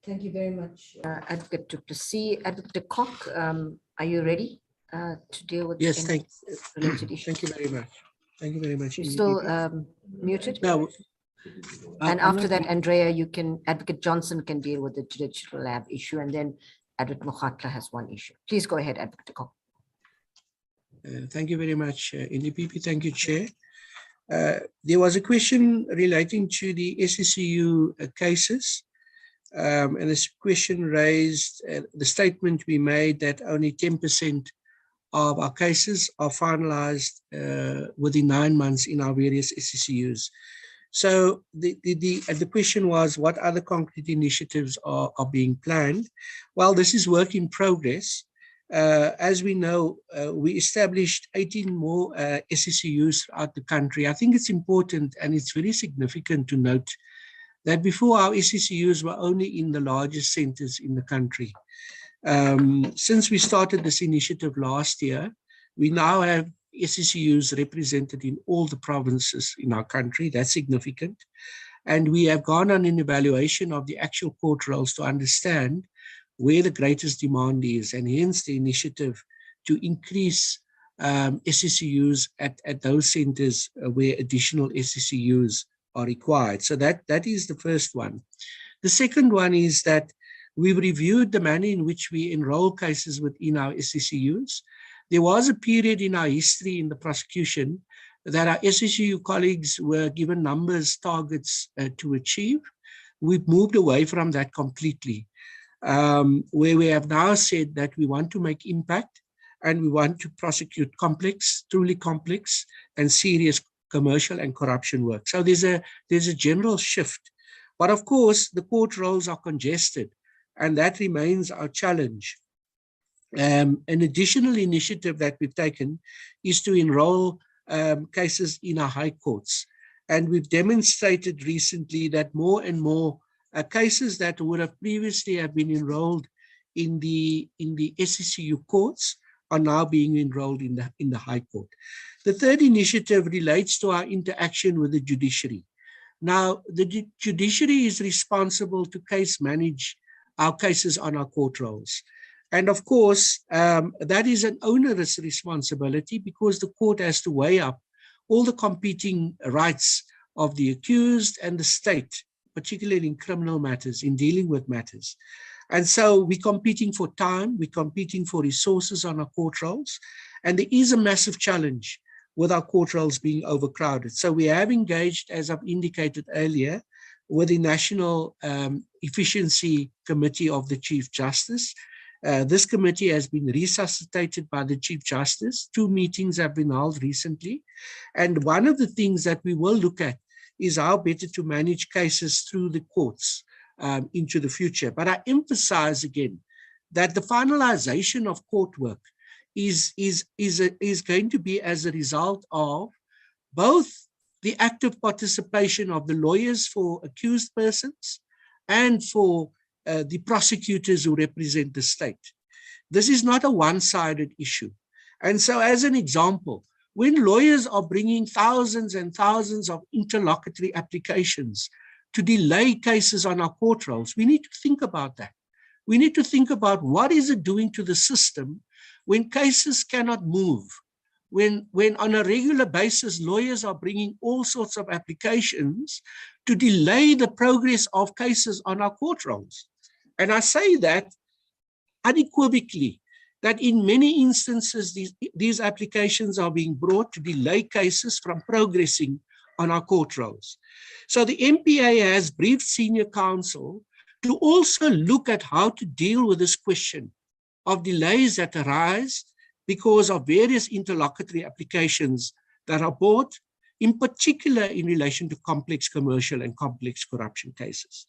Speaker 2: Thank you very much, Advocate du Plessis. Advocate de Kock, are you ready? to deal with
Speaker 5: Yes,
Speaker 2: any related issues?
Speaker 5: thank you very much. Thank you very much.
Speaker 2: You're
Speaker 5: NDP.
Speaker 2: still muted?
Speaker 5: No,
Speaker 2: And
Speaker 5: I'm
Speaker 2: after
Speaker 5: not-
Speaker 2: that, Andrea, Advocate Johnson can deal with the digital lab issue, and then Advocate Mokhatla has one issue. Please go ahead, Advocate Kok.
Speaker 5: Thank you very much, NDP. Thank you, Chair. There was a question relating to the SCCU cases. And this question raised the statement we made that only 10% of our cases are finalized within 9 months in our various SCCUs. So the question was, what other concrete initiatives are being planned? Well, this is work in progress. As we know, we established 18 more SCCUs throughout the country. I think it's important and it's very significant to note that before our SCCUs were only in the largest centers in the country. Since we started this initiative last year, we now have SCCUs represented in all the provinces in our country. That's significant. And we have gone on an evaluation of the actual court rolls to understand where the greatest demand is, and hence the initiative to increase SCCUs at those centers where additional SCCUs are required. So that is the first one. The second one is that we've reviewed the manner in which we enroll cases within our SCCUs. There was a period in our history in the prosecution that our SCCU colleagues were given numbers, targets to achieve. We've moved away from that completely, where we have now said that we want to make impact and we want to prosecute complex, truly complex and serious commercial and corruption work. So there's a general shift. But of course, the court rolls are congested, and that remains our challenge. An additional initiative that we've taken is to enroll cases in our high courts. And we've demonstrated recently that more and more cases that would have previously have been enrolled in the SCCU courts are now being enrolled in the High Court. The third initiative relates to our interaction with the judiciary. Now, the judiciary is responsible to case manage our cases on our court rolls. And of course, that is an onerous responsibility because the court has to weigh up all the competing rights of the accused and the state, particularly in criminal matters, in dealing with matters. And so we're competing for time, we're competing for resources on our court rolls, and there is a massive challenge with our court rolls being overcrowded. So we have engaged, as I've indicated earlier, with the National Efficiency Committee of the Chief Justice. This committee has been resuscitated by the Chief Justice. 2 meetings have been held recently. And one of the things that we will look at is how better to manage cases through the courts into the future. But I emphasize again that the finalization of court work is going to be as a result of both the active participation of the lawyers for accused persons and for the prosecutors who represent the state. This is not a one-sided issue. And so as an example, when lawyers are bringing thousands and thousands of interlocutory applications to delay cases on our court rolls, we need to think about that. We need to think about what is it doing to the system when cases cannot move, when on a regular basis, lawyers are bringing all sorts of applications to delay the progress of cases on our court rolls. And I say that unequivocally, that in many instances, these applications are being brought to delay cases from progressing on our court rolls. So the MPA has briefed senior counsel to also look at how to deal with this question of delays that arise because of various interlocutory applications that are brought, in particular in relation to complex commercial and complex corruption cases.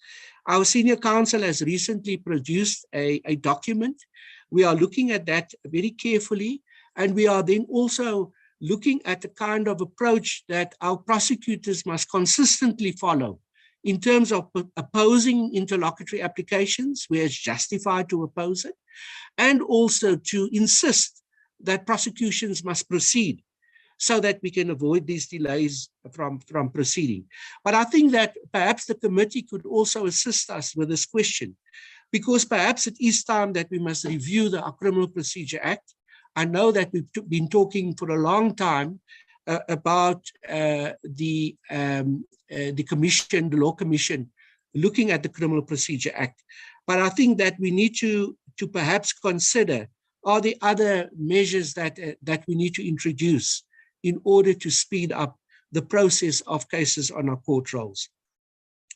Speaker 5: Our senior counsel has recently produced a document. We are looking at that very carefully, and we are then also looking at the kind of approach that our prosecutors must consistently follow in terms of opposing interlocutory applications where it's justified to oppose it, and also to insist that prosecutions must proceed so that we can avoid these delays from proceeding. But I think that perhaps the committee could also assist us with this question, because perhaps it is time that we must review our Criminal Procedure Act. I know that we've been talking for a long time about the commission, the Law Commission, looking at the Criminal Procedure Act. But I think that we need to perhaps consider, are there other measures that we need to introduce in order to speed up the process of cases on our court rolls.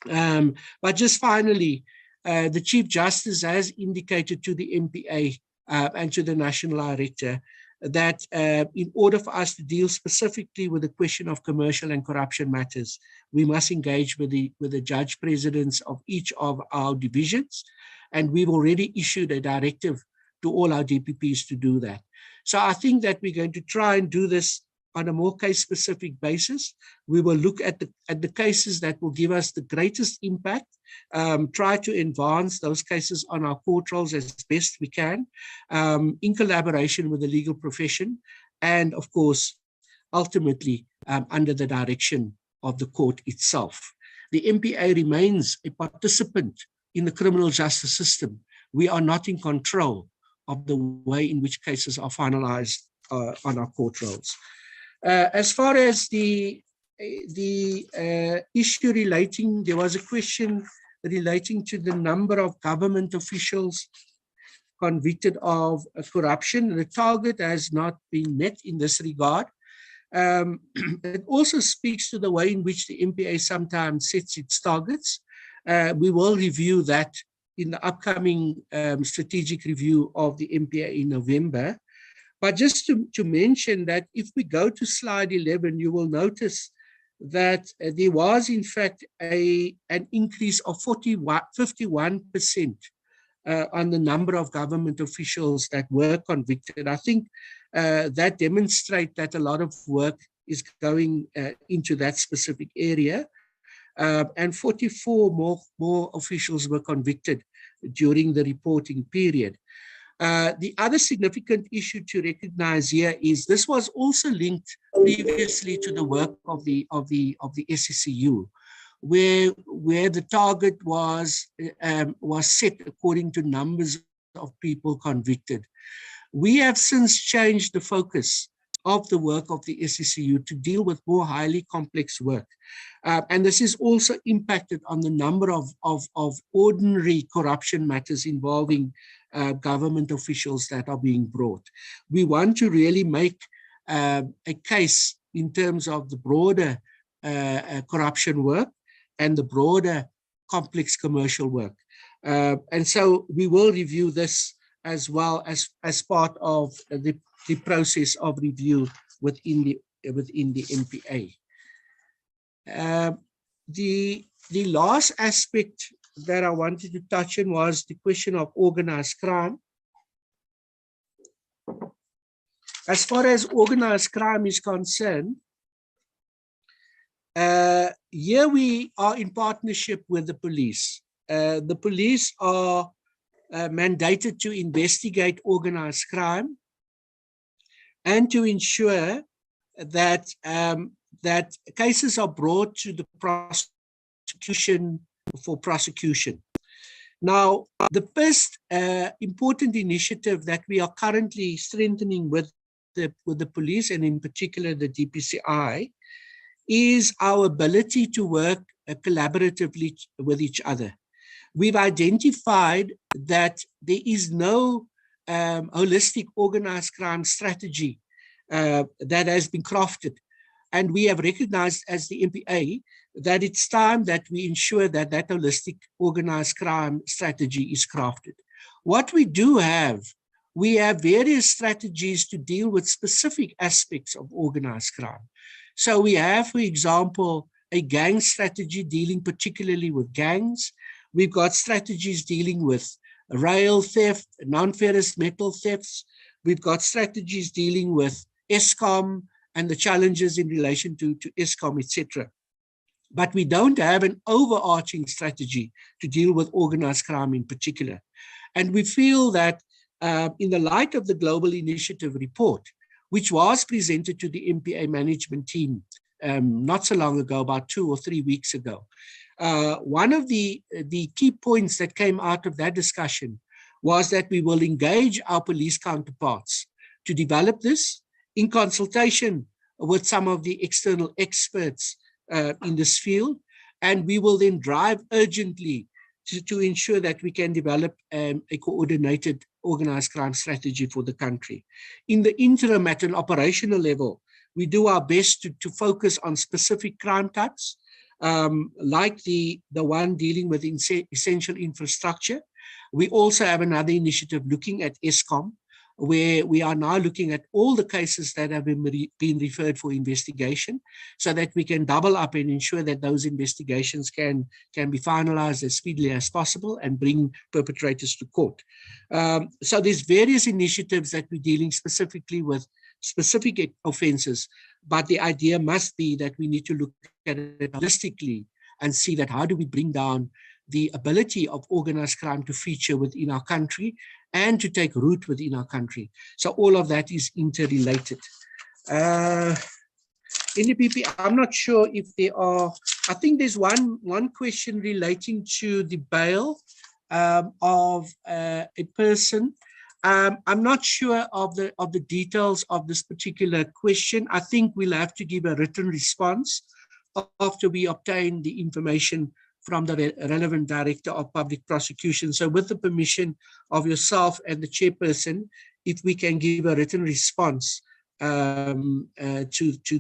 Speaker 5: But just finally, the Chief Justice has indicated to the MPA and to the National Director that in order for us to deal specifically with the question of commercial and corruption matters, we must engage with the judge presidents of each of our divisions. And we've already issued a directive to all our DPPs to do that. So I think that we're going to try and do this on a more case-specific basis. We will look at the cases that will give us the greatest impact, try to advance those cases on our court rolls as best we can, in collaboration with the legal profession, and of course, ultimately, under the direction of the court itself. The MPA remains a participant in the criminal justice system. We are not in control of the way in which cases are finalized on our court rolls. As far as the issue relating, there was a question relating to the number of government officials convicted of corruption. The target has not been met in this regard. It also speaks to the way in which the MPA sometimes sets its targets. We will review that in the upcoming strategic review of the MPA in November. But just to mention that if we go to slide 11, you will notice that there was in fact an increase of 51% on the number of government officials that were convicted. I think that demonstrates that a lot of work is going into that specific area. And 44 more officials were convicted during the reporting period. The other significant issue to recognize here is this was also linked previously to the work of the SCCU, where the target was set according to numbers of people convicted. We have since changed the focus of the work of the SCCU to deal with more highly complex work. And this is also impacted on the number of ordinary corruption matters involving government officials that are being brought. We want to really make a case in terms of the broader corruption work and the broader complex commercial work. And so we will review this as well as part of the process of review within the MPA. The last aspect that I wanted to touch on was the question of organized crime. As far as organized crime is concerned, here we are in partnership with the police. The police are mandated to investigate organized crime and to ensure that that cases are brought to the prosecution for prosecution. Now, the first important initiative that we are currently strengthening with the police, and in particular the DPCI, is our ability to work collaboratively with each other. We've identified that there is no holistic organized crime strategy that has been crafted. And we have recognized as the MPA that it's time that we ensure that that holistic organized crime strategy is crafted. What we do have, we have various strategies to deal with specific aspects of organized crime. So we have, for example, a gang strategy dealing particularly with gangs. We've got strategies dealing with rail theft, non-ferrous metal thefts. We've got strategies dealing with Eskom and the challenges in relation to Eskom, etc. But we don't have an overarching strategy to deal with organized crime in particular. And we feel that in the light of the Global Initiative report, which was presented to the MPA management team not so long ago, about 2 or 3 weeks ago, one of the key points that came out of that discussion was that we will engage our police counterparts to develop this in consultation with some of the external experts in this field. And we will then drive urgently to ensure that we can develop a coordinated organized crime strategy for the country. In the interim, at an operational level, we do our best to focus on specific crime types, like the one dealing with essential infrastructure. We also have another initiative looking at ESCOM, where we are now looking at all the cases that have been referred for investigation, so that we can double up and ensure that those investigations can be finalized as speedily as possible and bring perpetrators to court. So there's various initiatives that we're dealing specifically with specific offenses, but the idea must be that we need to look at it holistically and see that how do we bring down the ability of organized crime to feature within our country and to take root within our country. So all of that is interrelated. NDPP, I'm not sure if there are, I think there's one question relating to the bail of a person. I'm not sure of the details of this particular question. I think we'll have to give a written response after we obtain the information from the relevant Director of Public Prosecution. So with the permission of yourself and the chairperson, if we can give a written response to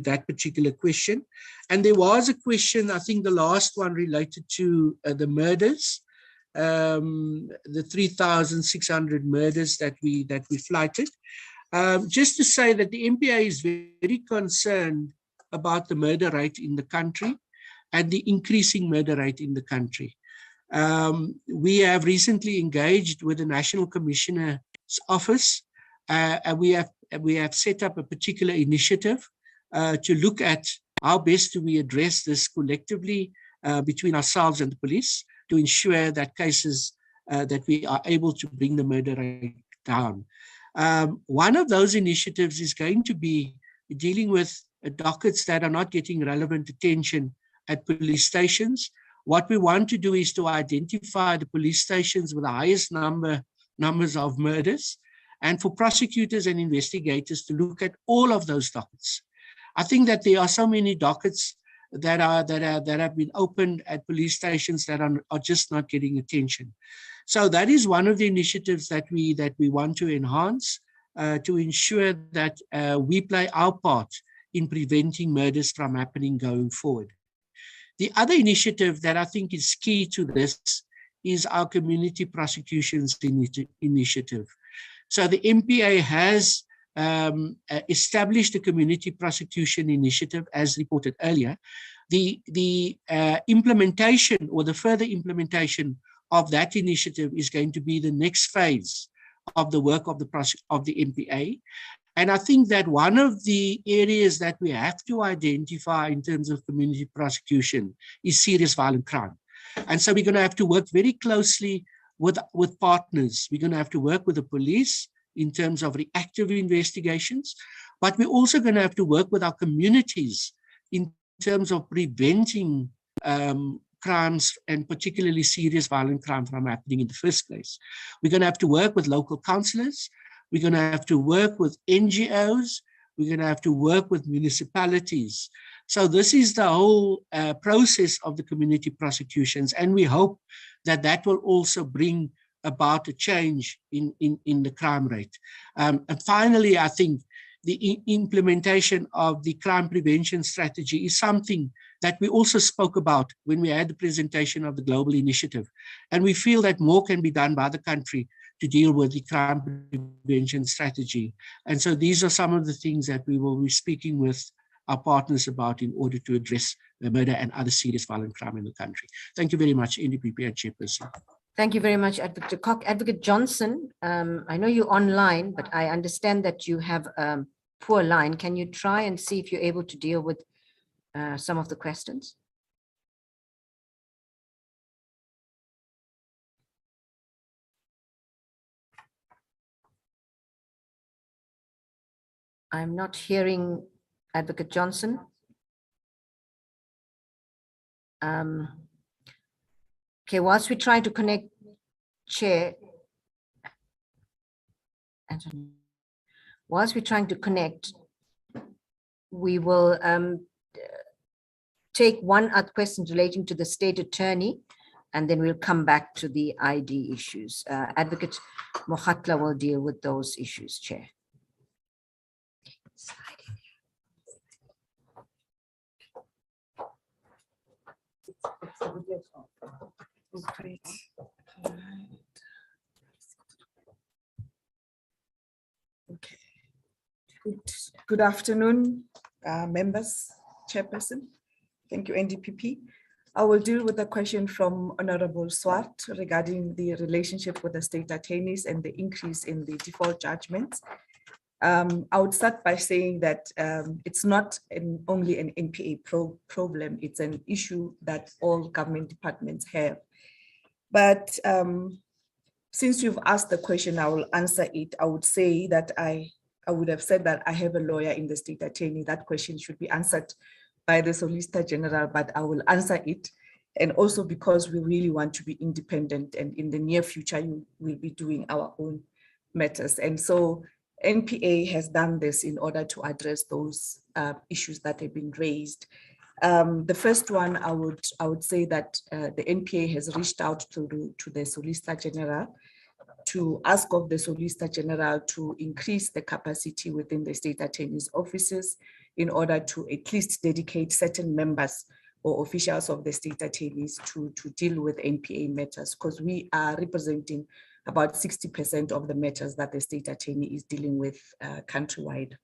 Speaker 5: that particular question. And there was a question, I think the last one related to the murders, the 3,600 murders that we flighted. Just to say that the MPA is very concerned about the murder rate in the country and the increasing murder rate in the country. We have recently engaged with the National Commissioner's Office, and we have set up a particular initiative to look at how best do we address this collectively between ourselves and the police to ensure that cases that we are able to bring the murder rate down. One of those initiatives is going to be dealing with dockets that are not getting relevant attention at police stations. What we want to do is to identify the police stations with the highest numbers of murders, and for prosecutors and investigators to look at all of those dockets. I think that there are so many dockets that have been opened at police stations that are just not getting attention. So that is one of the initiatives that we want to enhance to ensure that we play our part in preventing murders from happening going forward. The other initiative that I think is key to this is our community prosecutions initiative. So the MPA has established a community prosecution initiative, as reported earlier. The implementation or the further implementation of that initiative is going to be the next phase of the work of the MPA. And I think that one of the areas that we have to identify in terms of community prosecution is serious violent crime. And so we're going to have to work very closely with partners. We're going to have to work with the police in terms of reactive investigations, but we're also going to have to work with our communities in terms of preventing crimes, and particularly serious violent crime, from happening in the first place. We're going to have to work with local councillors. We're going to have to work with NGOs. We're going to have to work with municipalities. So this is the whole process of the community prosecutions, and we hope that that will also bring about a change in the crime rate. And finally, I think the implementation of the crime prevention strategy is something that we also spoke about when we had the presentation of the global initiative. And we feel that more can be done by the country to deal with the crime prevention strategy. And so these are some of the things that we will be speaking with our partners about in order to address the murder and other serious violent crime in the country. Thank you very much, NDPP and Chairperson.
Speaker 2: Thank you very much, Advocate Cock. Advocate Johnson, I know you're online, but I understand that you have a poor line. Can you try and see if you're able to deal with some of the questions? I'm not hearing Advocate Johnson. Okay, whilst we try to connect Chair, whilst we're trying to connect, we will take one other question relating to the state attorney, and then we'll come back to the ID issues. Advocate Mokhatla will deal with those issues, Chair.
Speaker 6: Great. Okay. Good afternoon, members, Chairperson. Thank you, NDPP. I will deal with the question from Honorable Swart regarding the relationship with the state attorneys and the increase in the default judgments. I would start by saying that it's not only an NPA problem, it's an issue that all government departments have. But since you've asked the question, I will answer it. I would say that I would have said that I have a lawyer in the state attorney. That question should be answered by the Solicitor General, but I will answer it. And also because we really want to be independent, and in the near future, you will be doing our own matters. And so NPA has done this in order to address those issues that have been raised. The first one, I would say that the NPA has reached out to the Solicitor General to ask of the Solicitor General to increase the capacity within the state attorney's offices in order to at least dedicate certain members or officials of the state attorneys to deal with NPA matters, because we are representing about 60% of the matters that the state attorney is dealing with countrywide.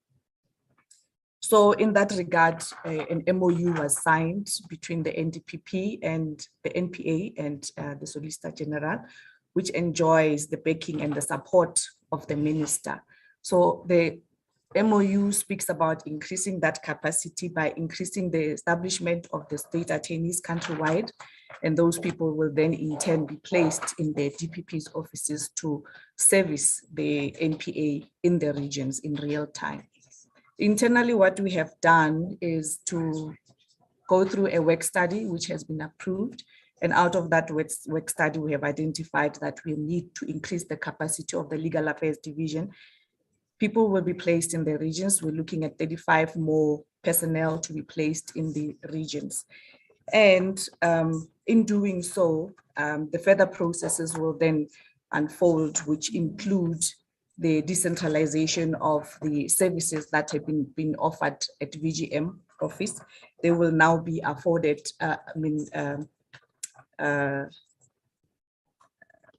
Speaker 6: So in that regard, an MOU was signed between the NDPP and the NPA and the Solicitor General, which enjoys the backing and the support of the minister. So the MOU speaks about increasing that capacity by increasing the establishment of the state attorneys countrywide, and those people will then in turn be placed in the DPP's offices to service the NPA in the regions in real time. Internally, what we have done is to go through a work study which has been approved, and out of that work study, we have identified that we need to increase the capacity of the Legal Affairs Division. People will be placed in the regions. We're looking at 35 more personnel to be placed in the regions. And in doing so, the further processes will then unfold, which include the decentralization of the services that have been offered at VGM office. They will now be afforded,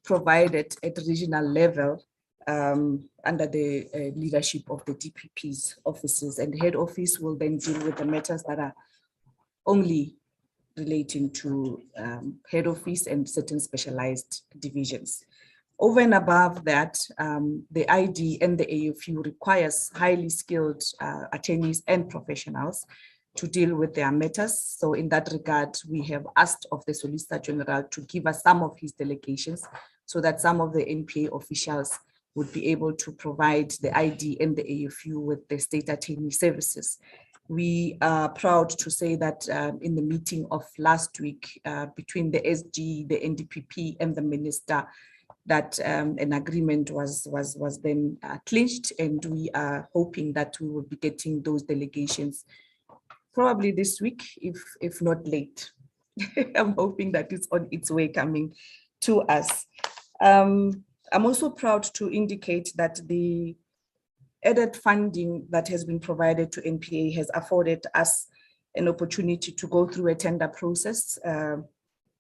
Speaker 6: provided at regional level under the leadership of the DPP's offices, and the head office will then deal with the matters that are only relating to head office and certain specialized divisions. Over and above that, the ID and the AFU requires highly skilled attorneys and professionals to deal with their matters. So in that regard, we have asked of the Solicitor General to give us some of his delegations so that some of the NPA officials would be able to provide the ID and the AFU with the state attorney services. We are proud to say that in the meeting of last week between the SG, the NDPP and the minister, that an agreement was then clinched, and we are hoping that we will be getting those delegations probably this week, if not late. I'm hoping that it's on its way coming to us. I'm also proud to indicate that the added funding that has been provided to NPA has afforded us an opportunity to go through a tender process,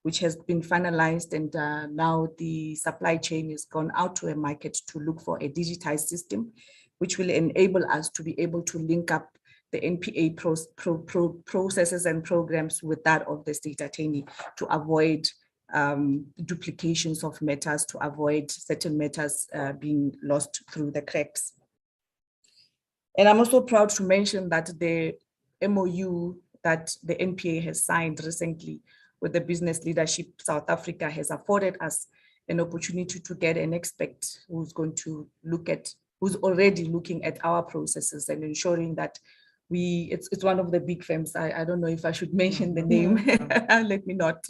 Speaker 6: which has been finalized, and now the supply chain has gone out to a market to look for a digitized system, which will enable us to be able to link up the NPA processes and programs with that of the state attorney to avoid duplications of matters, to avoid certain matters being lost through the cracks. And I'm also proud to mention that the MOU that the NPA has signed recently with the Business Leadership South Africa has afforded us an opportunity to get an expert who's going to look at, who's already looking at our processes and ensuring that it's one of the big firms. I don't know if I should mention the name. Let me not.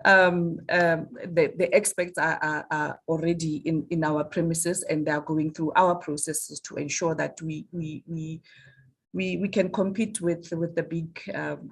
Speaker 6: The experts are already in our premises, and they are going through our processes to ensure that we can compete with the big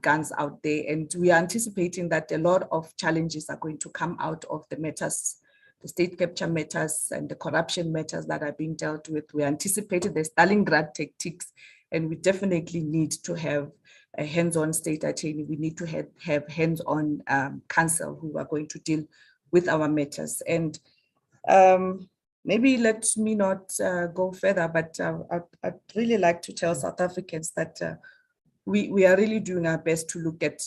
Speaker 6: guns out there. And we are anticipating that a lot of challenges are going to come out of the matters, the state capture matters and the corruption matters that are being dealt with. We anticipated the Stalingrad tactics, and we definitely need to have a hands-on state attorney. We need to have hands-on counsel who are going to deal with our matters. And maybe let me not go further, but I'd really like to tell South Africans that we are really doing our best to look at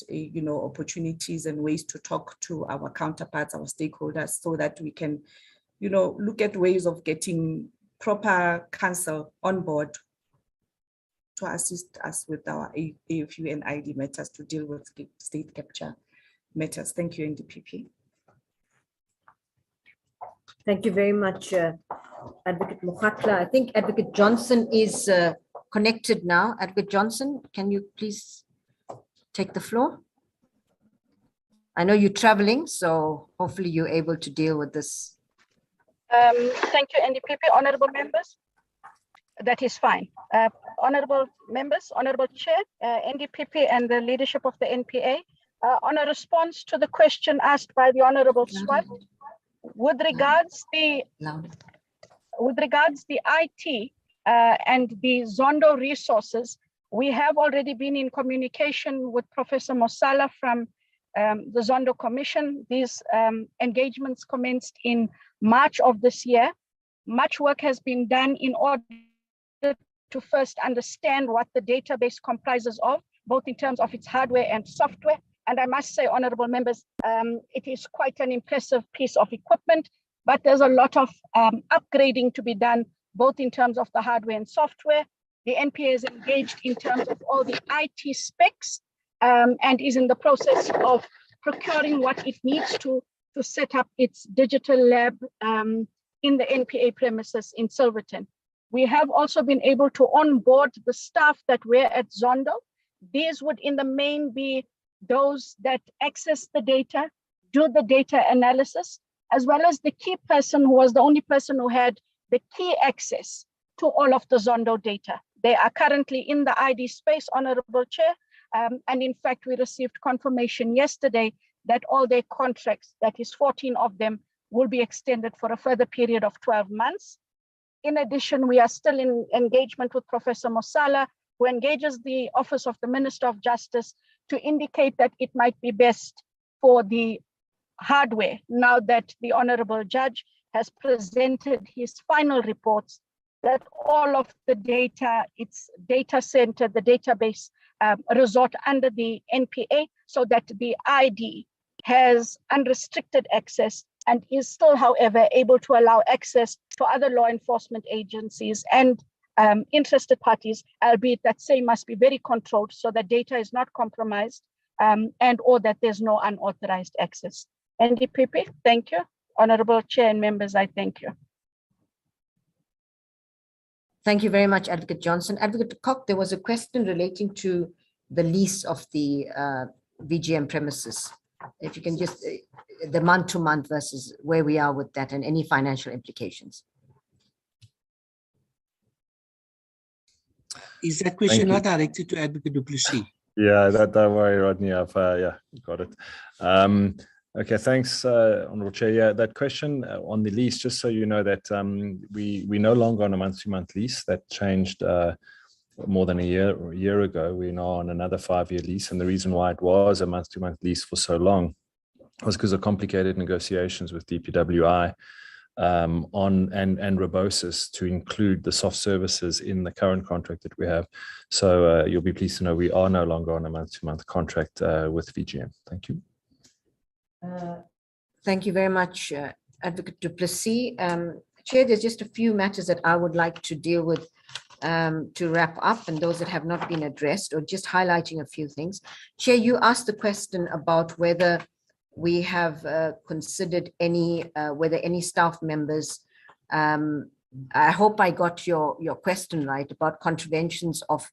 Speaker 6: opportunities and ways to talk to our counterparts, our stakeholders, so that we can look at ways of getting proper counsel on board to assist us with our AFU and ID matters to deal with state capture matters. Thank you, NDPP.
Speaker 2: Thank you very much, Advocate Mokhatla. I think Advocate Johnson is connected now. Advocate Johnson, can you please take the floor? I know you're traveling, so hopefully you're able to deal with this.
Speaker 12: Thank you, NDPP. Honorable members. That is fine. Honorable members, Honorable Chair, NDPP and the leadership of the NPA, on a response to the question asked by the Honorable Swart, with regards the IT and the Zondo resources, we have already been in communication with Professor Mosala from the Zondo Commission. These engagements commenced in March of this year. Much work has been done in order to first understand what the database comprises of, both in terms of its hardware and software. And I must say, honorable members, it is quite an impressive piece of equipment, but there's a lot of upgrading to be done, both in terms of the hardware and software. The NPA is engaged in terms of all the IT specs and is in the process of procuring what it needs to set up its digital lab in the NPA premises in Silverton. We have also been able to onboard the staff that were at Zondo. These would in the main be those that access the data, do the data analysis, as well as the key person who was the only person who had the key access to all of the Zondo data. They are currently in the ID space, Honorable Chair, and in fact, we received confirmation yesterday that all their contracts, that is 14 of them, will be extended for a further period of 12 months. In addition, we are still in engagement with Professor Mosala, who engages the Office of the Minister of Justice to indicate that it might be best for the hardware, now that the Honorable Judge has presented his final reports, that all of the data, its data center, the database resort under the NPA, so that the ID has unrestricted access and is still, however, able to allow access to other law enforcement agencies and interested parties, albeit that same must be very controlled so that data is not compromised and or that there's no unauthorized access. NDPP, thank you. Honorable Chair and members, I thank you.
Speaker 2: Thank you very much, Advocate Johnson. Advocate Cock, there was a question relating to the lease of the VGM premises. If you can just, the month-to-month versus where we are with that and any financial implications.
Speaker 5: Is that question not directed to Advocate du Plessis?
Speaker 8: Yeah, don't worry, Rodney. I've got it. Okay, thanks, Honourable Chair. Yeah, that question on the lease, just so you know that we no longer on a month-to-month lease. That changed more than a year ago. We're now on another 5-year lease, and the reason why it was a month-to-month lease for so long was because of complicated negotiations with DPWI and Robosis to include the soft services in the current contract that we have. So you'll be pleased to know we are no longer on a month-to-month contract with VGM. Thank you.
Speaker 2: Thank you very much, Advocate du Plessis. Chair, there's just a few matters that I would like to deal with to wrap up, and those that have not been addressed, or just highlighting a few things. Chair, you asked the question about whether we have considered whether any staff members I hope I got your question right about contraventions of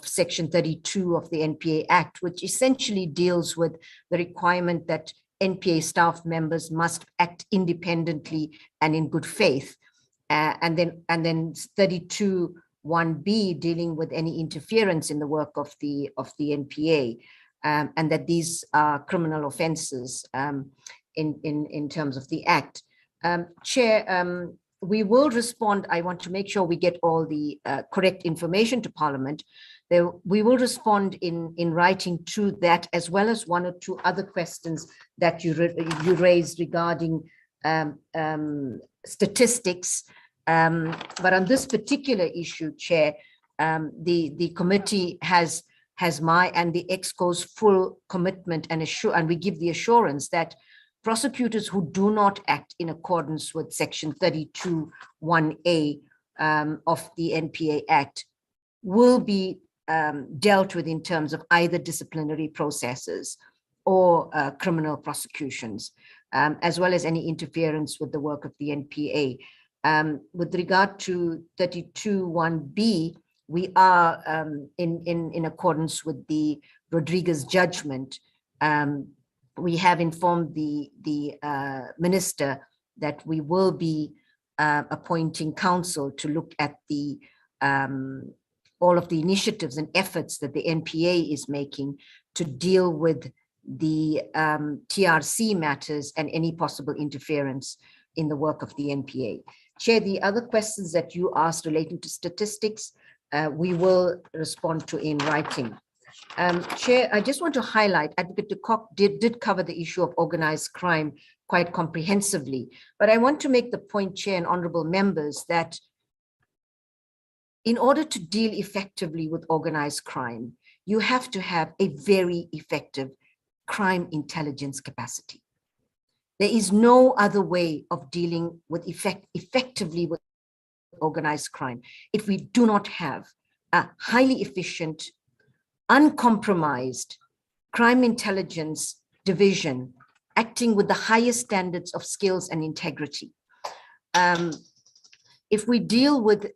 Speaker 2: Section 32 of the NPA Act, which essentially deals with the requirement that NPA staff members must act independently and in good faith. And then 32(1)(b) dealing with any interference in the work of the NPA, and that these are criminal offences in terms of the Act. Chair, we will respond. I want to make sure we get all the correct information to Parliament. We will respond in writing to that, as well as one or two other questions that you raised regarding statistics. But on this particular issue, Chair, the committee has my and the EXCO's full commitment and we give the assurance that prosecutors who do not act in accordance with Section 32(1)(a) of the NPA Act will be dealt with in terms of either disciplinary processes or criminal prosecutions, as well as any interference with the work of the NPA. With regard to 32(1)(b), we are in accordance with the Rodriguez judgment. We have informed the minister that we will be appointing counsel to look at the all of the initiatives and efforts that the NPA is making to deal with the TRC matters and any possible interference in the work of the NPA. Chair, the other questions that you asked relating to statistics, we will respond to in writing. Chair, I just want to highlight, Advocate de Kock did cover the issue of organized crime quite comprehensively, but I want to make the point, Chair and honorable members, that in order to deal effectively with organized crime, you have to have a very effective crime intelligence capacity. There is no other way of dealing with effectively with organized crime if we do not have a highly efficient, uncompromised crime intelligence division acting with the highest standards of skills and integrity. If we deal with,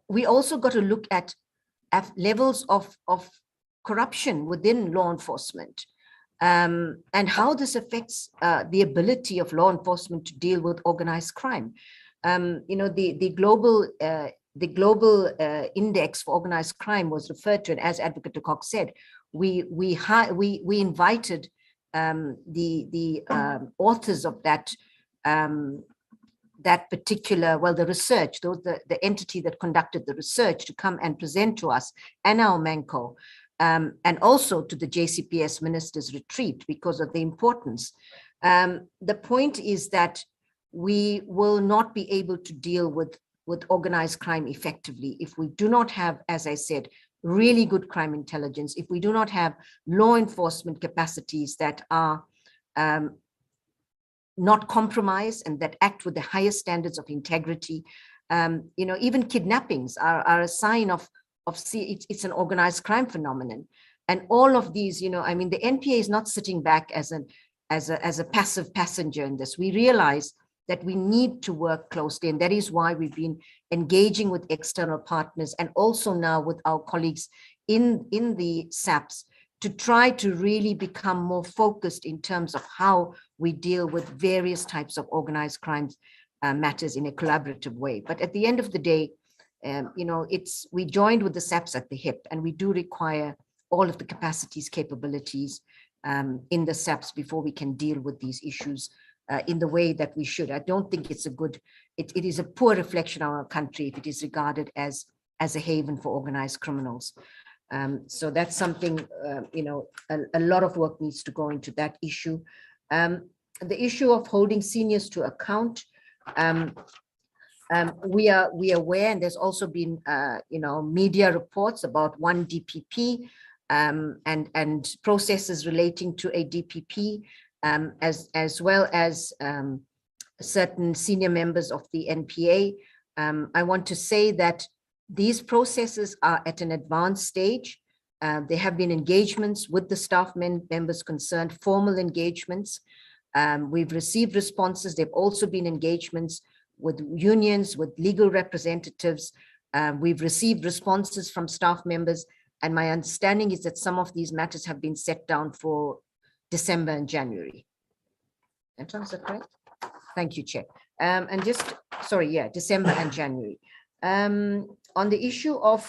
Speaker 2: we also got to look at levels of corruption within law enforcement, and how this affects the ability of law enforcement to deal with organized crime. You know, the global index for organized crime was referred to, and as Advocate de Kock said, we invited the authors of that that particular, well, the research, the entity that conducted the research, to come and present to us and our MANCO, and also to the JCPS Ministers' Retreat because of the importance. The point is that we will not be able to deal with organized crime effectively if we do not have, as I said, really good crime intelligence, if we do not have law enforcement capacities that are not compromised and that act with the highest standards of integrity. You know, even kidnappings are a sign of it's an organized crime phenomenon. And all of these, you know, I mean, the NPA is not sitting back as a passive passenger in this. We realize that we need to work closely, and that is why we've been engaging with external partners and also now with our colleagues in the SAPS to try to really become more focused in terms of how we deal with various types of organized crimes matters in a collaborative way. But at the end of the day, you know, we joined with the SAPS at the hip, and we do require all of the capacities, capabilities in the SAPS before we can deal with these issues in the way that we should. I don't think it's a good, it is a poor reflection of our country if it is regarded as a haven for organized criminals. So that's something, you know, a lot of work needs to go into that issue. The issue of holding seniors to account, we are aware, and there's also been, you know, media reports about one DPP and processes relating to a DPP, as well as certain senior members of the NPA. I want to say that these processes are at an advanced stage. There have been engagements with the staff members concerned, formal engagements. We've received responses. There have also been engagements unions, with legal representatives. We've received responses from staff members, and my understanding is that some of these matters have been set down for December and January. Anton, is that correct? Thank you, Chair. And just, sorry, yeah, December and January. On the issue of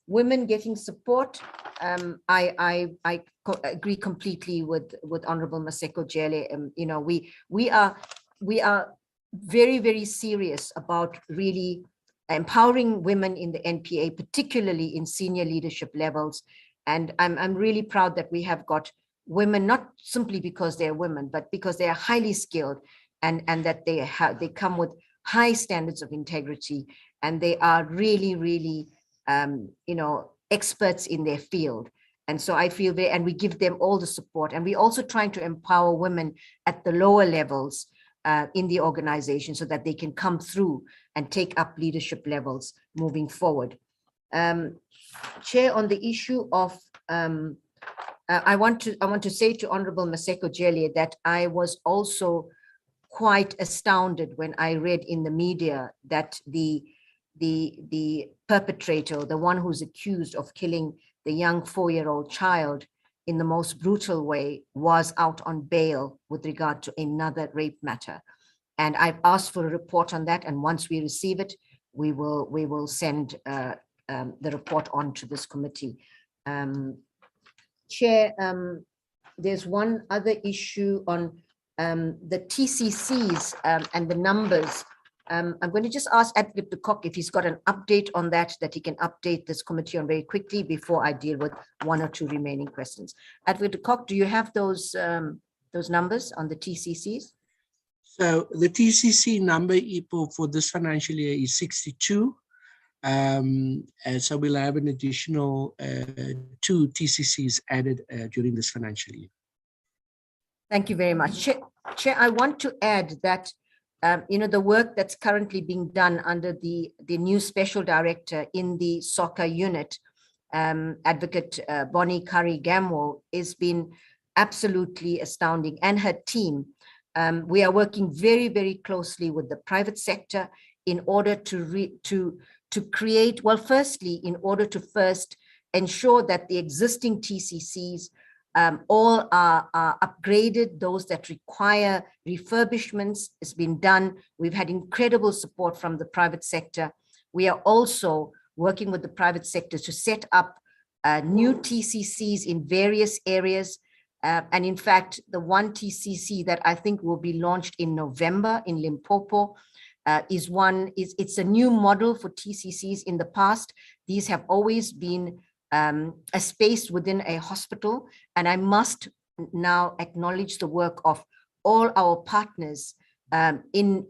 Speaker 2: women getting support, I agree completely with Honorable Maseko Jele. You know, we are very, very serious about really empowering women in the NPA, particularly in senior leadership levels. And I'm really proud that we have got women, not simply because they're women, but because they are highly skilled, and that they come with high standards of integrity, and they are really, really, you know, experts in their field. And so I feel and we give them all the support, and we're also trying to empower women at the lower levels in the organization so that they can come through and take up leadership levels moving forward. Chair, on the issue of, I want to say to Honorable Maseko Jele that I was also quite astounded when I read in the media that the perpetrator, the one who's accused of killing the young 4-year-old child in the most brutal way, was out on bail with regard to another rape matter. And I've asked for a report on that, and once we receive it, we will send the report on to this committee. Chair, there's one other issue on the TCCs and the numbers. I'm going to just ask Advocate de Kock if he's got an update on that he can update this committee on very quickly before I deal with one or two remaining questions. Advocate de Kock, do you have those numbers on the TCCs?
Speaker 5: So the TCC number, Ipo, for this financial year is 62. And so we'll have an additional 2 TCCs added during this financial year.
Speaker 2: Thank you very much. Chair, I want to add that you know, the work that's currently being done under the new special director in the soccer unit, Advocate Bonnie Curry-Gamwell, has been absolutely astounding, and her team. We are working very, very closely with the private sector in order to create, well, firstly, in order to first ensure that the existing TCCs all are upgraded. Those that require refurbishments has been done. We've had incredible support from the private sector. We are also working with the private sector to set up new TCCs in various areas. And in fact, the one TCC that I think will be launched in November in Limpopo it's a new model for TCCs. In the past, these have always been a space within a hospital. And I must now acknowledge the work of all our partners in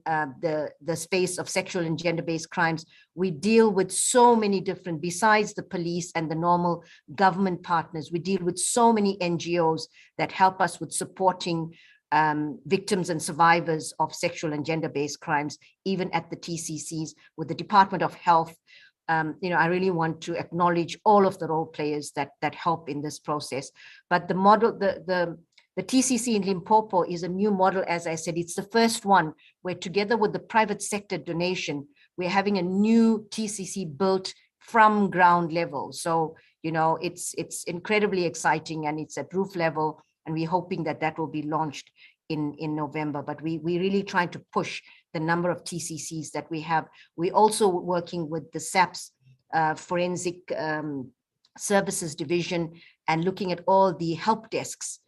Speaker 2: the space of sexual and gender-based crimes. We deal with so many different, besides the police and the normal government partners, we deal with so many NGOs that help us with supporting victims and survivors of sexual and gender-based crimes, even at the TCCs, with the Department of Health. You know, I really want to acknowledge all of the role players that help in this process. But the model, the TCC in Limpopo is a new model. As I said, it's the first one where, together with the private sector donation, we're having a new TCC built from ground level. So, you know, it's incredibly exciting, and it's at roof level, and we're hoping that that will be launched in November. But we're really trying to push the number of TCCs that we have. We're also working with the SAPS Forensic Services Division and looking at all the help desks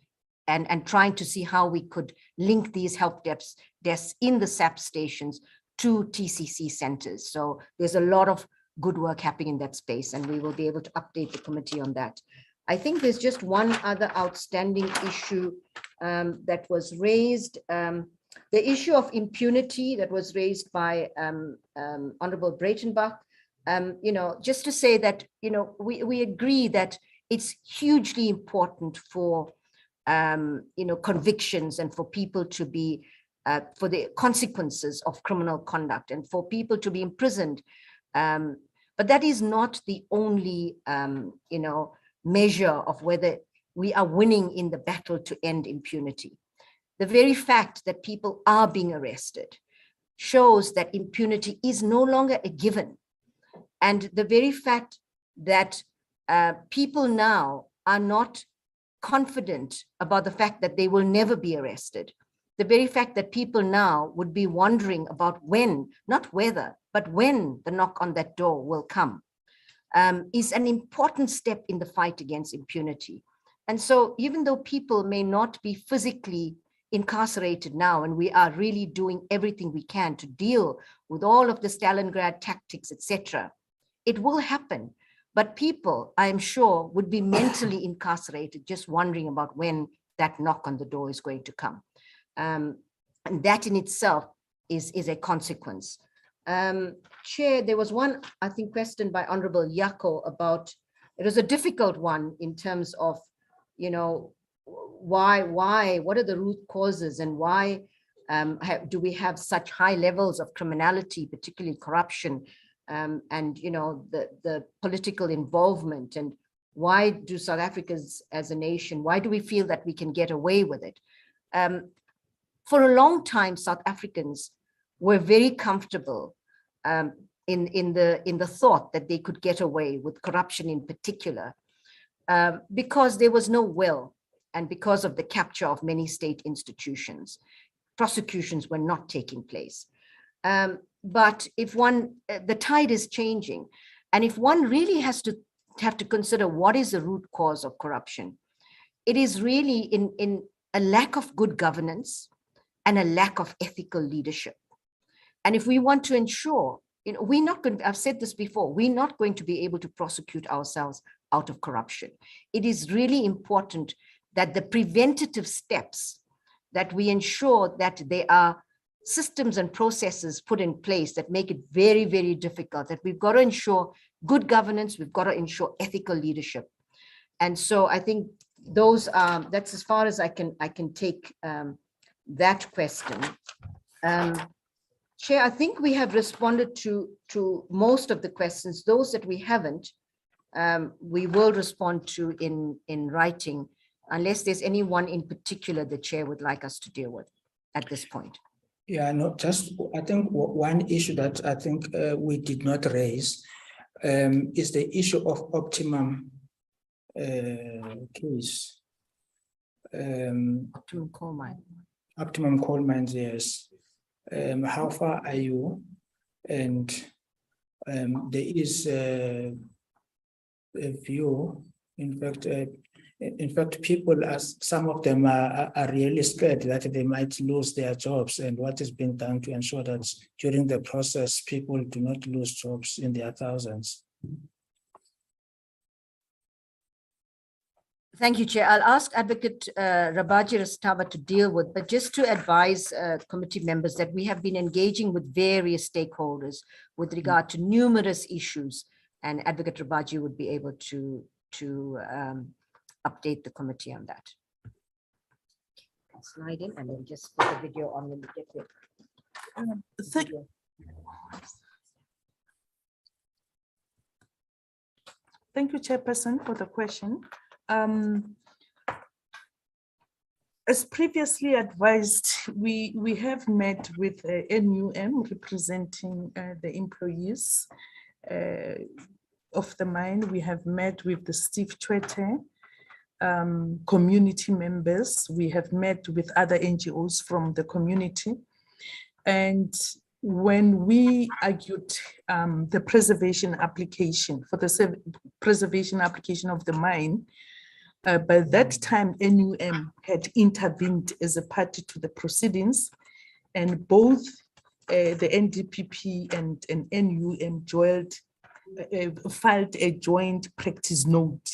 Speaker 2: and trying to see how we could link these help desks in the SAP stations to TCC centers. So there's a lot of good work happening in that space, and we will be able to update the committee on that. I think there's just one other outstanding issue that was raised. The issue of impunity that was raised by Honorable Breitenbach. You know, just to say that, you know, we agree that it's hugely important for you know, convictions and for people to be, for the consequences of criminal conduct and for people to be imprisoned. But that is not the only, you know, measure of whether we are winning in the battle to end impunity. The very fact that people are being arrested, shows that impunity is no longer a given. And the very fact that people now are not confident about the fact that they will never be arrested, the very fact that people now would be wondering about when, not whether, but when the knock on that door will come, is an important step in the fight against impunity. And so even though people may not be physically incarcerated now, and we are really doing everything we can to deal with all of the Stalingrad tactics, etc., it will happen. But people, I am sure, would be mentally incarcerated, just wondering about when that knock on the door is going to come. And that in itself is a consequence. Chair, there was one, I think, question by Honorable Yako about, it was a difficult one in terms of, you know, what are the root causes, and why do we have such high levels of criminality, particularly corruption, and, you know, the political involvement, and why do South Africans as a nation, why do we feel that we can get away with it? For a long time, South Africans were very comfortable in the thought that they could get away with corruption in particular, because there was no will, and because of the capture of many state institutions. Prosecutions were not taking place. But if one, the tide is changing, and if one really have to consider what is the root cause of corruption, it is really in a lack of good governance and a lack of ethical leadership. And if we want to ensure, you know, we're not going to, I've said this before, we're not going to be able to prosecute ourselves out of corruption. It is really important that the preventative steps, that we ensure that there are systems and processes put in place that make it very, very difficult, that we've got to ensure good governance, we've got to ensure ethical leadership. And so I think those are, that's as far as I can take that question. Chair, I think we have responded to most of the questions. Those that we haven't, we will respond to in writing, unless there's anyone in particular the chair would like us to deal with at this point.
Speaker 1: Yeah, no, just I think one issue that I think we did not raise is the issue of optimum case.
Speaker 2: Optimum coal mine.
Speaker 1: Optimum coal mines, yes. How far are you? And there is a view, in fact, people, as some of them are really scared that they might lose their jobs, and what is being done to ensure that during the process, people do not lose jobs in their thousands.
Speaker 2: Thank you, Chair. I'll ask Advocate Rabaji Rastava to deal with, but just to advise committee members that we have been engaging with various stakeholders with regard to numerous issues, and Advocate Rabaji would be able to update the committee on that. Slide in and then just put the video on when we get there.
Speaker 6: Thank you, Chairperson, for the question. As previously advised, we have met with NUM representing the employees of the mine. We have met with the Steve Chwete, community members. We have met with other NGOs from the community. And when we argued the preservation application for the preservation application of the mine, by that time, NUM had intervened as a party to the proceedings, and both the NDPP and NUM filed a joint practice note,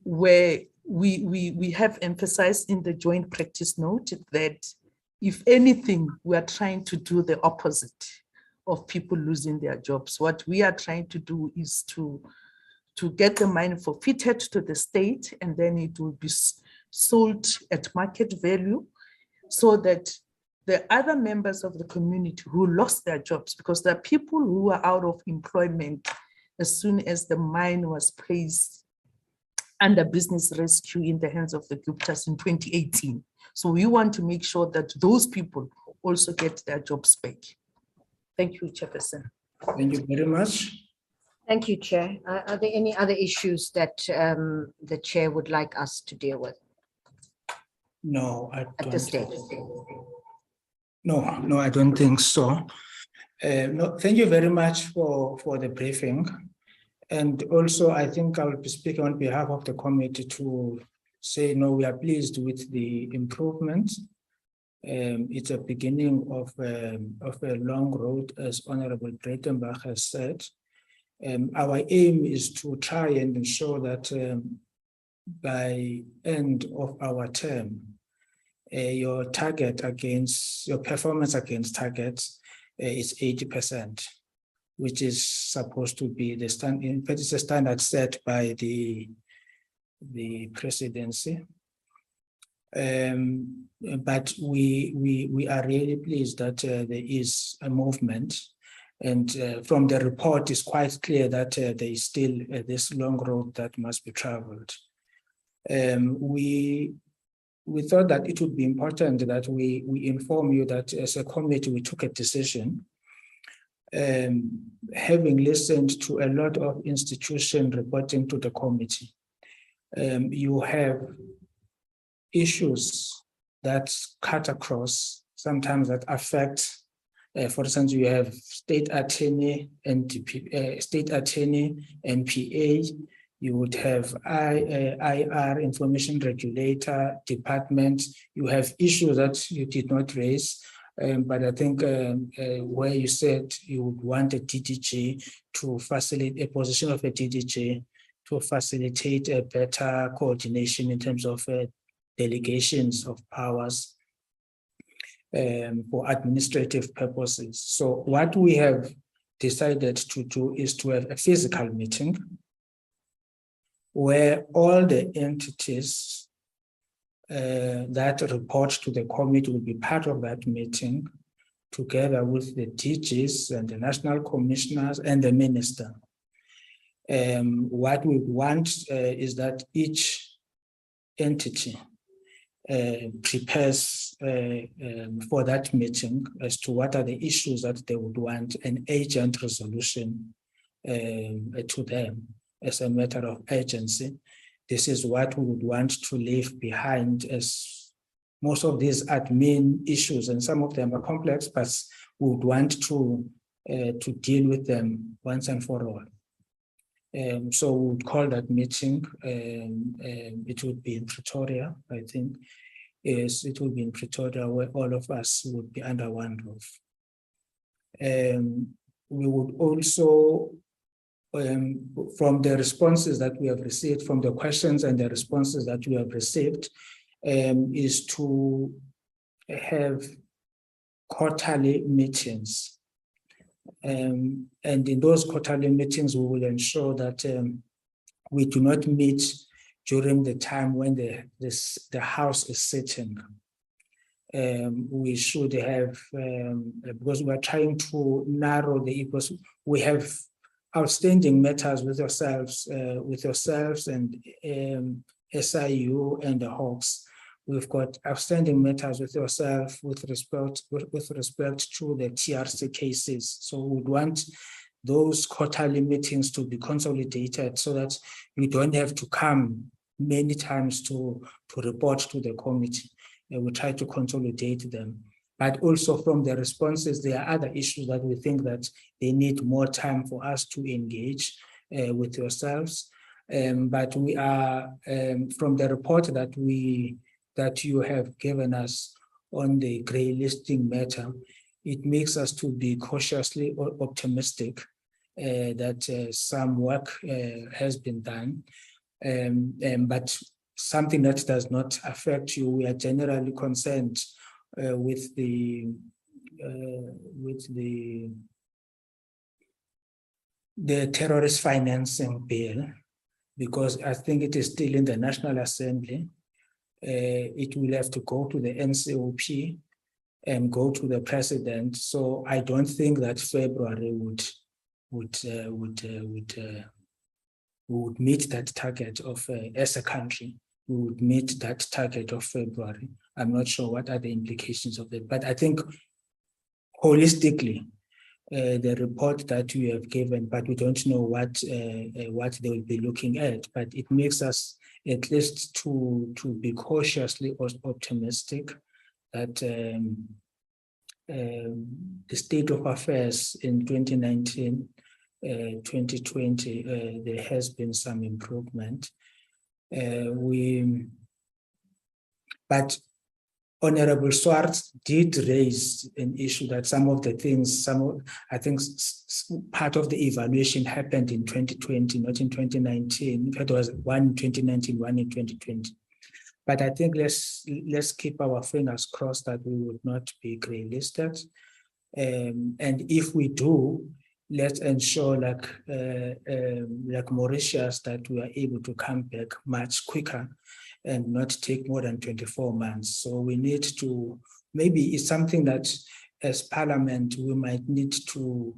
Speaker 6: where we have emphasized in the joint practice note that if anything, we are trying to do the opposite of people losing their jobs. What we are trying to do is to get the mine forfeited to the state, and then it will be sold at market value, so that the other members of the community who lost their jobs, because there are people who were out of employment as soon as the mine was placed under business rescue in the hands of the Guptas in 2018. So we want to make sure that those people also get their jobs back. Thank you, Chairperson.
Speaker 1: Thank you very much.
Speaker 2: Thank you, Chair. Are there any other issues that the Chair would like us to deal with
Speaker 1: No, I
Speaker 2: at this
Speaker 1: don't.
Speaker 2: stage?
Speaker 1: No, I don't think so. No, thank you very much for the briefing. And also, I think I will be speaking on behalf of the committee to say, no, we are pleased with the improvements. It's a beginning of a long road, as Honorable Breitenbach has said. Our aim is to try and ensure that by end of our term, your performance against targets is 80%, which is supposed to be the standard. In fact, it's a standard set by the presidency. But we are really pleased that there is a movement, and from the report it's quite clear that there is still this long road that must be traveled. We thought that it would be important that we inform you that as a committee we took a decision, having listened to a lot of institutions reporting to the committee. You have issues that cut across, sometimes that affect, for instance, you have state attorney and NPA, you would have IR, information regulator, department. You have issues that you did not raise, but I think where you said you would want a DDG to facilitate, a position of a DDG to facilitate a better coordination in terms of delegations of powers for administrative purposes. So what we have decided to do is to have a physical meeting where all the entities that report to the committee will be part of that meeting, together with the DGs and the national commissioners and the minister. What we want is that each entity prepares for that meeting as to what are the issues that they would want an agent resolution to them as a matter of urgency. This is what we would want to leave behind, as most of these admin issues, and some of them are complex, but we would want to deal with them once and for all. So we would call that meeting, it would be in Pretoria, I think. Yes, it would be in Pretoria, where all of us would be under one roof. We would also, from the responses that we have received, from the questions and the responses that we have received, is to have quarterly meetings. And in those quarterly meetings, we will ensure that we do not meet during the time when the House is sitting. We should have, because we are trying to narrow the issues, we have outstanding matters with yourselves and SIU and the Hawks. We've got outstanding matters with yourself with respect to the TRC cases. So we would want those quarterly meetings to be consolidated so that you don't have to come many times to report to the committee. We try to consolidate them. But also from the responses, there are other issues that we think that they need more time for us to engage with yourselves. But we are, from the report that you have given us on the grey listing matter, it makes us to be cautiously optimistic that some work has been done. But something that does not affect you, we are generally concerned with the terrorist financing bill, because I think it is still in the National Assembly. It will have to go to the NCOP and go to the president. So I don't think that February would meet that target of as a country. We would meet that target of February. I'm not sure what are the implications of it, but I think holistically the report that you have given, but we don't know what they will be looking at. But it makes us at least to be cautiously optimistic that the state of affairs in 2019, 2020, there has been some improvement. But Honorable Swartz did raise an issue that some of the things, I think part of the evaluation happened in 2020, not in 2019. It was one in 2019, one in 2020. But I think let's keep our fingers crossed that we would not be grey-listed. And if we do, let's ensure like Mauritius that we are able to come back much quicker and not take more than 24 months. So we need to, maybe it's something that as Parliament, we might need to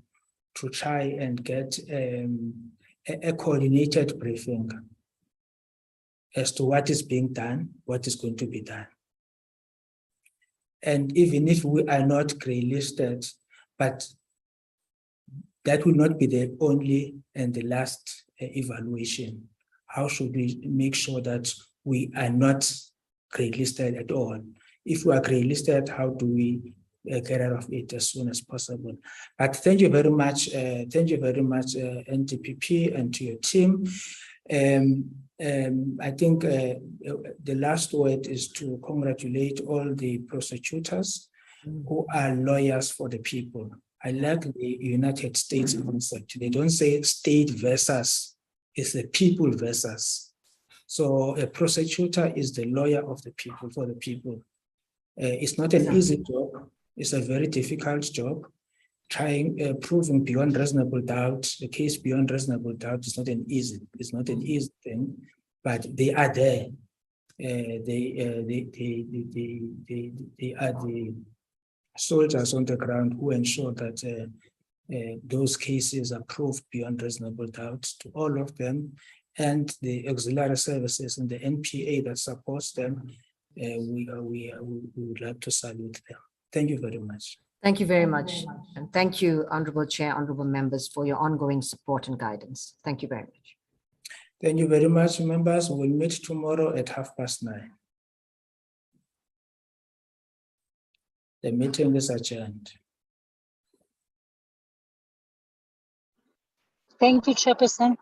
Speaker 1: try and get a coordinated briefing as to what is being done, what is going to be done. And even if we are not grey-listed, but that will not be the only and the last evaluation. How should we make sure that we are not grey-listed at all? If we are grey-listed, how do we get out of it as soon as possible? But thank you very much. Thank you very much, NDPP, and to your team. I think the last word is to congratulate all the prosecutors who are lawyers for the people. I like the United States concept. They don't say state versus, it's the people versus. So a prosecutor is the lawyer of the people, for the people. It's not an easy job. It's a very difficult job. Proving beyond reasonable doubt, the case beyond reasonable doubt is not an easy thing, but they are there. They are the soldiers on the ground who ensure that those cases are proved beyond reasonable doubt to all of them, and the auxiliary services and the NPA that supports them. We would like to salute them. Thank you very much.
Speaker 2: Thank you very much. And thank you, Honorable Chair, Honorable Members, for your ongoing support and guidance. Thank you very much.
Speaker 1: Thank you very much, members. We'll meet tomorrow at 9:30. The meeting is adjourned.
Speaker 10: Thank you, Chairperson.